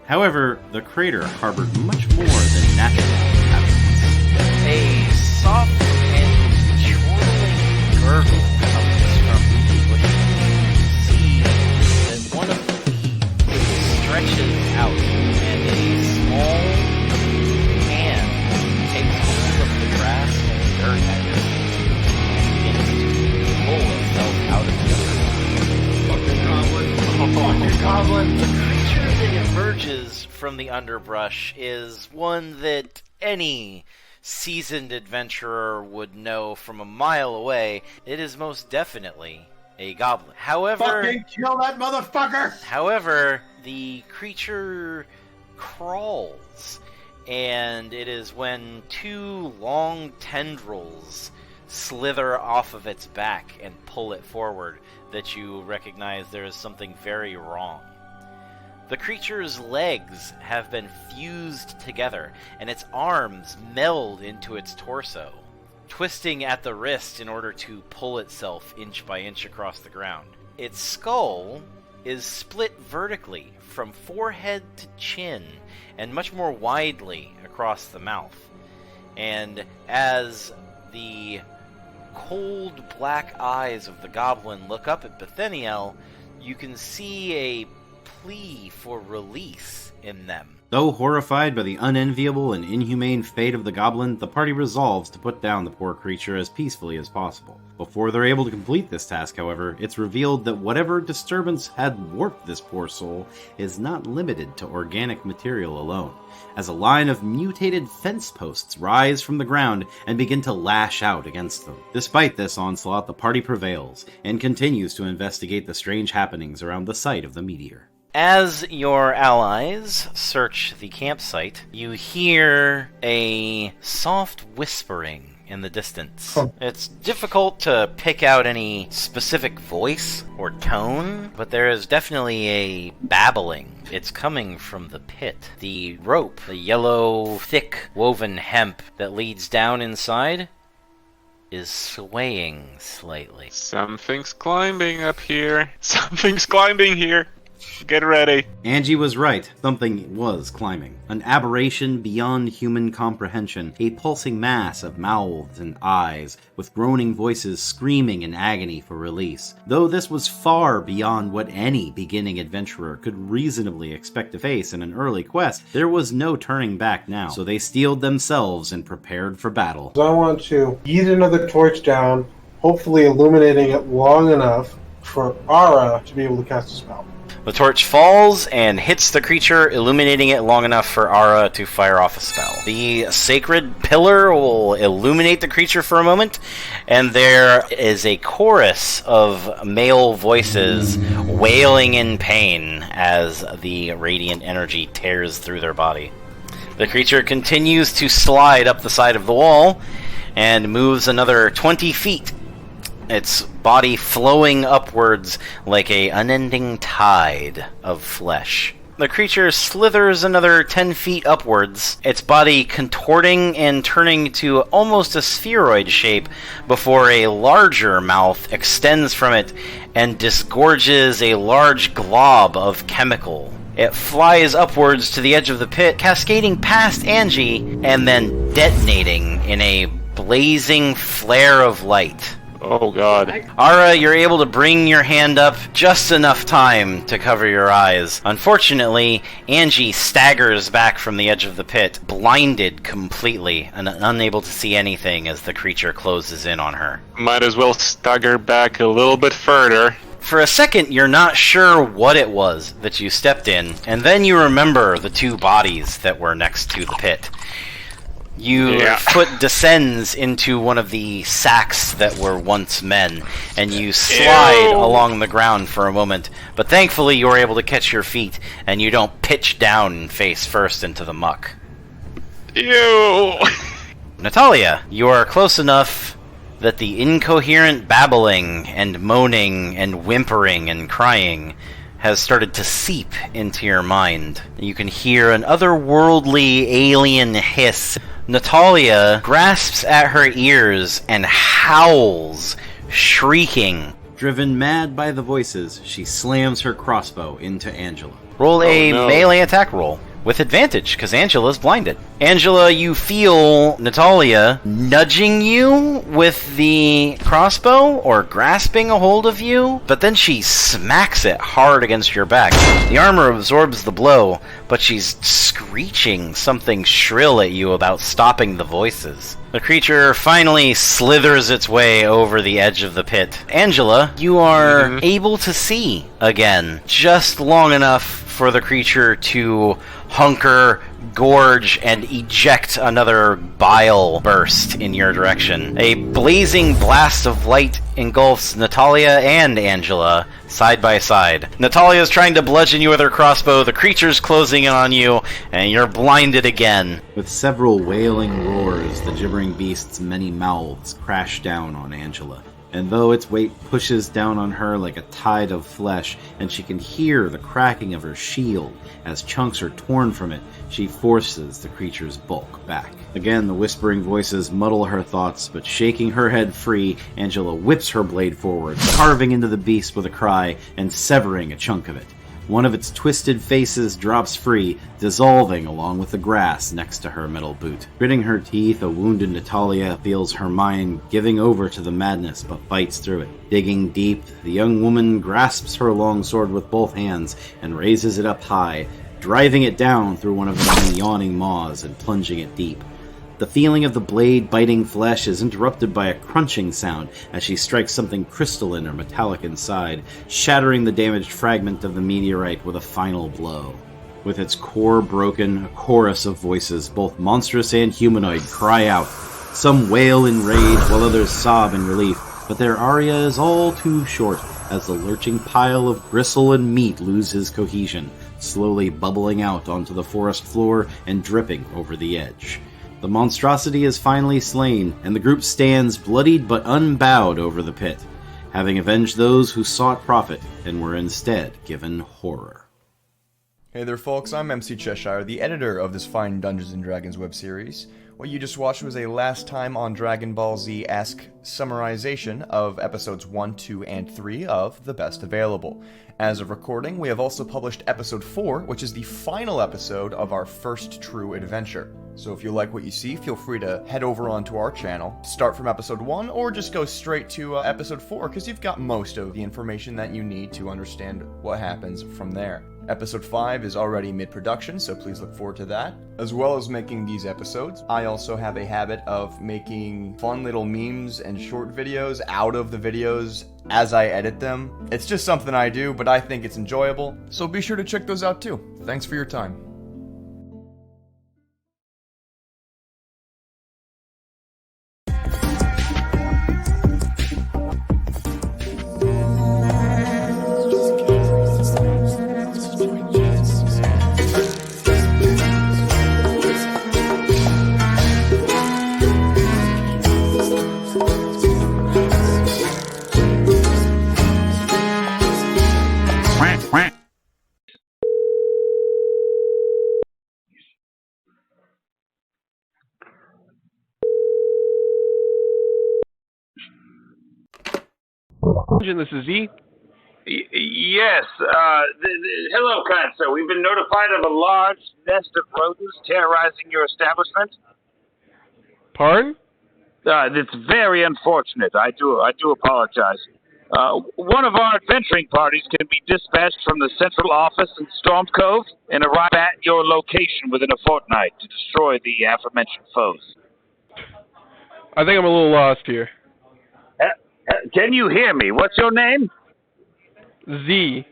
However, the crater harbored much more than natural inhabitants. A soft and chortling gurgle comes from the bushes. See that one of the leaves stretches out, and a small hand takes hold of the grass and dirt and begins to pull itself out of the underbrush. Fucking goblin! The creature that emerges from the underbrush is one that any seasoned adventurer would know from a mile away. It is most definitely a goblin. However, fucking kill that motherfucker! However, the creature crawls, and it is when two long tendrils slither off of its back and pull it forward that you recognize there is something very wrong. The creature's legs have been fused together, and its arms meld into its torso. twisting at the wrist in order to pull itself inch by inch across the ground. Its skull is split vertically from forehead to chin and much more widely across the mouth. And as the cold black eyes of the goblin look up at Bethaniel, you can see a plea for release in them. Though horrified by the unenviable and inhumane fate of the goblin, the party resolves to put down the poor creature as peacefully as possible. Before they're able to complete this task, however, it's revealed that whatever disturbance had warped this poor soul is not limited to organic material alone, as a line of mutated fence posts rise from the ground and begin to lash out against them. Despite this onslaught, the party prevails and continues to investigate the strange happenings around the site of the meteor. As your allies search the campsite, you hear a soft whispering in the distance. It's difficult to pick out any specific voice or tone, but there is definitely a babbling. It's coming from the pit. The rope, the yellow, thick, woven hemp that leads down inside, is swaying slightly. Something's climbing up here. Something's climbing here. Get ready. Angie was right. Something was climbing. An aberration beyond human comprehension. A pulsing mass of mouths and eyes, with groaning voices screaming in agony for release. Though this was far beyond what any beginning adventurer could reasonably expect to face in an early quest, there was no turning back now. So they steeled themselves and prepared for battle. I want to ease another torch down, hopefully illuminating it long enough for Ara to be able to cast a spell. The torch falls and hits the creature, illuminating it long enough for Ara to fire off a spell. The sacred pillar will illuminate the creature for a moment, and there is a chorus of male voices wailing in pain as the radiant energy tears through their body. The creature continues to slide up the side of the wall and moves another 20 feet. Its body flowing upwards like a unending tide of flesh. The creature slithers another 10 feet upwards, its body contorting and turning to almost a spheroid shape before a larger mouth extends from it and disgorges a large glob of chemical. It flies upwards to the edge of the pit, cascading past Angie, and then detonating in a blazing flare of light. Oh god. Ara, you're able to bring your hand up just enough time to cover your eyes. Unfortunately, Angie staggers back from the edge of the pit, blinded completely and unable to see anything as the creature closes in on her. Might as well stagger back a little bit further. For a second, you're not sure what it was that you stepped in, and then you remember the two bodies that were next to the pit. Your foot descends into one of the sacks that were once men, and you slide along the ground for a moment, but thankfully you're able to catch your feet, and you don't pitch down face first into the muck. Ew! Natalia, you are close enough that the incoherent babbling and moaning and whimpering and crying has started to seep into your mind. You can hear an otherworldly alien hiss. Natalia grasps at her ears and howls, shrieking. Driven mad by the voices, she slams her crossbow into Angela. Roll a no. melee attack roll. With advantage, because Angela's blinded. Angela, you feel Natalia nudging you with the crossbow, or grasping a hold of you, but then she smacks it hard against your back. The armor absorbs the blow, but she's screeching something shrill at you about stopping the voices. The creature finally slithers its way over the edge of the pit. Angela, you are able to see again, just long enough for the creature to hunker, gorge, and eject another bile burst in your direction. A blazing blast of light engulfs Natalia and Angela side by side. Natalia's trying to bludgeon you with her crossbow, the creature's closing in on you, and you're blinded again. With several wailing roars, the gibbering beast's many mouths crash down on Angela. and though its weight pushes down on her like a tide of flesh, and she can hear the cracking of her shield as chunks are torn from it, she forces the creature's bulk back. Again, the whispering voices muddle her thoughts, but shaking her head free, Angela whips her blade forward, carving into the beast with a cry and severing a chunk of it. One of its twisted faces drops free, dissolving along with the grass next to her metal boot. Gritting her teeth, a wounded Natalia feels her mind giving over to the madness, but fights through it. Digging deep, the young woman grasps her long sword with both hands and raises it up high, driving it down through one of the many yawning maws and plunging it deep. The feeling of the blade biting flesh is interrupted by a crunching sound as she strikes something crystalline or metallic inside, shattering the damaged fragment of the meteorite with a final blow. With its core broken, a chorus of voices, both monstrous and humanoid, cry out. Some wail in rage while others sob in relief, but their aria is all too short as the lurching pile of gristle and meat loses cohesion, slowly bubbling out onto the forest floor and dripping over the edge. The monstrosity is finally slain, and the group stands bloodied but unbowed over the pit, having avenged those who sought profit and were instead given horror. Hey there folks, I'm MC Cheshire, the editor of this fine Dungeons & Dragons web series. What you just watched was a last time on Dragon Ball Z-esque summarization of episodes 1, 2, and 3 of The Best Available. As of recording, we have also published episode 4, which is the final episode of our first true adventure. So if you like what you see, feel free to head over onto our channel, start from episode 1, or just go straight to episode 4, because you've got most of the information that you need to understand what happens from there. Episode 5 is already mid-production, so please look forward to that. As well as making these episodes, I also have a habit of making fun little memes and short videos out of the videos as I edit them. It's just something I do, but I think it's enjoyable, so be sure to check those out too. Thanks for your time. This is Z. Yes. Hello, kind sir. We've been notified of a large nest of rodents terrorizing your establishment. Pardon? It's very unfortunate. I do apologize. One of our adventuring parties can be dispatched from the central office in Storm Cove and arrive at your location within a fortnight to destroy the aforementioned foes. I think I'm a little lost here. Can you hear me? What's your name? Z.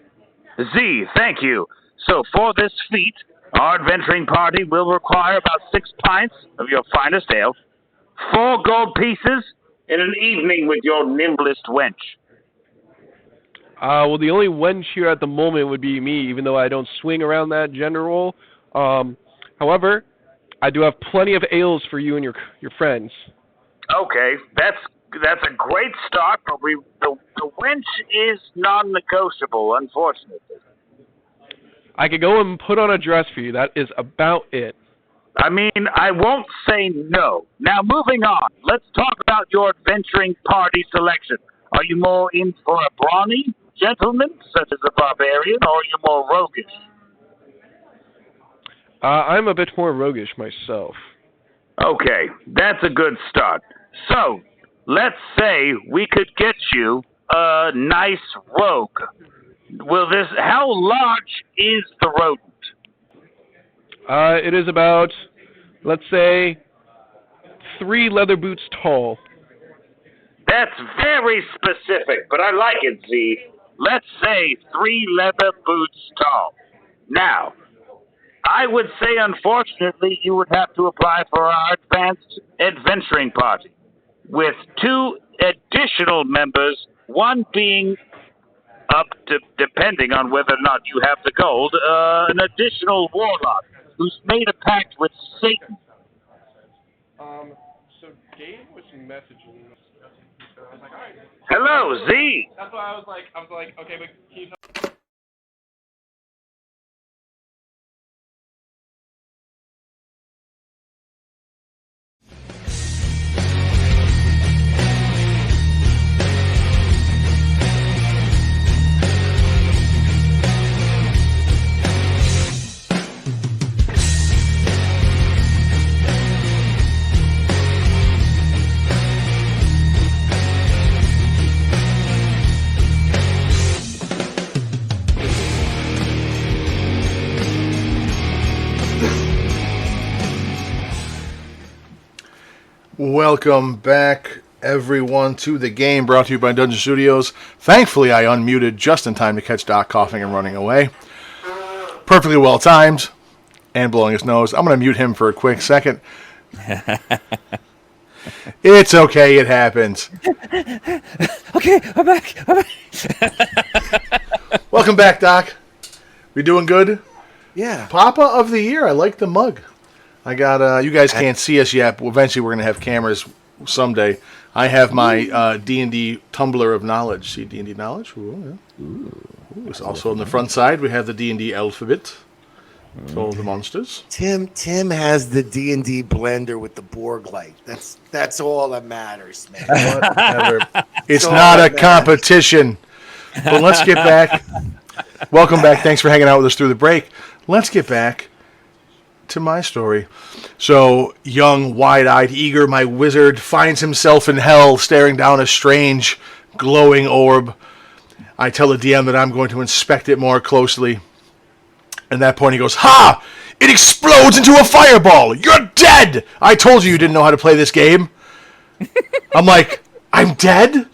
Z, thank you. So for this feat, our adventuring party will require about 6 pints of your finest ale, 4 gold pieces, and an evening with your nimblest wench. Well, the only wench here at the moment would be me, even though I don't swing around that gender role. However, I do have plenty of ales for you and your friends. Okay, that's a great start, but the wench is non-negotiable, unfortunately. I could go and put on a dress for you. That is about it. I mean, I won't say no. Now, moving on, let's talk about your adventuring party selection. Are you more in for a brawny gentleman, such as a barbarian, or are you more roguish? I'm a bit more roguish myself. Okay, that's a good start. So, let's say we could get you a nice rogue. How large is the rodent? It is about, let's say, 3 leather boots tall. That's very specific, but I like it, Z. Let's say 3 leather boots tall. Now, I would say, unfortunately, you would have to apply for our advanced adventuring party, with 2 additional members, one being up to, depending on whether or not you have the gold, an additional warlock who's made a pact with Satan. So Dave was messaging. I was like, all right. Hello, Z. That's why I was like, okay, but keep. Welcome back, everyone, to the game brought to you by Dungeon Studios. Thankfully, I unmuted just in time to catch Doc coughing and running away. Perfectly well timed and blowing his nose. I'm going to mute him for a quick second. It's okay, it happens. Okay, I'm back. Welcome back, Doc. We doing good? Yeah. Papa of the Year. I like the mug. I got, you guys can't see us yet, but eventually we're going to have cameras someday. I have my D&D tumbler of knowledge. See D&D knowledge? Ooh, yeah. Ooh, it's also on the front side, we have the D&D alphabet. For all the monsters. Tim has the D&D blender with the Borg light. That's all that matters, man. Whatever. It's not a competition. But let's get back. Welcome back. Thanks for hanging out with us through the break. Let's get back to my story. So, young, wide-eyed, eager, my wizard finds himself in hell staring down a strange, glowing orb. I tell the DM that I'm going to inspect it more closely. And at that point he goes, "Ha! It explodes into a fireball! You're dead! I told you didn't know how to play this game." I'm like, "I'm dead?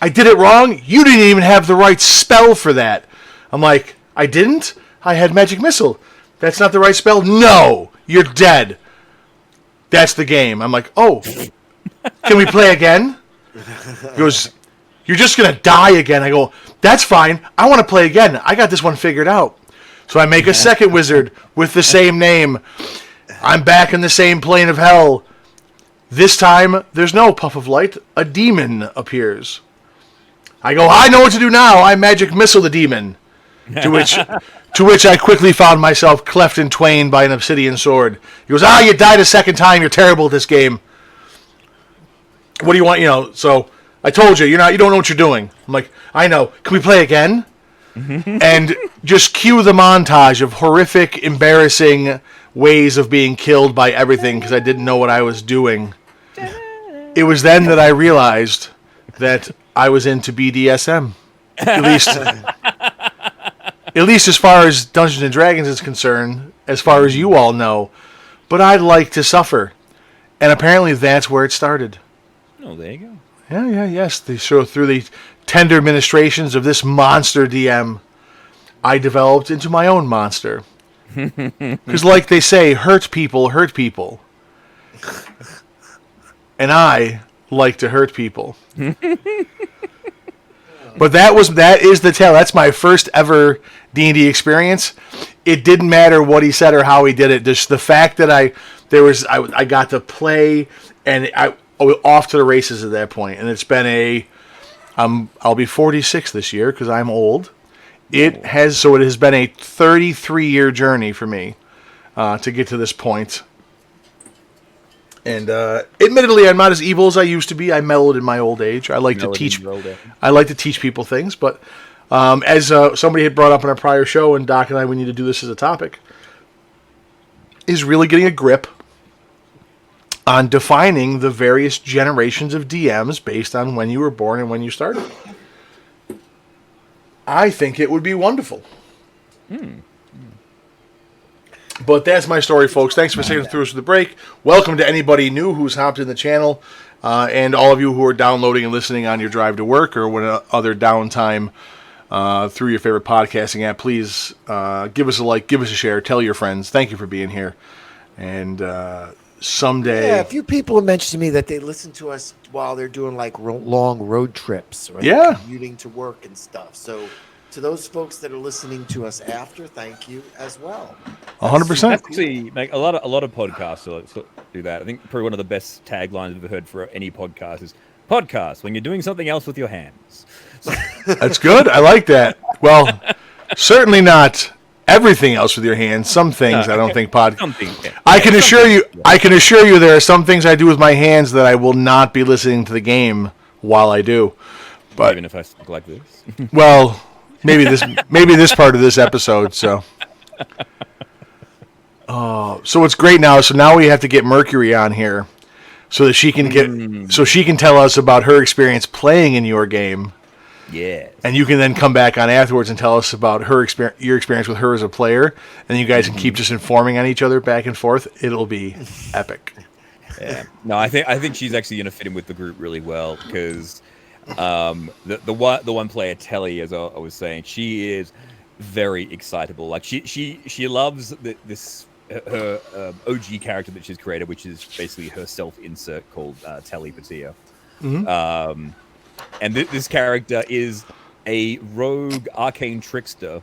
I did it wrong? You didn't even have the right spell for that." I'm like, "I didn't? I had magic missile. That's not the right spell?" "No! You're dead. That's the game." I'm like, "Oh, can we play again?" He goes, "You're just going to die again." I go, "That's fine. I want to play again. I got this one figured out." So I make a second wizard with the same name. I'm back in the same plane of hell. This time, there's no puff of light. A demon appears. I go, "I know what to do now. I magic missile the demon." To which I quickly found myself cleft in twain by an obsidian sword. He goes, "You died a second time. You're terrible at this game. What do you want?" So I told you, you don't know what you're doing. I'm like, "I know. Can we play again?" And just cue the montage of horrific, embarrassing ways of being killed by everything because I didn't know what I was doing. It was then that I realized that I was into BDSM. At least as far as Dungeons and Dragons is concerned, as far as you all know. But I like to suffer. And apparently that's where it started. Oh, there you go. Yes. So through the tender ministrations of this monster DM, I developed into my own monster. Because like they say, hurt people. And I like to hurt people. But that is the tale. That's my first ever D&D experience. It didn't matter what he said or how he did it. Just the fact that I got to play, and I was off to the races at that point. And it's been I'll be 46 this year because I'm old. It has been a 33-year journey for me to get to this point. And admittedly, I'm not as evil as I used to be. I mellowed in my old age. I like to teach people things. But as somebody had brought up in a prior show, and Doc and I, we need to do this as a topic, is really getting a grip on defining the various generations of DMs based on when you were born and when you started. I think it would be wonderful. But that's my story, folks. Thanks for sticking through us with the break. Welcome to anybody new who's hopped in the channel, and all of you who are downloading and listening on your drive to work or when other downtime through your favorite podcasting app. Please give us a like, give us a share, tell your friends. Thank you for being here. And someday... Yeah, a few people have mentioned to me that they listen to us while they're doing like long road trips or commuting to work and stuff. So to those folks that are listening to us after, thank you as well. 100%. Actually, a lot of podcasts do that. I think probably one of the best taglines I've ever heard for any podcast is podcast when you're doing something else with your hands. That's good. I like that. Well, certainly not everything else with your hands. Some things I don't think I can assure you there are some things I do with my hands that I will not be listening to the game while I do. But even if I speak like this. Well, maybe this part of this episode, so so it's great now. So now we have to get Mercury on here so that she can tell us about her experience playing in your game. Yes. And you can then come back on afterwards and tell us about your experience with her as a player, and you guys can keep just informing on each other back and forth. It'll be epic. Yeah. No, I think she's actually going to fit in with the group really well because the one player Telly, as I was saying, she is very excitable. Like she loves this her OG character that she's created, which is basically her self-insert called Telly-Patia. Mm-hmm. And this character is a rogue arcane trickster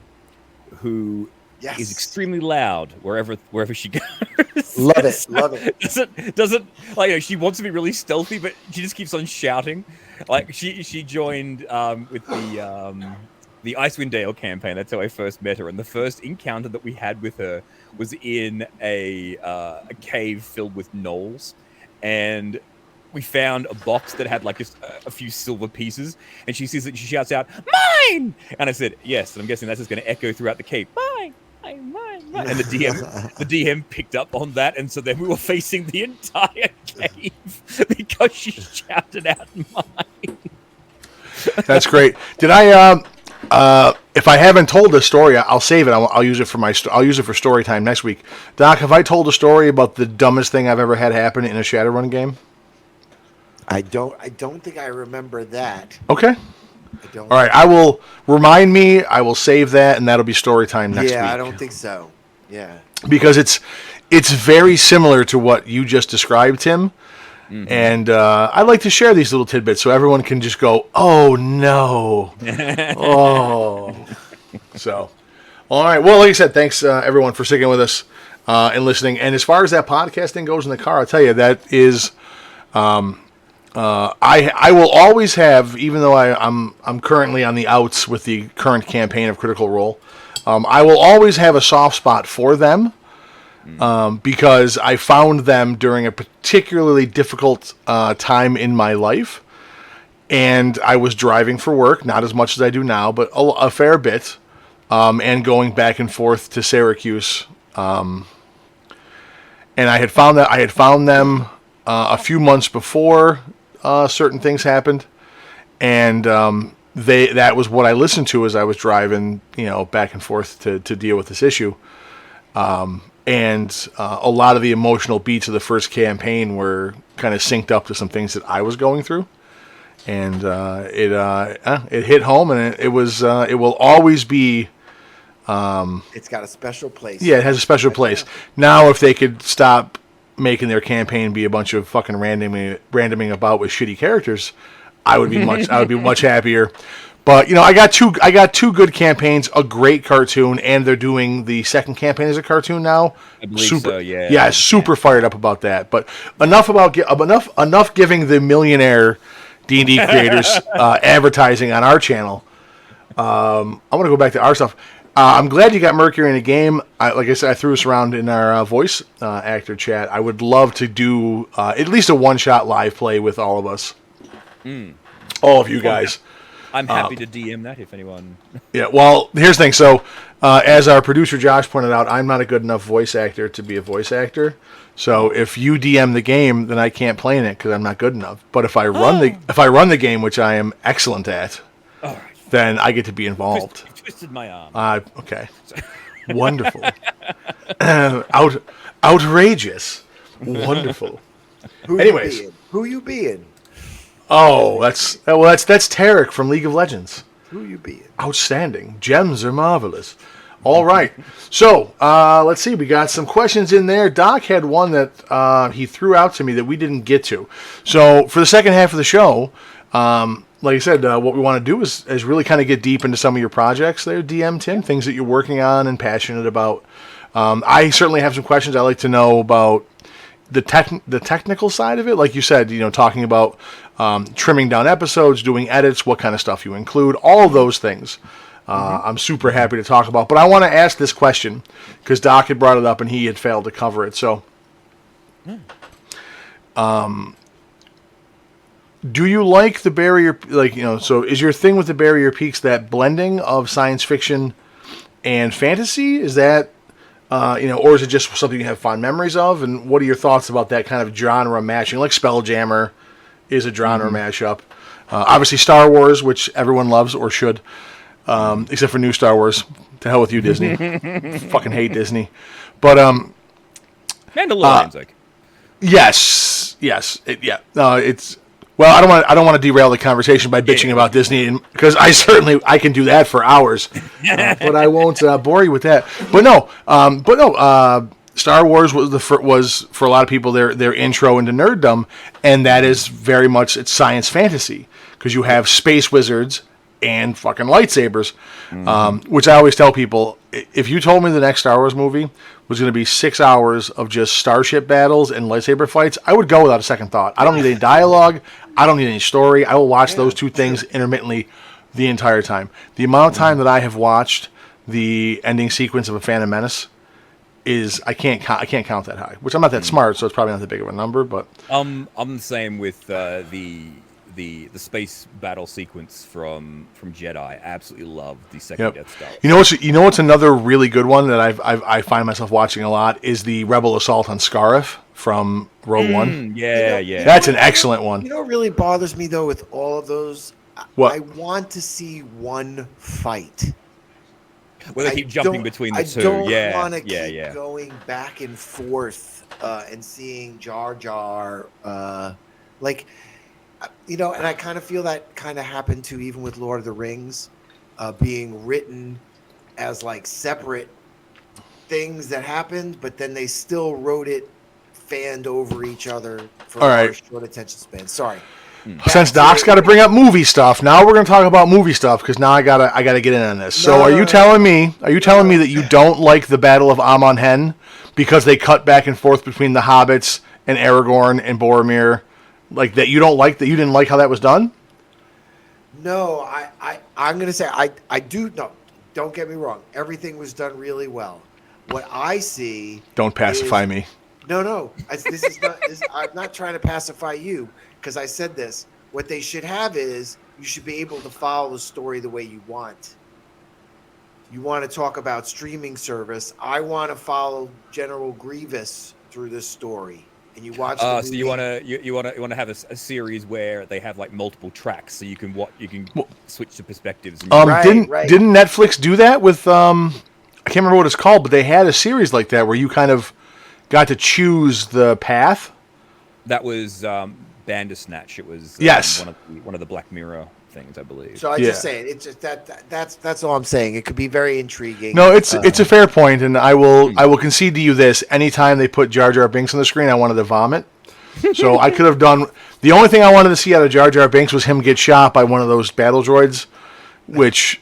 who is extremely loud wherever she goes. Love it. Doesn't like she wants to be really stealthy, but she just keeps on shouting. Like she joined with the Icewind Dale campaign. That's how I first met her, and the first encounter that we had with her was in a cave filled with gnolls, and we found a box that had like just a few silver pieces, and she sees it and she shouts out, "Mine!" And I said, "Yes." And I'm guessing that's just going to echo throughout the cave. Mine. And the DM picked up on that, and so then we were facing the entire cave because she shouted out "mine." That's great. Did I? If I haven't told this story, I'll save it. I'll use it for story time next week. Doc, have I told a story about the dumbest thing I've ever had happen in a Shadowrun game? I don't think I remember that. Okay. All right. I will remind me. I will save that, and that'll be story time next week. Yeah, I don't think so. Yeah. Because it's very similar to what you just described, Tim. Mm-hmm. And I like to share these little tidbits so everyone can just go, "Oh no, oh." So, all right. Well, like I said, thanks everyone for sticking with us and listening. And as far as that podcasting goes in the car, I'll tell you that is. I will always have, even though I'm currently on the outs with the current campaign of Critical Role, I will always have a soft spot for them because I found them during a particularly difficult time in my life, and I was driving for work, not as much as I do now, but a fair bit, and going back and forth to Syracuse, and I had found them a few months before. Certain things happened, and that was what I listened to as I was driving, back and forth to deal with this issue. And a lot of the emotional beats of the first campaign were kind of synced up to some things that I was going through, and it hit home, and it will always be. It's got a special place. Yeah, it has a special place. Now, if they could stop making their campaign be a bunch of fucking randoming about with shitty characters, I would be much happier. But I got two good campaigns, a great cartoon, and they're doing the second campaign as a cartoon now. I believe so. Yeah. Yeah, super fired up about that. But enough giving the millionaire D&D creators advertising on our channel. I want to go back to our stuff. I'm glad you got Mercury in a game. Like I said, I threw this around in our voice actor chat. I would love to do at least a one-shot live play with all of us. All of you guys. I'm happy to DM that if anyone... Yeah, well, here's the thing. So, as our producer Josh pointed out, I'm not a good enough voice actor to be a voice actor. So, if you DM the game, then I can't play in it because I'm not good enough. But if I run the game, which I am excellent at, then I get to be involved. Twisted my arm. Okay. Wonderful. Outrageous. Wonderful. Who you being? Oh, that's Tarek from League of Legends. Who you being? Outstanding. Gems are marvelous. All right. So, let's see. We got some questions in there. Doc had one that he threw out to me that we didn't get to. So, for the second half of the show, like I said, what we want to do is really kind of get deep into some of your projects there, DM Tim, things that you're working on and passionate about. I certainly have some questions I'd like to know about, the technical side of it, like you said, talking about trimming down episodes, doing edits, what kind of stuff you include, all of those things. I'm super happy to talk about. But I want to ask this question because Doc had brought it up and he had failed to cover it. So, do you like the barrier? So is your thing with the Barrier Peaks that blending of science fiction and fantasy? Is that or is it just something you have fond memories of? And what are your thoughts about that kind of genre matching? Like Spelljammer is a genre mashup. Obviously, Star Wars, which everyone loves or should. Except for new Star Wars. To hell with you, Disney. Fucking hate Disney. But Mandalorian's like. Yes. It's well. I don't want to derail the conversation by bitching about Disney, because I can do that for hours. But I won't bore you with that. But no. Star Wars was for a lot of people their intro into nerddom, and that is very much it's science fantasy because you have space wizards and fucking lightsabers, which I always tell people, if you told me the next Star Wars movie was going to be 6 hours of just starship battles and lightsaber fights, I would go without a second thought. I don't need any dialogue. I don't need any story. I will watch those two things intermittently the entire time. The amount of time that I have watched the ending sequence of A Phantom Menace is I can't count that high, which I'm not that smart, so it's probably not that big of a number. But I'm the same with the space battle sequence from Jedi. I absolutely love the second Death Star. You know what's another really good one that I find myself watching a lot is the Rebel Assault on Scarif from Rogue One. Yeah. That's an excellent one. You know what really bothers me though with all of those? What? I want to see one fight. Well, they keep jumping between the two. I don't want to keep going back and forth and seeing Jar Jar. And I kind of feel that kind of happened too, even with Lord of the Rings, being written as like separate things that happened, but then they still wrote it fanned over each other for a short attention span. Sorry. Since Doc's got to bring up movie stuff, now we're going to talk about movie stuff because now I gotta get in on this. So are you telling me that you don't like the Battle of Amon Hen because they cut back and forth between the Hobbits and Aragorn and Boromir? Like that you don't like that you didn't like how that was done? No, I'm gonna say I do. No, don't get me wrong. Everything was done really well. What I see. Don't pacify me. No. This is not. I'm not trying to pacify you because I said this. What they should have is you should be able to follow the story the way you want. You want to talk about streaming service. I want to follow General Grievous through this story. And you watch. So you want to have a series where they have like multiple tracks, so you can switch the perspectives. Didn't Netflix do that with I can't remember what it's called, but they had a series like that where you kind of got to choose the path. That was Bandersnatch. It was one of the Black Mirror things, I believe. So I just saying, it's just that's all I'm saying. It could be very intriguing. No, it's a fair point, and I will concede to you this: anytime they put Jar Jar Binks on the screen, I wanted to vomit. So I could have done the only thing I wanted to see out of Jar Jar Binks was him get shot by one of those battle droids, which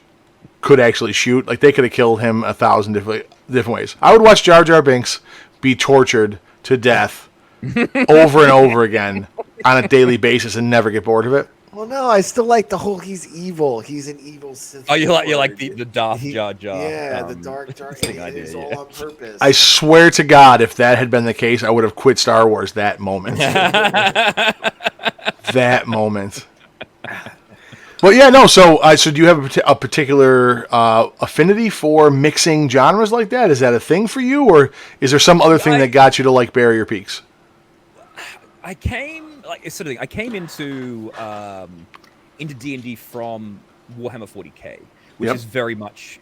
could actually shoot. Like they could have killed him 1,000 different ways. I would watch Jar Jar Binks be tortured to death over and over again on a daily basis and never get bored of it. Well, no, I still like the whole he's evil. He's an evil Sith. Oh, you like the Darth Jar Jar. Yeah, the Dark Jar. It is all on purpose. I swear to God, if that had been the case, I would have quit Star Wars that moment. That moment. But yeah, no. So do you have a particular affinity for mixing genres like that? Is that a thing for you, or is there some other thing that got you to like Barrier Peaks? I came into D&D from Warhammer 40k, which is very much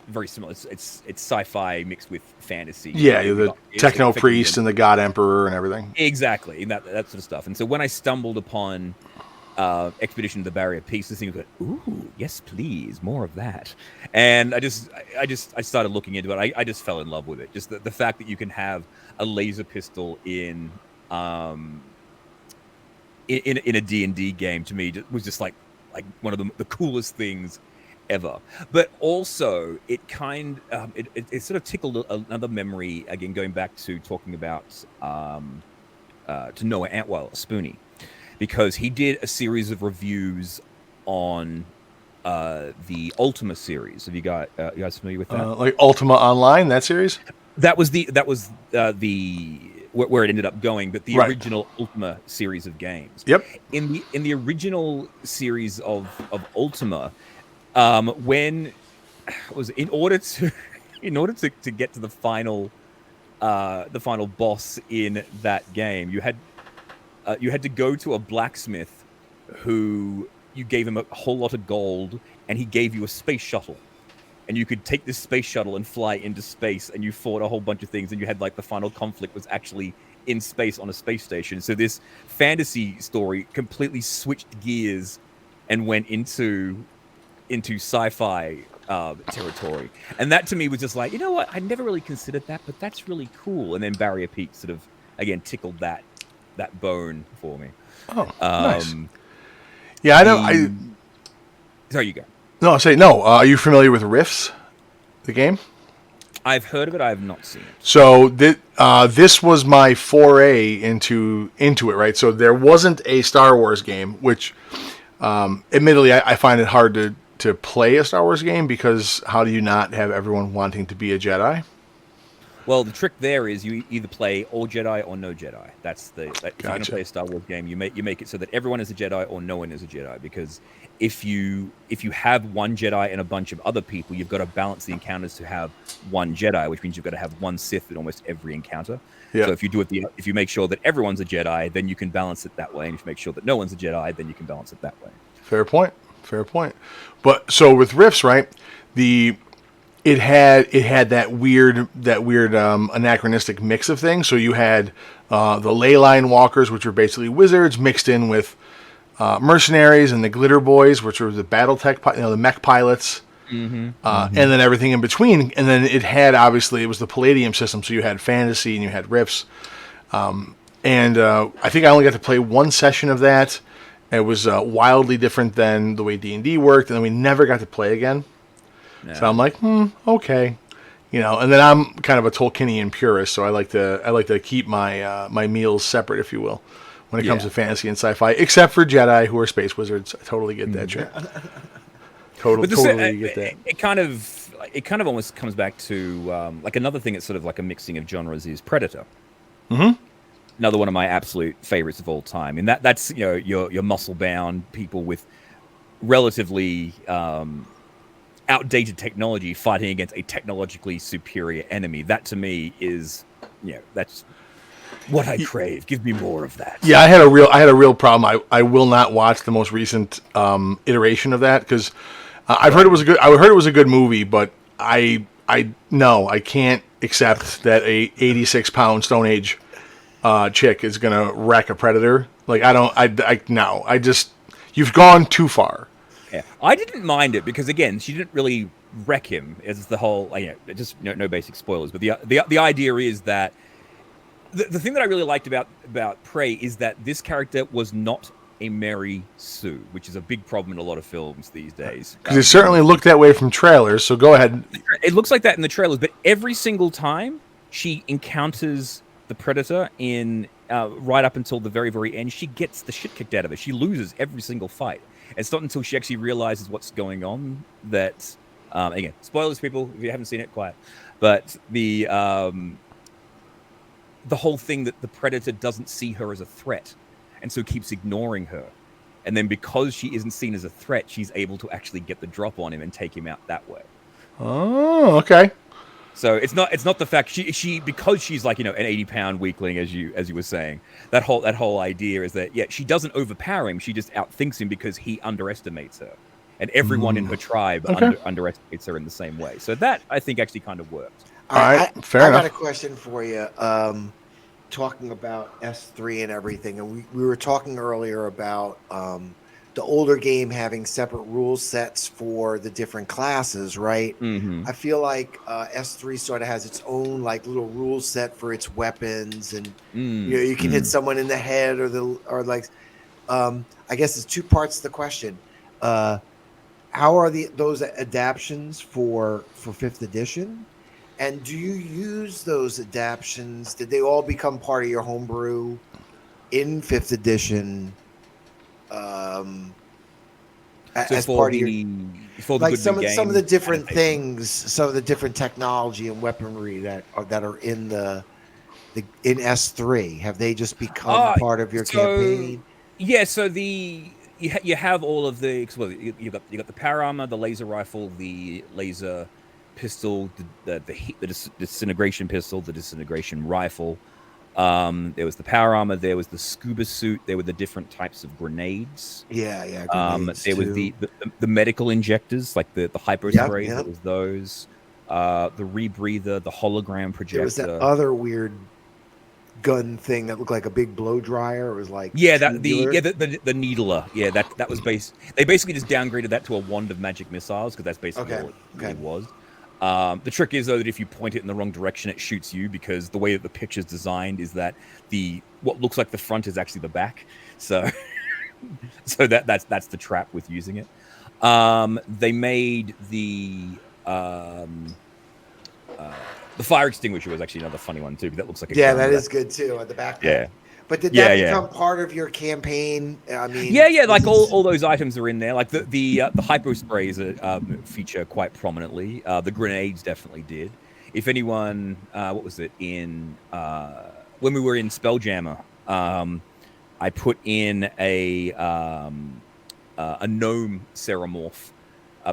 very similar. It's sci-fi mixed with fantasy. Yeah, the techno priest and the god emperor and everything. Exactly, and that sort of stuff. And so when I stumbled upon Expedition to the Barrier Peaks, this thing was like, ooh, yes, please, more of that. And I started looking into it. I just fell in love with it. Just the fact that you can have a laser pistol in a D&D game, to me was just like one of the coolest things ever. But also, it it sort of tickled another memory again, going back to talking about to Noah Antwell, Spoonie, because he did a series of reviews on the Ultima series. Have you guys familiar with that? Like Ultima Online, that series? That was the where it ended up going, but the Right. original Ultima series of games. Yep. In the original series of Ultima, when was in order to get to the final boss in that game, you had to go to a blacksmith who you gave him a whole lot of gold, and he gave you a space shuttle. And you could take this space shuttle and fly into space, and you fought a whole bunch of things, and you had like the final conflict was actually in space on a space station. So this fantasy story completely switched gears and went into sci-fi territory. And that to me was just like, you know what? I never really considered that, but that's really cool. And then Barrier Peak sort of again tickled that bone for me. Oh, nice. Yeah, I know. Sorry, you go. No, I say no. Are you familiar with Rifts, the game? I've heard of it. I have not seen it. So this was my foray into it, right? So there wasn't a Star Wars game, which, admittedly, I find it hard to play a Star Wars game because how do you not have everyone wanting to be a Jedi? Well, the trick there is you either play all Jedi or no Jedi. That's if you're going to play a Star Wars game, you make it so that everyone is a Jedi or no one is a Jedi. Because if you have one Jedi and a bunch of other people, you've got to balance the encounters to have one Jedi, which means you've got to have one Sith in almost every encounter. Yeah. So if you make sure that everyone's a Jedi, then you can balance it that way. And if you make sure that no one's a Jedi, then you can balance it that way. Fair point. But so with Rifts, right? It had that weird anachronistic mix of things. So you had the ley line walkers, which were basically wizards, mixed in with mercenaries, and the glitter boys, which were the BattleTech, the mech pilots, and then everything in between. And then it was the Palladium system. So you had fantasy and you had Rifts. And I think I only got to play one session of that. It was wildly different than the way D&D worked, and then we never got to play again. No. So I'm like, okay, And then I'm kind of a Tolkienian purist, so I like to keep my my meals separate, if you will, when it comes to fantasy and sci-fi, except for Jedi who are space wizards. I totally get that shit. Totally get that. It kind of almost comes back to like another thing that's sort of like a mixing of genres is Predator. Mm-hmm. Another one of my absolute favorites of all time, and that's your muscle-bound people with relatively outdated technology fighting against a technologically superior enemy. That to me is, that's what I crave. Give me more of that. Yeah, I had a real problem. I will not watch the most recent iteration of that because I heard it was a good movie, but I can't accept that a 86-pound Stone Age chick is gonna wreck a Predator. Like you've gone too far. Yeah, I didn't mind it because again, she didn't really wreck him. As the whole, just no basic spoilers. But the idea is that the thing that I really liked about Prey is that this character was not a Mary Sue, which is a big problem in a lot of films these days. Because it certainly looked that way from trailers. So go ahead. It looks like that in the trailers, but every single time she encounters the Predator in right up until the very, very end, she gets the shit kicked out of her. She loses every single fight. It's not until she actually realizes what's going on that, again, spoilers, people, if you haven't seen it, quiet. But the whole thing that the Predator doesn't see her as a threat, and so keeps ignoring her. And then because she isn't seen as a threat, she's able to actually get the drop on him and take him out that way. Oh, okay. So it's not the fact she because she's like an 80-pound weakling as you were saying, that whole idea is that she doesn't overpower him, she just outthinks him because he underestimates her, and everyone in her tribe underestimates her in the same way. So that I think actually kind of worked. All right, fair enough. I got a question for you. Talking about S3 and everything, and we were talking earlier about the older game having separate rule sets for the different classes, right? Mm-hmm. I feel like S3 sort of has its own like little rule set for its weapons, and you can hit someone in the head or I guess it's two parts to the question. how are those adaptions for 5th edition? And do you use those adaptions? Did they all become part of your homebrew in 5th edition? As for part the of your, for the like good some new of game the different adaptation. things, some of the different technology and weaponry that are in the in S3, have they just become part of your campaign? Yeah, so you have all of the you got the power armor, the laser rifle, the laser pistol, the disintegration pistol, the disintegration rifle. There was the power armor, there was the scuba suit, there were the different types of grenades. Yeah, grenades There was too. the medical injectors, like the hypo Yep, sprays. yep. There was those. The rebreather, the hologram projector. There was that other weird gun thing that looked like a big blow dryer. It was like the needler. Yeah, that was they basically just downgraded that to a wand of magic missiles because that's basically all it really was. The trick is though that if you point it in the wrong direction, it shoots you because the way that the picture's designed is that what looks like the front is actually the back. So that's the trap with using it. They made the fire extinguisher was actually another funny one too, because that looks like a gun. That is good too at the back. Yeah. But did that become part of your campaign? I mean, like all those items are in there. Like the hypo sprays feature quite prominently. The grenades definitely did. If anyone, what was it in when we were in Spelljammer? I put in a gnome ceramorph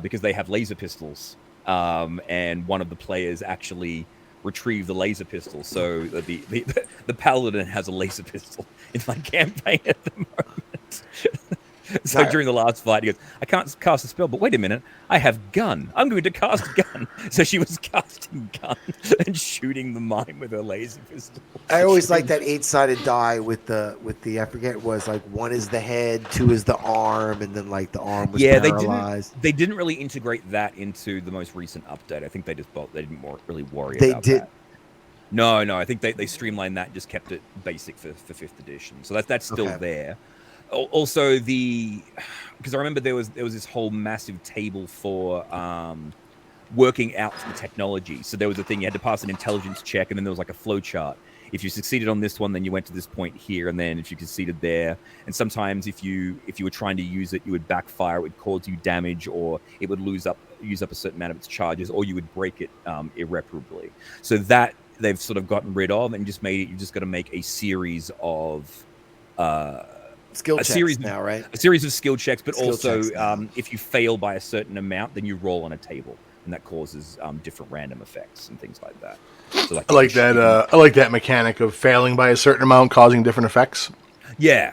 because they have laser pistols, and one of the players actually retrieve the laser pistol. So the paladin has a laser pistol in my campaign at the moment. So during the last fight, he goes, I can't cast a spell, but wait a minute, I have gun. I'm going to cast gun. So she was casting gun and shooting the mime with her laser pistol. I always like that 8-sided die with the I forget, it was like 1 is the head, 2 is the arm, and then like the arm was paralyzed. They didn't really integrate that into the most recent update. I think they didn't really worry about that. No, I think they streamlined that and just kept it basic for 5th edition. So that's still there. Also, because I remember there was this whole massive table for working out the technology. So there was a thing you had to pass an intelligence check, and then there was like a flow chart. If you succeeded on this one, then you went to this point here, and then if you succeeded there, and sometimes if you were trying to use it, you would backfire, it would cause you damage, or it would use up a certain amount of its charges, or you would break it irreparably. So that they've sort of gotten rid of and just made it. You just got to make a series of skill checks now, right? A series of skill checks, but also if you fail by a certain amount, then you roll on a table, and that causes different random effects and things like that. So I like that. I like that mechanic of failing by a certain amount causing different effects. Yeah.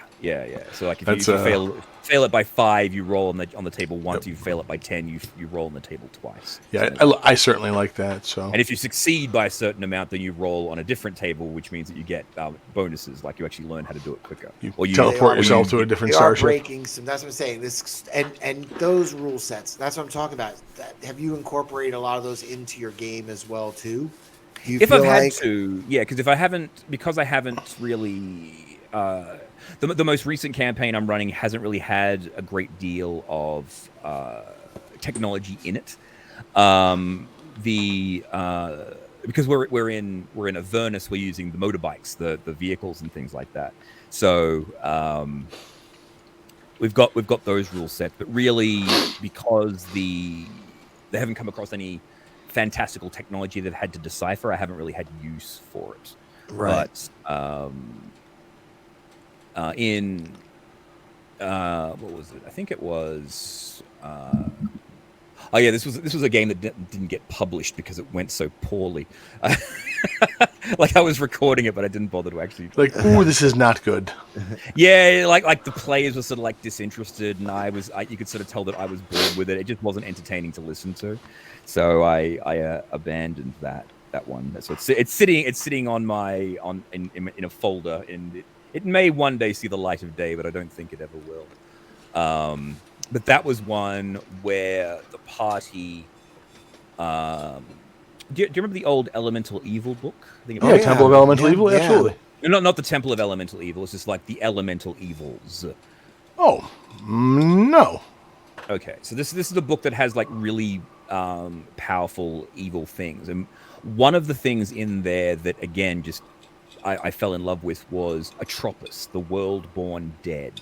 So like if you fail it by 5, you roll on the table once. You fail it by 10, you roll on the table twice. Yeah, I certainly like that. So, and if you succeed by a certain amount, then you roll on a different table, which means that you get bonuses, like you actually learn how to do it quicker. Or you teleport yourself to a different starship. Breaking some. That's what I'm saying. This and those rule sets. That's what I'm talking about. Have you incorporated a lot of those into your game as well too? If I've had to, yeah, because I haven't really. The most recent campaign I'm running hasn't really had a great deal of technology in it. Because we're in Avernus, we're using the motorbikes, the vehicles and things like that. So we've got those rule sets, but really because they haven't come across any fantastical technology they've had to decipher, I haven't really had use for it. Right. But what was it? I think it was. This was a game that didn't get published because it went so poorly. Like I was recording it, but I didn't bother to actually. Like, ooh, this is not good. Yeah, like the players were sort of like disinterested, and you could sort of tell that I was bored with it. It just wasn't entertaining to listen to, so I abandoned that one. So it's sitting on my in a folder, and it may one day see the light of day, but I don't think it ever will. But that was one where the party. Do you remember the old Elemental Evil book? I think Temple of Elemental Evil, absolutely. Not the Temple of Elemental Evil. It's just like the Elemental Evils. Oh, no. Okay, so this is a book that has like really powerful evil things, and one of the things in there that again just I fell in love with was Atropos, the world-born dead.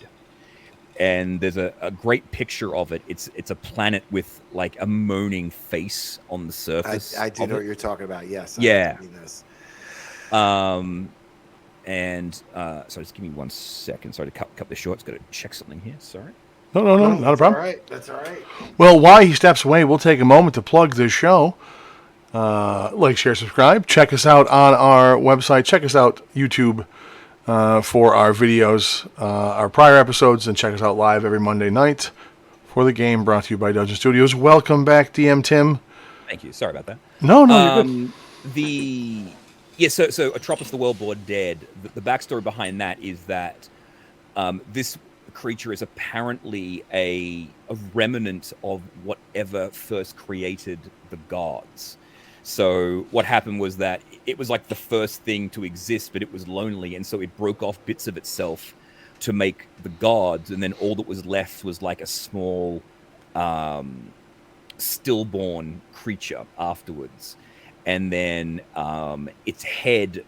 And there's a great picture of it. It's a planet with like a moaning face on the surface. I do know what you're talking about. Yes. Yeah. I've seen this. Sorry, just give me 1 second. Sorry to cut this short. It's got to check something here. Sorry. No, not a problem. All right. That's all right. Well, while he steps away, we'll take a moment to plug this show. Like, share, subscribe. Check us out on our website. Check us out YouTube for our videos, our prior episodes, and check us out live every Monday night for the game brought to you by Dungeon Studios. Welcome back, DM Tim. Thank you. Sorry about that. No, you're good. So Atropos, the world-born dead. The backstory behind that is that this creature is apparently a remnant of whatever first created the gods. So what happened was that it was like the first thing to exist, but it was lonely, and so it broke off bits of itself to make the gods, and then all that was left was like a small stillborn creature afterwards. And then its head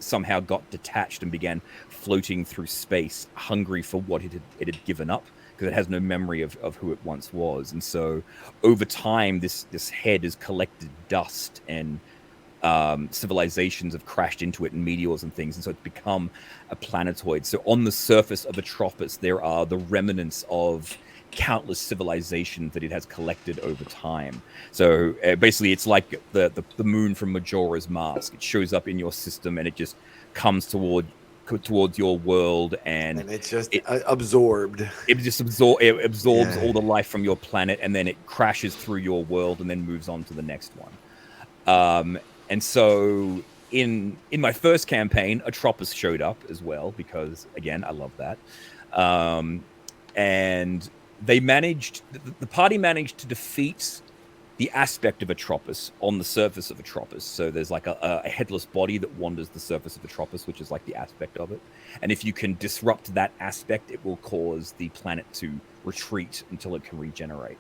somehow got detached and began floating through space, hungry for what it had given up, because it has no memory of who it once was. And so over time, this head has collected dust, and civilizations have crashed into it, and meteors and things, and so it's become a planetoid. So on the surface of Atropos, there are the remnants of countless civilizations that it has collected over time. So basically, it's like the moon from Majora's Mask. It shows up in your system, and it just comes towards your world, and it's just absorbed. It just absorbs all the life from your planet, and then it crashes through your world, and then moves on to the next one. And so in my first campaign, Atropos showed up as well, because again, I love that. And the party managed to defeat the aspect of Atropos on the surface of Atropos. So there's like a headless body that wanders the surface of Atropos, which is like the aspect of it. And if you can disrupt that aspect, it will cause the planet to retreat until it can regenerate.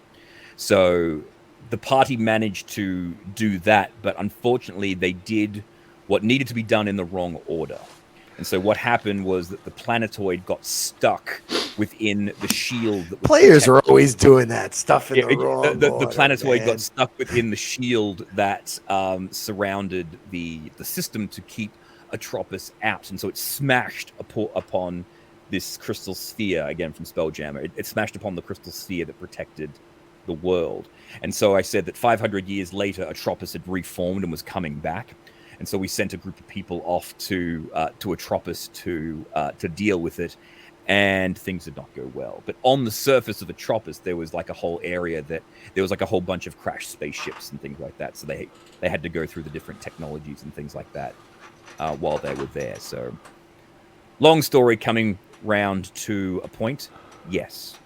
So the party managed to do that, but unfortunately they did what needed to be done in the wrong order. And so what happened was that the planetoid got stuck within the shield. That was Players are always doing that stuff in the wrong order. The planetoid got stuck within the shield that surrounded the system to keep Atropos out. And so it smashed upon this crystal sphere, again from Spelljammer. It smashed upon the crystal sphere that protected the world. And so I said that 500 years later, Atropos had reformed and was coming back. And so we sent a group of people off to Atropos to deal with it, and things did not go well. But on the surface of Atropos, there was like a whole area that there was like a whole bunch of crashed spaceships and things like that. So they had to go through the different technologies and things like that while they were there. So long story coming round to a point. Yes.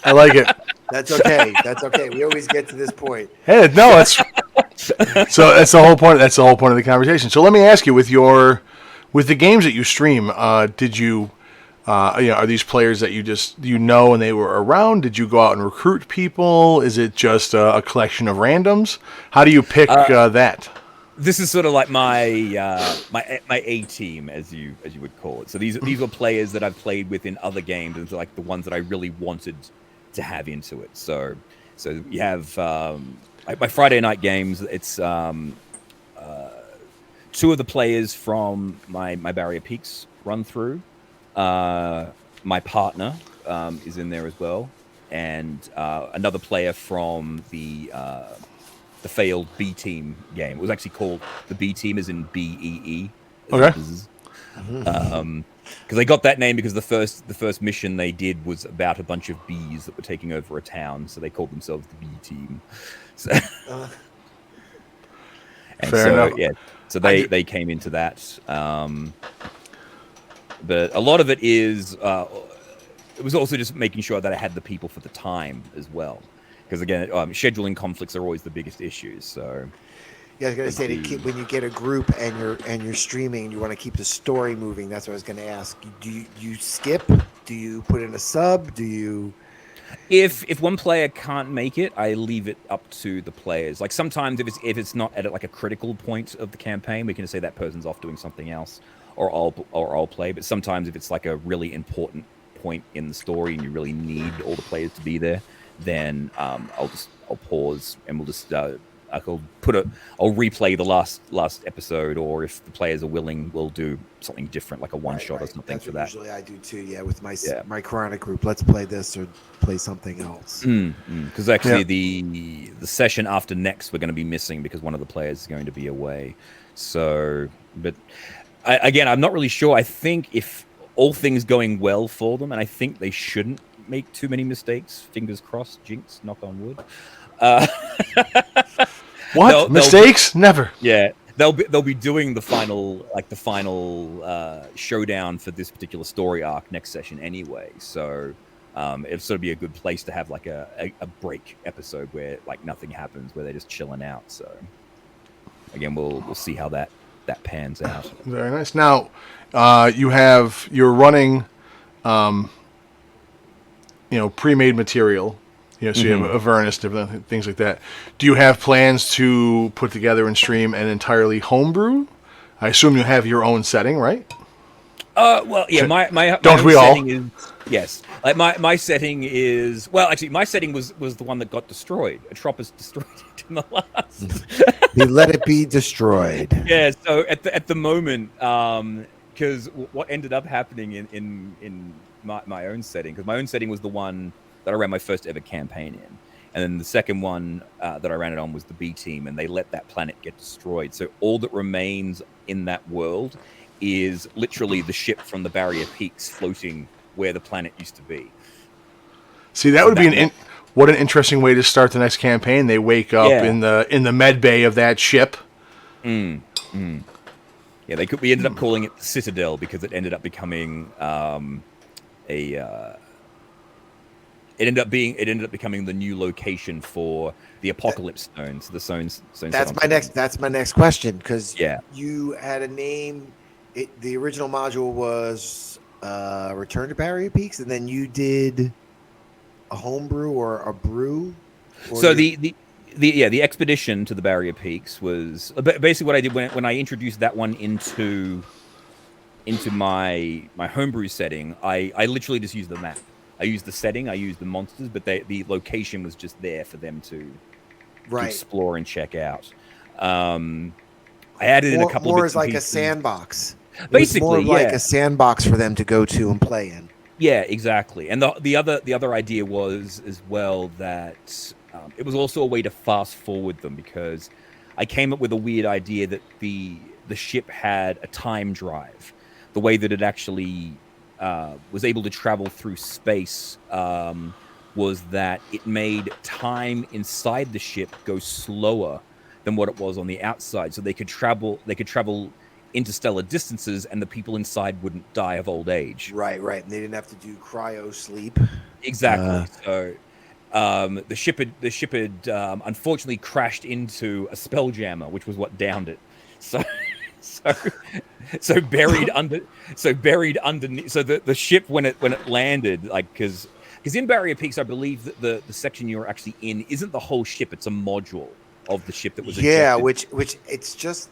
I like it. That's okay. That's okay. We always get to this point. Hey, no, that's so. That's the whole point. That's the whole point of the conversation. So let me ask you, with the games that you stream, did you, are these players that you know and they were around? Did you go out and recruit people? Is it just a collection of randoms? How do you pick that? This is sort of like my A team, as you would call it. So these were players that I've played with in other games, and like the ones that I really wanted to have into it. So you have my Friday night games. It's two of the players from my Barrier Peaks run through. My partner is in there as well, and another player from the failed B team game. It was actually called the B team, as in BEE. Okay. Because they got that name because the first mission they did was about a bunch of bees that were taking over a town, so they called themselves the B team. So, Fair enough. Yeah, so they came into that. But a lot of it is it was also just making sure that I had the people for the time as well, because again, scheduling conflicts are always the biggest issues. So. Yeah, I was going to say, when you get a group and you're streaming and you want to keep the story moving, that's what I was going to ask. Do you skip Do you put in a sub? Do you? If one player can't make it, I leave it up to the players. Like sometimes if it's not at like a critical point of the campaign, we can just say that person's off doing something else, or I'll play. But sometimes if it's like a really important point in the story and you really need all the players to be there, then I'll pause and we'll just I'll replay the last episode, or if the players are willing, we'll do something different, like a one shot or something That's for what that. usually I do too. Yeah, with my chronic group, let's play this or play something else. Because actually, the session after next we're going to be missing because one of the players is going to be away. So, but again, I'm not really sure. I think if all things going well for them, and I think they shouldn't make too many mistakes. Fingers crossed, jinx, knock on wood. What mistakes? Never. Yeah, they'll be doing the final showdown for this particular story arc next session anyway. So it'll sort of be a good place to have like a break episode where like nothing happens, where they're just chilling out. So again, we'll see how that pans out. Very nice. Now you're running pre-made material. So you have Avernus, different things like that. Do you have plans to put together and stream an entirely homebrew? I assume you have your own setting, right? Well, yeah. My don't we all? Setting is, yes. Like my setting is actually my setting was the one that got destroyed. Atropos destroyed it in the last. He let it be destroyed. Yeah. So at the moment, because what ended up happening in my own setting, because my own setting was the one that I ran my first ever campaign in. And then the second one that I ran it on was the B team, and they let that planet get destroyed. So all that remains in that world is literally the ship from the Barrier Peaks floating where the planet used to be. See, that would be what an interesting way to start the next campaign. They wake up in the med bay of that ship. Yeah, we ended up calling it the Citadel because it ended up becoming It ended up becoming the new location for the Apocalypse Stones. The stones. That's my next question, because yeah, you had a name. The original module was Return to Barrier Peaks, and then you did a homebrew or a brew. So the expedition to the Barrier Peaks was basically what I did when I introduced that one into my homebrew setting. I literally just used the map. I used the setting, I used the monsters, but the location was just there for them to explore and check out. I added in a couple of bits as like pieces. A sandbox. Basically, more like a sandbox for them to go to and play in. Yeah, exactly. And the other idea was as well that it was also a way to fast forward them, because I came up with a weird idea that the ship had a time drive. The way that it actually was able to travel through space was that it made time inside the ship go slower than what it was on the outside, so they could travel interstellar distances, and the people inside wouldn't die of old age. Right. And they didn't have to do cryo sleep. Exactly. So the ship had unfortunately crashed into a spelljammer, which was what downed it. So buried underneath. So the ship when it landed, like because in Barrier Peaks, I believe that the section you're actually in isn't the whole ship; it's a module of the ship that was ejected. which it's just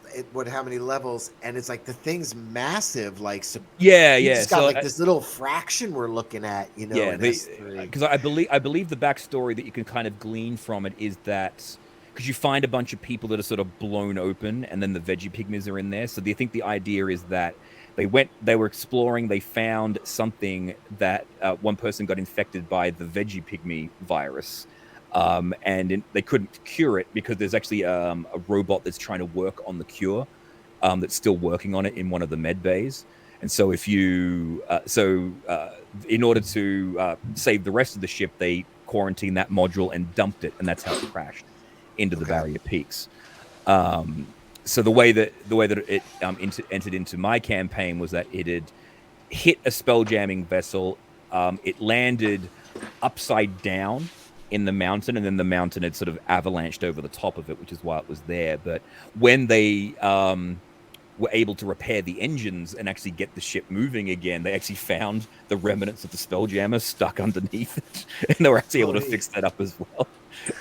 how many levels, and it's like the thing's massive. Like it's got this little fraction we're looking at. Because I believe the backstory that you can kind of glean from it is that. Because you find a bunch of people that are sort of blown open, and then the veggie pygmies are in there. So I think the idea is that they were exploring, they found something that one person got infected by the veggie pygmy virus, and they couldn't cure it because there's actually a robot that's trying to work on the cure, that's still working on it in one of the med bays. And so if you, in order to save the rest of the ship, they quarantined that module and dumped it, and that's how it crashed into the Barrier Peaks. So the way that it entered into my campaign was that it had hit a spelljamming vessel. It landed upside down in the mountain, and then the mountain had sort of avalanched over the top of it, which is why it was there. But when they were able to repair the engines and actually get the ship moving again, they actually found the remnants of the Spelljammer stuck underneath it, and they were actually able to fix that up as well.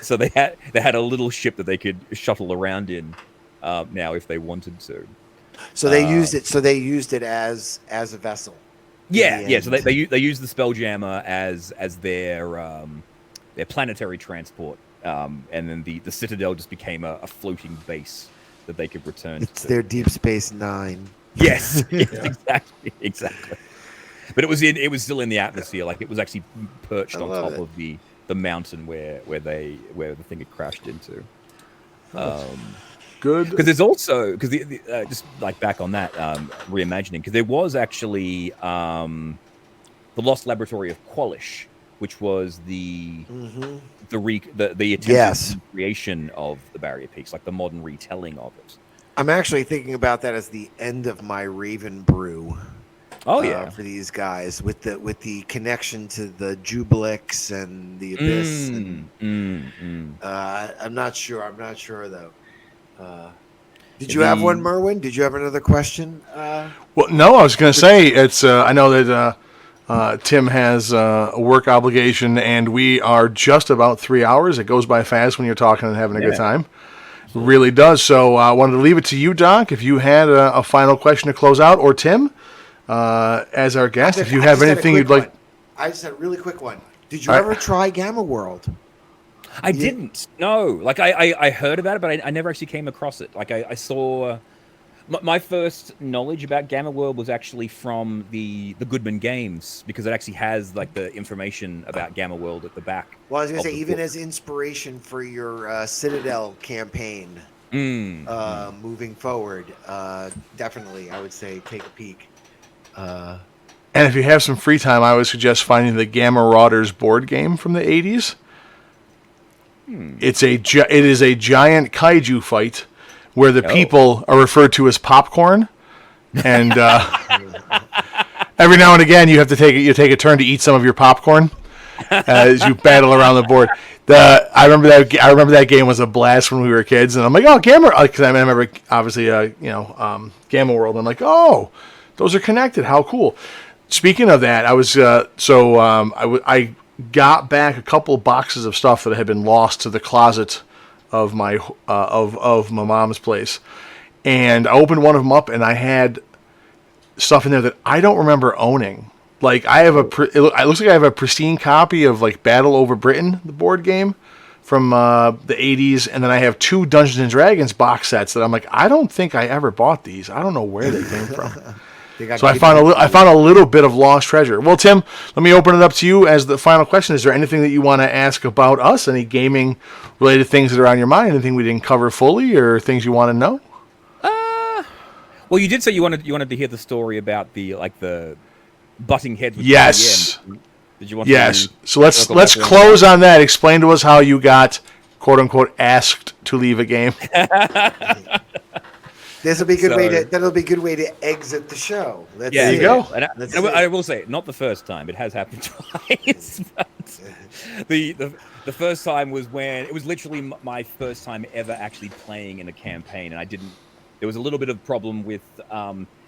So they had a little ship that they could shuttle around in now if they wanted to. So they used it. So they used it as a vessel. Yeah. So they used the Spelljammer as their planetary transport, and then the Citadel just became a floating base that they could return. It's their Deep Space Nine. Yes, exactly. But it was still in the atmosphere, like it was actually perched on top of the mountain where the thing had crashed into. Good. Because there's also just like back on that reimagining, because there was actually the Lost Laboratory of Qualish, which was the attempted creation of the Barrier Peaks, like the modern retelling of it. I'm actually thinking about that as the end of my Raven Brew. Oh yeah, for these guys with the connection to the Jubilix and the Abyss. I'm not sure. I'm not sure though. Did you have one, Merwin? Did you have another question? Well, no. I was going to say it's. I know that Tim has a work obligation, and we are just about 3 hours. It goes by fast when you're talking and having a good time. It really does. So I wanted to leave it to you, Doc, if you had a final question to close out, or Tim. As our guest, if you have anything you'd like. I just had a really quick one. Did you ever try Gamma World? I didn't. No. Like I heard about it, but I never actually came across it. Like I saw my first knowledge about Gamma World was actually from the Goodman games, because it actually has like the information about Gamma World at the back. Well, I was going to say, even as inspiration for your Citadel campaign moving forward, definitely I would say take a peek. And if you have some free time, I would suggest finding the Gamma Marauders board game from the 80s. It is a giant kaiju fight where the people are referred to as popcorn, and every now and again you take a turn to eat some of your popcorn as you battle around the board. I remember that game was a blast when we were kids, and I'm like, oh, Gamma, because I remember obviously Gamma World. I'm like, oh, those are connected. How cool! Speaking of that, I was I got back a couple of boxes of stuff that had been lost to the closet of my of my mom's place, and I opened one of them up, and I had stuff in there that I don't remember owning. Like I have it looks like I have a pristine copy of like Battle Over Britain, the board game from the 80s, and then I have 2 Dungeons and Dragons box sets that I'm like, I don't think I ever bought these. I don't know where they came from. So I found a little bit of lost treasure. Well, Tim, let me open it up to you as the final question. Is there anything that you want to ask about us? Any gaming related things that are on your mind? Anything we didn't cover fully, or things you want to know? Well, you did say you wanted to hear the story about the butting heads with yes. DND. Did you want yes. to So let's close on that. Explain to us how you got quote unquote asked to leave a game. That'll be a good way to exit the show. There you go. And I will say, not the first time. It has happened twice. But the first time was when it was literally my first time ever actually playing in a campaign, and there was a little bit of problem with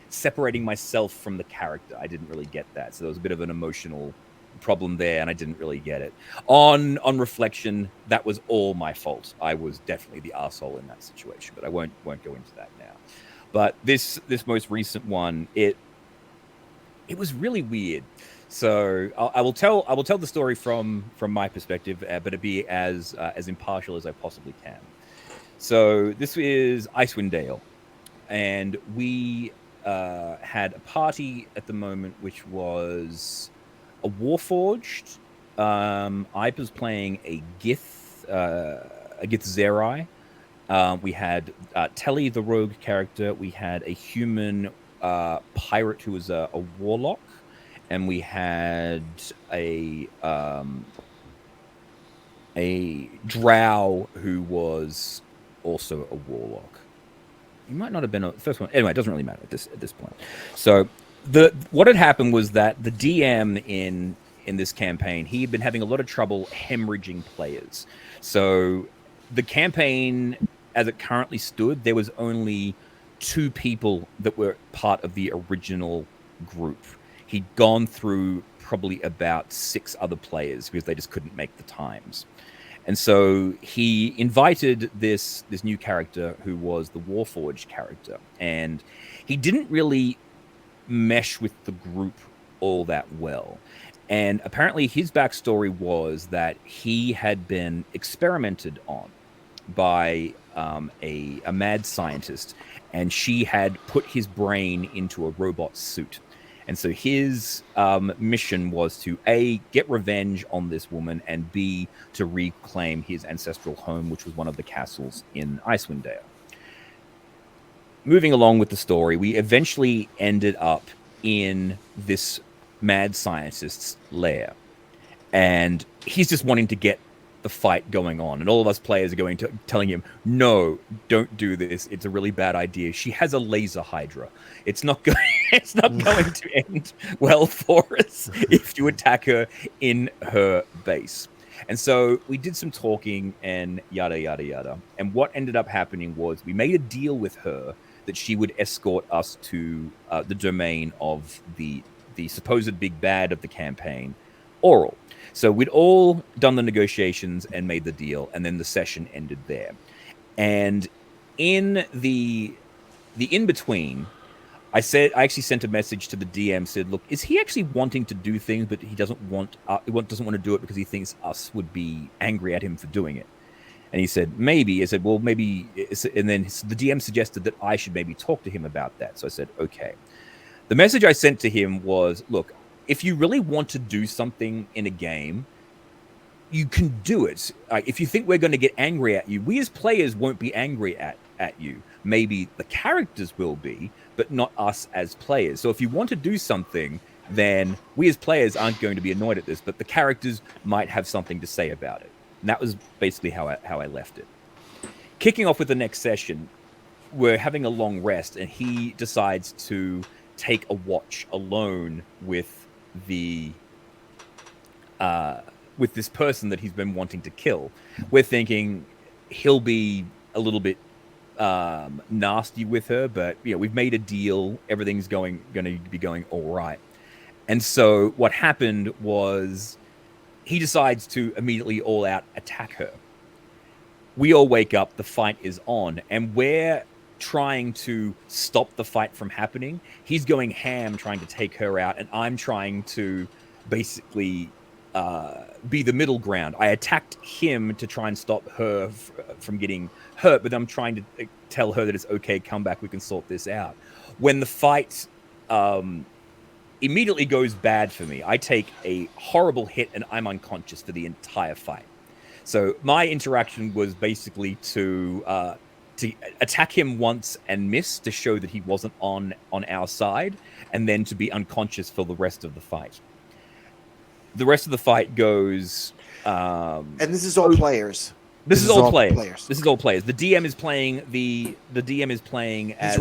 separating myself from the character. I didn't really get that, so there was a bit of an emotional problem there, and I didn't really get it. On reflection, that was all my fault. I was definitely the arsehole in that situation, but I won't go into that now. But this most recent one, it was really weird. So I will tell the story from my perspective, but it'll be as impartial as I possibly can. So this is Icewind Dale, and we had a party at the moment, which was a Warforged. I was playing a Gith Zerai. We had Telly, the rogue character. We had a human pirate who was a warlock, and we had a drow who was also a warlock. He might not have been the first one. Anyway, it doesn't really matter at this point. So what had happened was that the DM in this campaign, he had been having a lot of trouble hemorrhaging players. So the campaign, as it currently stood, there was only 2 people that were part of the original group. He'd gone through probably about 6 other players because they just couldn't make the times. And so he invited this new character who was the Warforged character. And he didn't really mesh with the group all that well. And apparently his backstory was that he had been experimented on by a mad scientist, and she had put his brain into a robot suit. And so his mission was to A, get revenge on this woman, and B, to reclaim his ancestral home, which was one of the castles in Icewind Dale. Moving along with the story, we eventually ended up in this mad scientist's lair. And he's just wanting to get the fight going on, and all of us players are telling him, no, don't do this, it's a really bad idea. She has a laser hydra. It's not going to end well for us if you attack her in her base. And so we did some talking and yada yada yada, and what ended up happening was we made a deal with her that she would escort us to the domain of the supposed big bad of the campaign, Oral. So we'd all done the negotiations and made the deal, and then the session ended there. And in the in-between, I actually sent a message to the DM, said, look, is he actually wanting to do things, but he doesn't want to do it because he thinks us would be angry at him for doing it? And he said, maybe. I said, well, maybe. And then the DM suggested that I should maybe talk to him about that. So I said, okay. The message I sent to him was, look, if you really want to do something in a game, you can do it. If you think we're going to get angry at you, we as players won't be angry at you. Maybe the characters will be, but not us as players. So if you want to do something, then we as players aren't going to be annoyed at this, but the characters might have something to say about it. And that was basically how I left it. Kicking off with the next session, we're having a long rest, and he decides to take a watch alone with this person that he's been wanting to kill. We're thinking he'll be a little bit nasty with her, but we've made a deal. Everything's going to be going all right. And so what happened was he decides to immediately all out attack her. We all wake up, the fight is on, and we're trying to stop the fight from happening. He's going ham trying to take her out, and I'm trying to basically be the middle ground. I attacked him to try and stop her from getting hurt, but I'm trying to tell her that it's okay, come back, we can sort this out. When the fight immediately goes bad for me, I take a horrible hit and I'm unconscious for the entire fight. So my interaction was basically to attack him once and miss to show that he wasn't on our side, and then to be unconscious for the rest of the fight. The rest of the fight goes... and this is all players. This is all players. This is all players. The DM is playing as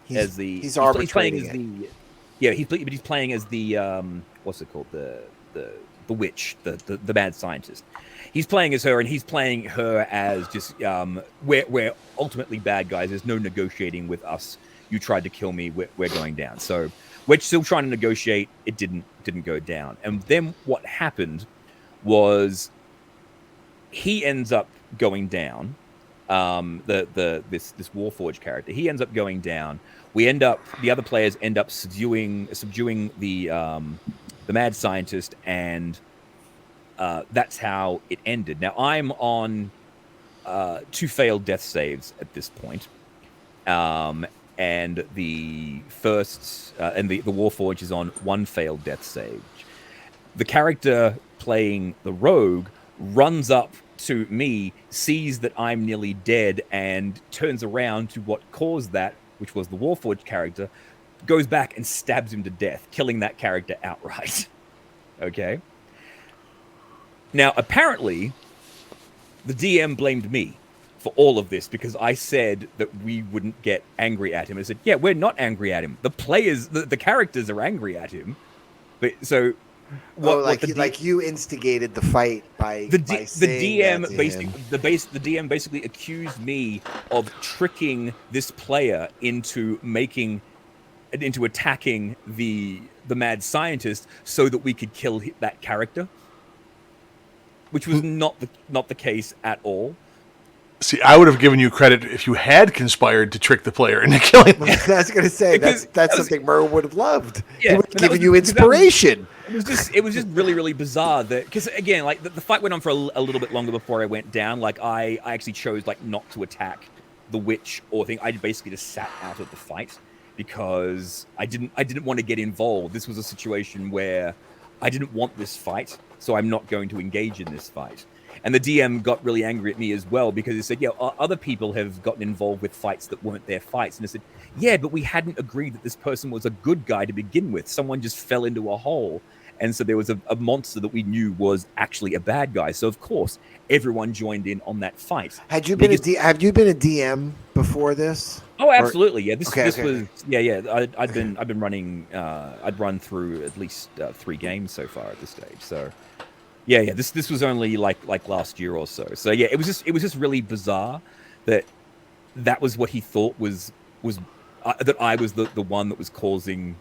he's arbitrating it. He's playing as the what's it called, the witch, the mad scientist. He's playing as her, and he's playing her as just we're ultimately bad guys. There's no negotiating with us. You tried to kill me. We're going down. So we're still trying to negotiate. It didn't go down. And then what happened was he ends up going down. This Warforged character, he ends up going down. The other players end up subduing the mad scientist, and that's how it ended. Now I'm on 2 failed death saves at this point, and the first and the Warforged is on 1 failed death save. The character playing the rogue runs up to me, sees that I'm nearly dead, and turns around to what caused that, which was the Warforged character, goes back and stabs him to death, killing that character outright. Okay? Now, apparently, the DM blamed me for all of this because I said that we wouldn't get angry at him. I said, yeah, we're not angry at him. The players, the characters are angry at him. But so like you instigated the fight by the saying DM that to basically him. the DM basically accused me of tricking this player into attacking the mad scientist so that we could kill that character, which was not the case at all. See, I would have given you credit if you had conspired to trick the player into killing them. I was going to say that's something Merwin would have loved. Yeah, He would have given you inspiration. It was just really, really bizarre that, because again, like the fight went on for a little bit longer before I went down. Like I actually chose like not to attack the witch or thing. I basically just sat out of the fight because I didn't want to get involved. This was a situation where I didn't want this fight, so I'm not going to engage in this fight. And the DM got really angry at me as well because he said, yeah, other people have gotten involved with fights that weren't their fights. And I said, yeah, but we hadn't agreed that this person was a good guy to begin with. Someone just fell into a hole. And so there was a monster that we knew was actually a bad guy. So, of course, everyone joined in on that fight. Have you been a DM before this? Oh, absolutely. Yeah, this Okay. was I'd been running. I'd run through at least 3 games so far at this stage. So, yeah. This was only like last year or so. So yeah, it was just really bizarre that was what he thought was that I was the one that was causing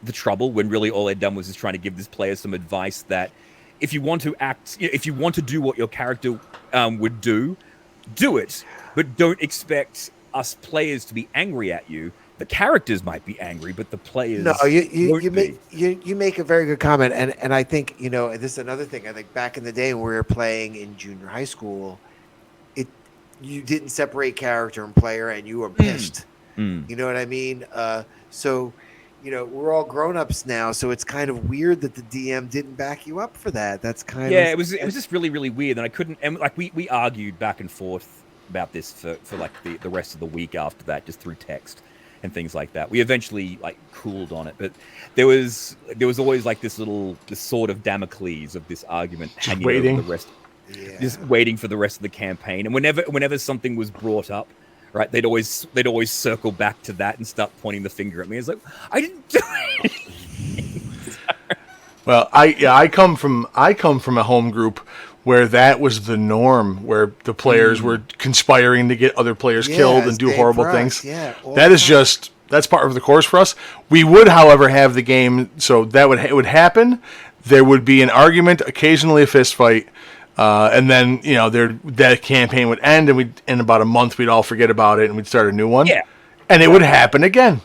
the trouble, when really all I'd done was just trying to give this player some advice that if you want to do what your character would do it, but don't expect us players to be angry at you. The characters might be angry, but the players you make a very good comment, and I think this is another thing. I think back in the day when we were playing in junior high school, you didn't separate character and player, and you were pissed. You know what I mean? So we're all grown-ups now, so it's kind of weird that the DM didn't back you up for that. That's kind of it was just really, really weird, and I couldn't. And like we argued back and forth about this for like the rest of the week after that, just through text and things like that. We eventually like cooled on it, but there was always like this sword of Damocles of this argument hanging over the rest. Just waiting for the rest of the campaign, and whenever something was brought up, right, they'd always circle back to that and start pointing the finger at me. It's like, I didn't do it. Well, I come from a home group where that was the norm, where the players were conspiring to get other players killed and do horrible things. Yeah, that's part of the course for us. We would, however, have the game so that it would happen. There would be an argument, occasionally a fist fight. And then that campaign would end, and in about a month we'd all forget about it, and we'd start a new one. Yeah, and it would happen again.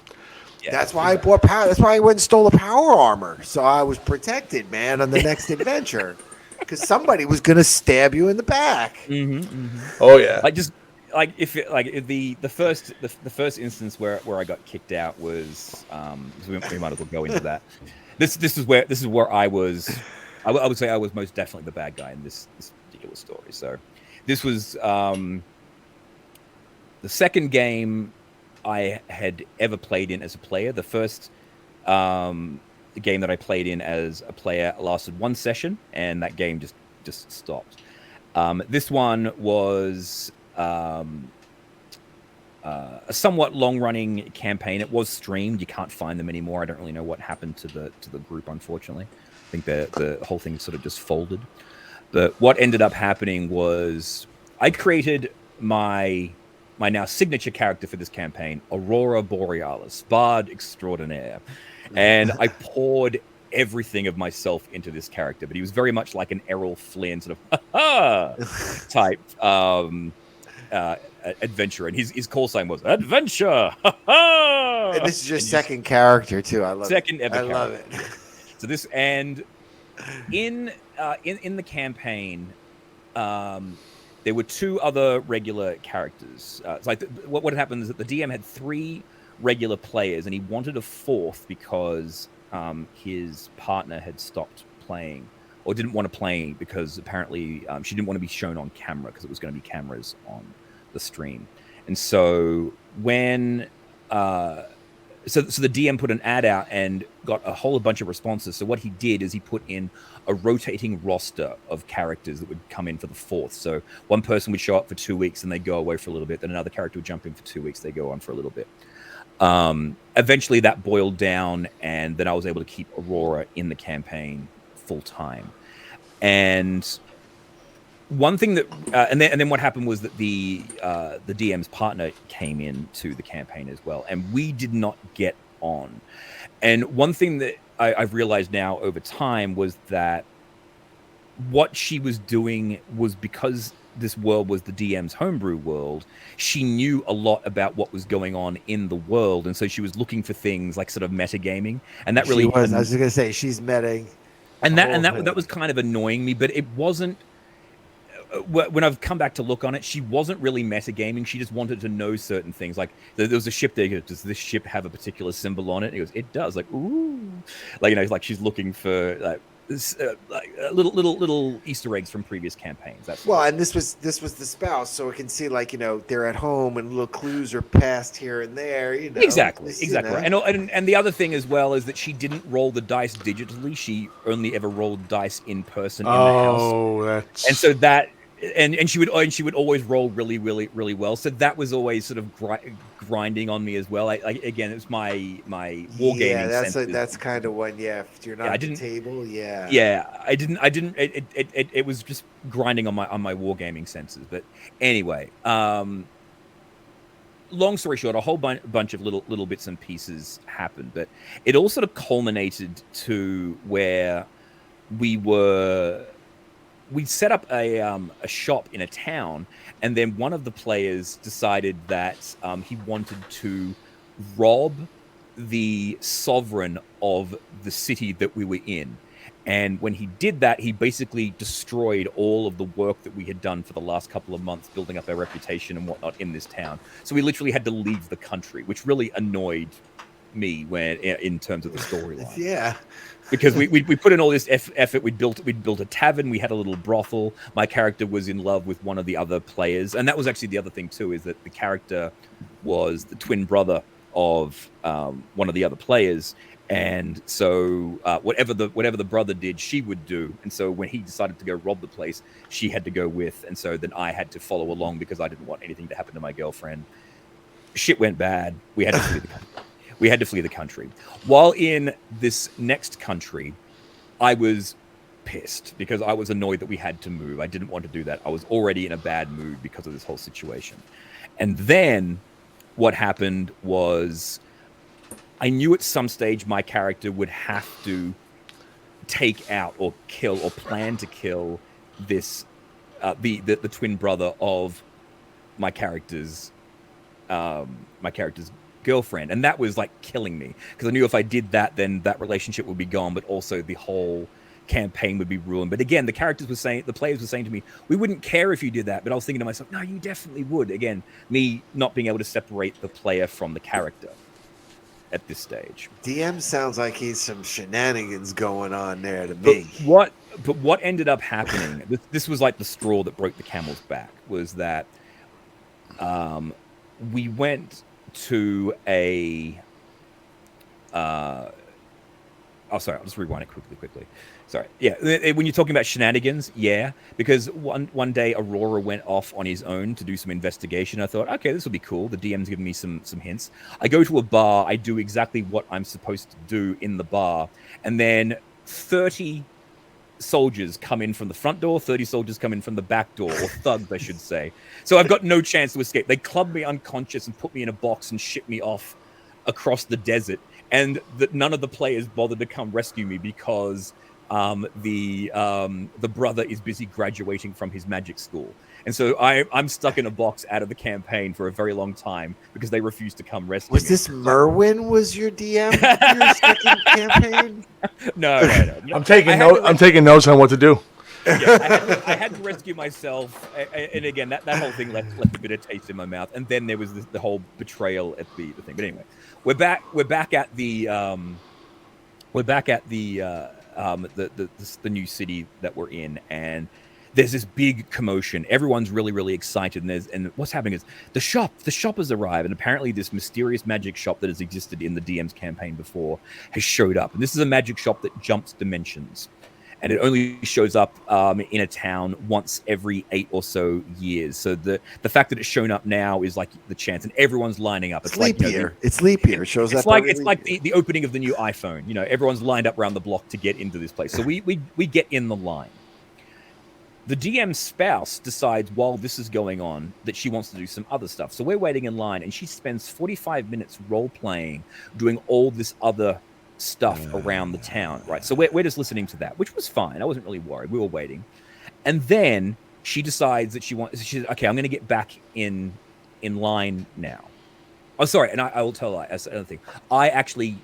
Yeah, that's why I bought power. That's why I went and stole the power armor, so I was protected, man, on the next adventure, because somebody was gonna stab you in the back. Oh yeah. The first instance where I got kicked out was we might as well go into that. This is where I was. I would say I was most definitely the bad guy in this particular story. So this was the second game I had ever played in as a player. The first game that I played in as a player lasted 1 session, and that game just stopped. This one was a somewhat long-running campaign. It was streamed. You can't find them anymore. I don't really know what happened to the group, unfortunately. I think the whole thing sort of just folded. But what ended up happening was I created my now signature character for this campaign, Aurora Borealis, Bard Extraordinaire. And I poured everything of myself into this character. But he was very much like an Errol Flynn sort of type adventurer. And his call sign was Adventure! And this is your second character, too. I love second it. ever I love it. So this, and in the campaign, there were 2 other regular characters. It's like what happened is that the DM had 3 regular players, and he wanted a 4th because his partner had stopped playing or didn't want to play because apparently she didn't want to be shown on camera because it was going to be cameras on the stream. And so when So the DM put an ad out and got a whole bunch of responses. So what he did is he put in a rotating roster of characters that would come in for the 4th. So one person would show up for 2 weeks and they go away for a little bit. Then another character would jump in for 2 weeks. They go on for a little bit. Eventually that boiled down, and then I was able to keep Aurora in the campaign full time. And one thing that, and then what happened was that the DM's partner came into the campaign as well, and we did not get on. And one thing that I've realized now over time was that what she was doing was, because this world was the DM's homebrew world, she knew a lot about what was going on in the world, and so she was looking for things like sort of metagaming, and that really I was just gonna say she's meting, and that was kind of annoying me, but it wasn't. When I've come back to look on it, she wasn't really metagaming. She just wanted to know certain things. Like there was a ship there. Goes, does this ship have a particular symbol on it? And he goes, it does. Like, ooh, like, you know, like she's looking for like little Easter eggs from previous campaigns. That's well, and this was the spouse, so it can see, like, you know, they're at home and little clues are passed here and there. You know, exactly. You know. And the other thing as well is that she didn't roll the dice digitally. She only ever rolled dice in person in the house. Oh, that's... And so that. And she would always roll really well. So that was always sort of grinding on me as well. Again, it was my wargaming. Yeah, senses. that's kind of one. Yeah, if you're not at the table, yeah. Yeah, I didn't. It was just grinding on my wargaming senses. But anyway, long story short, a whole bunch of little bits and pieces happened, but it all sort of culminated to where we set up a shop in a town, and then one of the players decided that he wanted to rob the sovereign of the city that we were in. And when he did that, he basically destroyed all of the work that we had done for the last couple of months, building up our reputation and whatnot in this town. So we literally had to leave the country, which really annoyed me in terms of the storyline. Yeah. Because we put in all this effort, we'd built a tavern, we had a little brothel. My character was in love with one of the other players, and that was actually the other thing too, is that the character was the twin brother of one of the other players, and so whatever the brother did, she would do. And so when he decided to go rob the place, she had to go with, and so then I had to follow along because I didn't want anything to happen to my girlfriend. Shit went bad. We had to flee the country. We had to flee the country. While in this next country, I was pissed because I was annoyed that we had to move. I didn't want to do that. I was already in a bad mood because of this whole situation. And then what happened was I knew at some stage my character would have to take out or kill or plan to kill this the twin brother of my character's girlfriend, and that was like killing me because I knew if I did that, then that relationship would be gone, but also the whole campaign would be ruined. But again, the players were saying to me, we wouldn't care if you did that. But I was thinking to myself, no, you definitely would. Again, me not being able to separate the player from the character at this stage. DM sounds like he's some shenanigans going on there to me. But what ended up happening, this was like the straw that broke the camel's back, was that we went to a sorry, I'll just rewind it quickly. Sorry. Yeah, when you're talking about shenanigans, yeah, because one day Aurora went off on his own to do some investigation. I thought, okay, this will be cool. The DM's giving me some hints. I go to a bar, I do exactly what I'm supposed to do in the bar, and then 30 soldiers come in from the front door, 30 soldiers come in from the back door, or thugs, I should say. So I've got no chance to escape. They club me unconscious and put me in a box and ship me off across the desert. And none of the players bothered to come rescue me because the brother is busy graduating from his magic school. And so I'm stuck in a box out of the campaign for a very long time because they refused to come rescue me. Was this Merwin was your DM for your second campaign? No. I'm taking notes on what to do. Yeah, I had to rescue myself, and again, that whole thing left a bit of taste in my mouth. And then there was the whole betrayal at the thing. But anyway, we're back at the new city that we're in, and there's this big commotion. Everyone's really excited, and what's happening is the shop has arrived, and apparently this mysterious magic shop that has existed in the DM's campaign before has showed up. And this is a magic shop that jumps dimensions. and it only shows up in a town once every 8 or so years. So the fact that it's shown up now is like the chance, and everyone's lining up. It's leap year. It's leap year. It shows up. It's like the opening of the new iPhone. You know, everyone's lined up around the block to get into this place. So we get in the line. The DM's spouse decides while this is going on that she wants to do some other stuff. So we're waiting in line, and she spends 45 minutes role-playing, doing all this other stuff around the town, right? So we're just listening to that, which was fine. I wasn't really worried. We were waiting. And then she decides that she says, okay, I'm going to get back in line now. Oh, sorry, and I will tell her another thing. I actually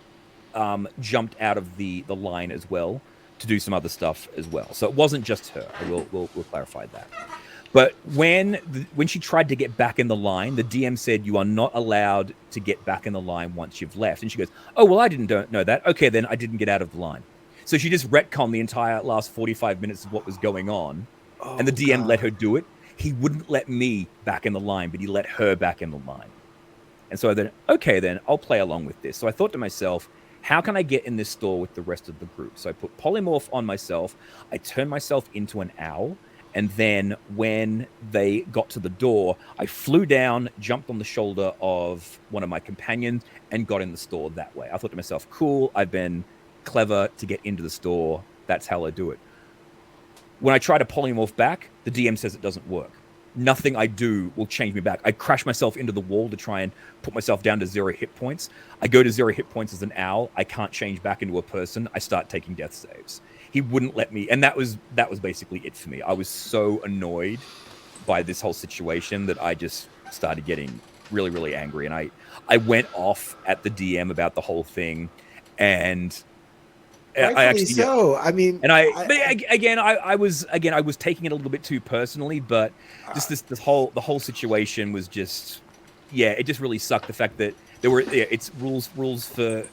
jumped out of the line as well, to do some other stuff as well. So it wasn't just her. We'll clarify that. But when she tried to get back in the line, the DM said, you are not allowed to get back in the line once you've left. And she goes, oh, well, I didn't know that. Okay, then I didn't get out of the line. So she just retconned the entire last 45 minutes of what was going on. And the DM let her do it. He wouldn't let me back in the line, but he let her back in the line. And so then, okay, then I'll play along with this. So I thought to myself, how can I get in this store with the rest of the group? So I put polymorph on myself. I turned myself into an owl. And then when they got to the door, I flew down, jumped on the shoulder of one of my companions, and got in the store that way. I thought to myself, cool, I've been clever to get into the store. That's how I do it. When I try to polymorph back, the DM says it doesn't work. Nothing I do will change me back. I crash myself into the wall to try and put myself down to 0 hit points. I go to 0 hit points as an owl. I can't change back into a person. I start taking death saves. He wouldn't let me, and that was basically it for me. I was so annoyed by this whole situation that I just started getting really, really angry, and I went off at the DM about the whole thing, and I actually so. I mean, and I was taking it a little bit too personally, but just the whole situation was just, it just really sucked. The fact that there were it's rules for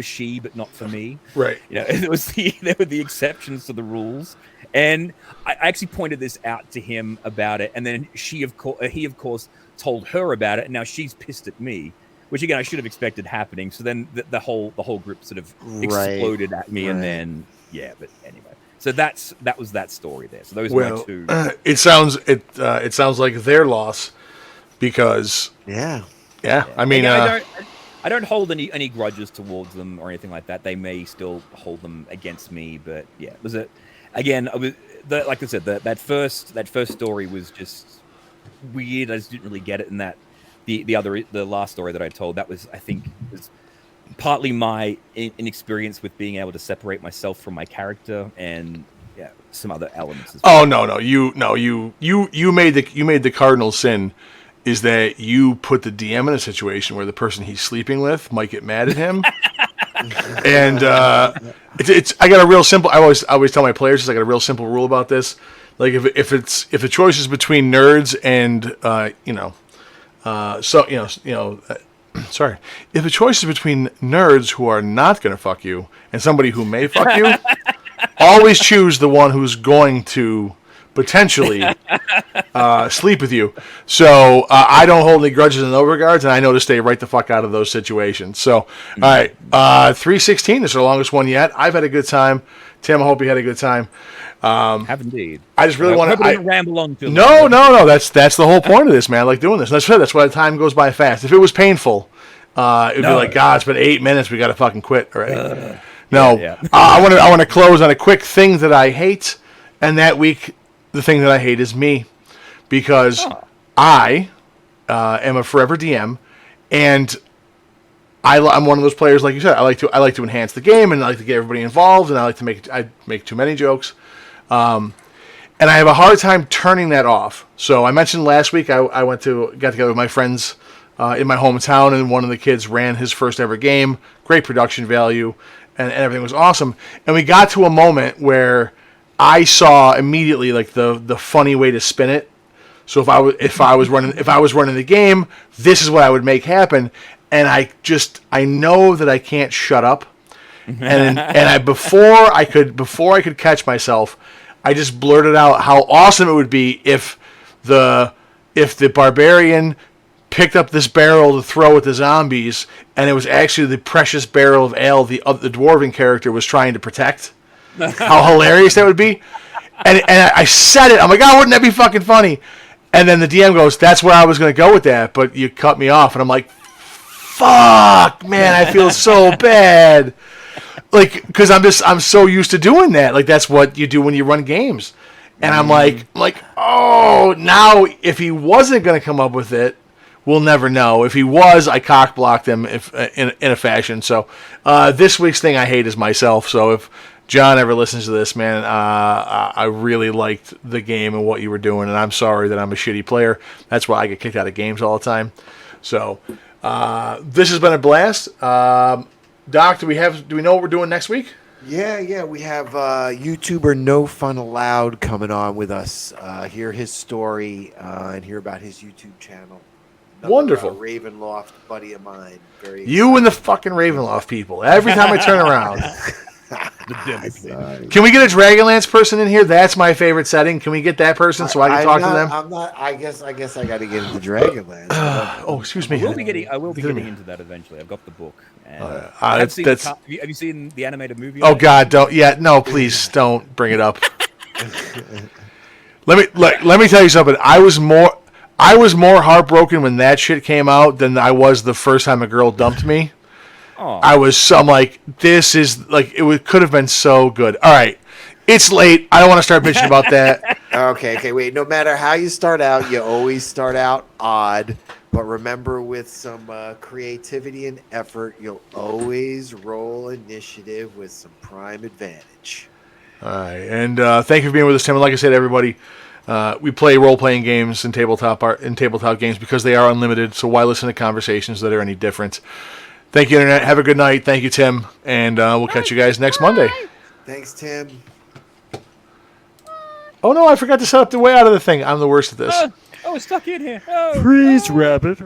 she, but not for me. Right. You know, there were the exceptions to the rules, and I actually pointed this out to him about it, and then he of course told her about it, and now she's pissed at me. Which again, I should have expected happening. So then the whole group sort of exploded at me, and then but anyway. So that was that story there. So those were my two. It sounds like their loss, because I mean, I don't hold any grudges towards them or anything like that. They may still hold them against me, but it was like I said, that first story was just weird. I just didn't really get it, and that. The last story that I told, that was, I think, was partly my inexperience with being able to separate myself from my character, and some other elements as well. You made the cardinal sin, is that you put the DM in a situation where the person he's sleeping with might get mad at him. And it's I got a real simple. I always tell my players, I got a real simple rule about this. Like if the choice is between nerds and sorry. If the choice is between nerds who are not going to fuck you and somebody who may fuck you, always choose the one who's going to potentially sleep with you. So I don't hold any grudges in those regards, and I know to stay right the fuck out of those situations. So, all right, 316 is our longest one yet. I've had a good time. Tim, I hope you had a good time. Have indeed. I just really want to ramble on. No. That's the whole point of this, man. I like doing this. That's why the time goes by fast. If it was painful, it'd be like, God, it's been 8 minutes. We got to fucking quit already. I want to close on a quick thing that I hate, and that week, the thing that I hate is me, because I am a forever DM, and I'm one of those players, like you said. I like to enhance the game, and I like to get everybody involved, and I make too many jokes. And I have a hard time turning that off. So I mentioned last week I got together with my friends in my hometown, and one of the kids ran his first ever game. Great production value, and everything was awesome. And we got to a moment where I saw immediately like the funny way to spin it. So if I was running the game, this is what I would make happen. And I know that I can't shut up. And before I could catch myself, I just blurted out how awesome it would be if the barbarian picked up this barrel to throw at the zombies, and it was actually the precious barrel of ale the dwarven character was trying to protect. how hilarious that would be. And I said it. I'm like, oh, wouldn't that be fucking funny? And then the DM goes, that's where I was going to go with that, but you cut me off. And I'm like, fuck, man, I feel so bad. Like, because I'm so used to doing that. Like, that's what you do when you run games. And I'm like, oh, now if he wasn't going to come up with it, we'll never know. If he was, I cock blocked him in a fashion. So this week's thing I hate is myself. So if John ever listens to this, man, I really liked the game and what you were doing, and I'm sorry that I'm a shitty player. That's why I get kicked out of games all the time. So this has been a blast. Doc, do we know what we're doing next week? Yeah, we have YouTuber No Fun Allowed coming on with us. Hear his story and hear about his YouTube channel. Wonderful. Ravenloft buddy of mine. Very You and the fucking Ravenloft people. Every time I turn around. Can we get a Dragonlance person in here? That's my favorite setting. Can we get that person so I can talk to them? I'm not. I guess I got to get into Dragonlance. Oh, excuse me. I will be getting into that eventually. I've got the book. And have you seen the animated movie? Oh God, don't. Yeah, no, please don't bring it up. Let me tell you something. I was more heartbroken when that shit came out than I was the first time a girl dumped me. I'm like, this is like could have been so good. All right, it's late. I don't want to start bitching about that. Okay, wait. No matter how you start out, you always start out odd. But remember, with some creativity and effort, you'll always roll initiative with some prime advantage. All right, and thank you for being with us, Tim. And like I said, everybody, we play role-playing games and tabletop games because they are unlimited. So why listen to conversations that are any different? Thank you, Internet. Have a good night. Thank you, Tim. And we'll catch you guys next Monday. Thanks, Tim. Oh, no, I forgot to set up the way out of the thing. I'm the worst at this. Oh, it's stuck in here. Oh, Freeze, rabbit.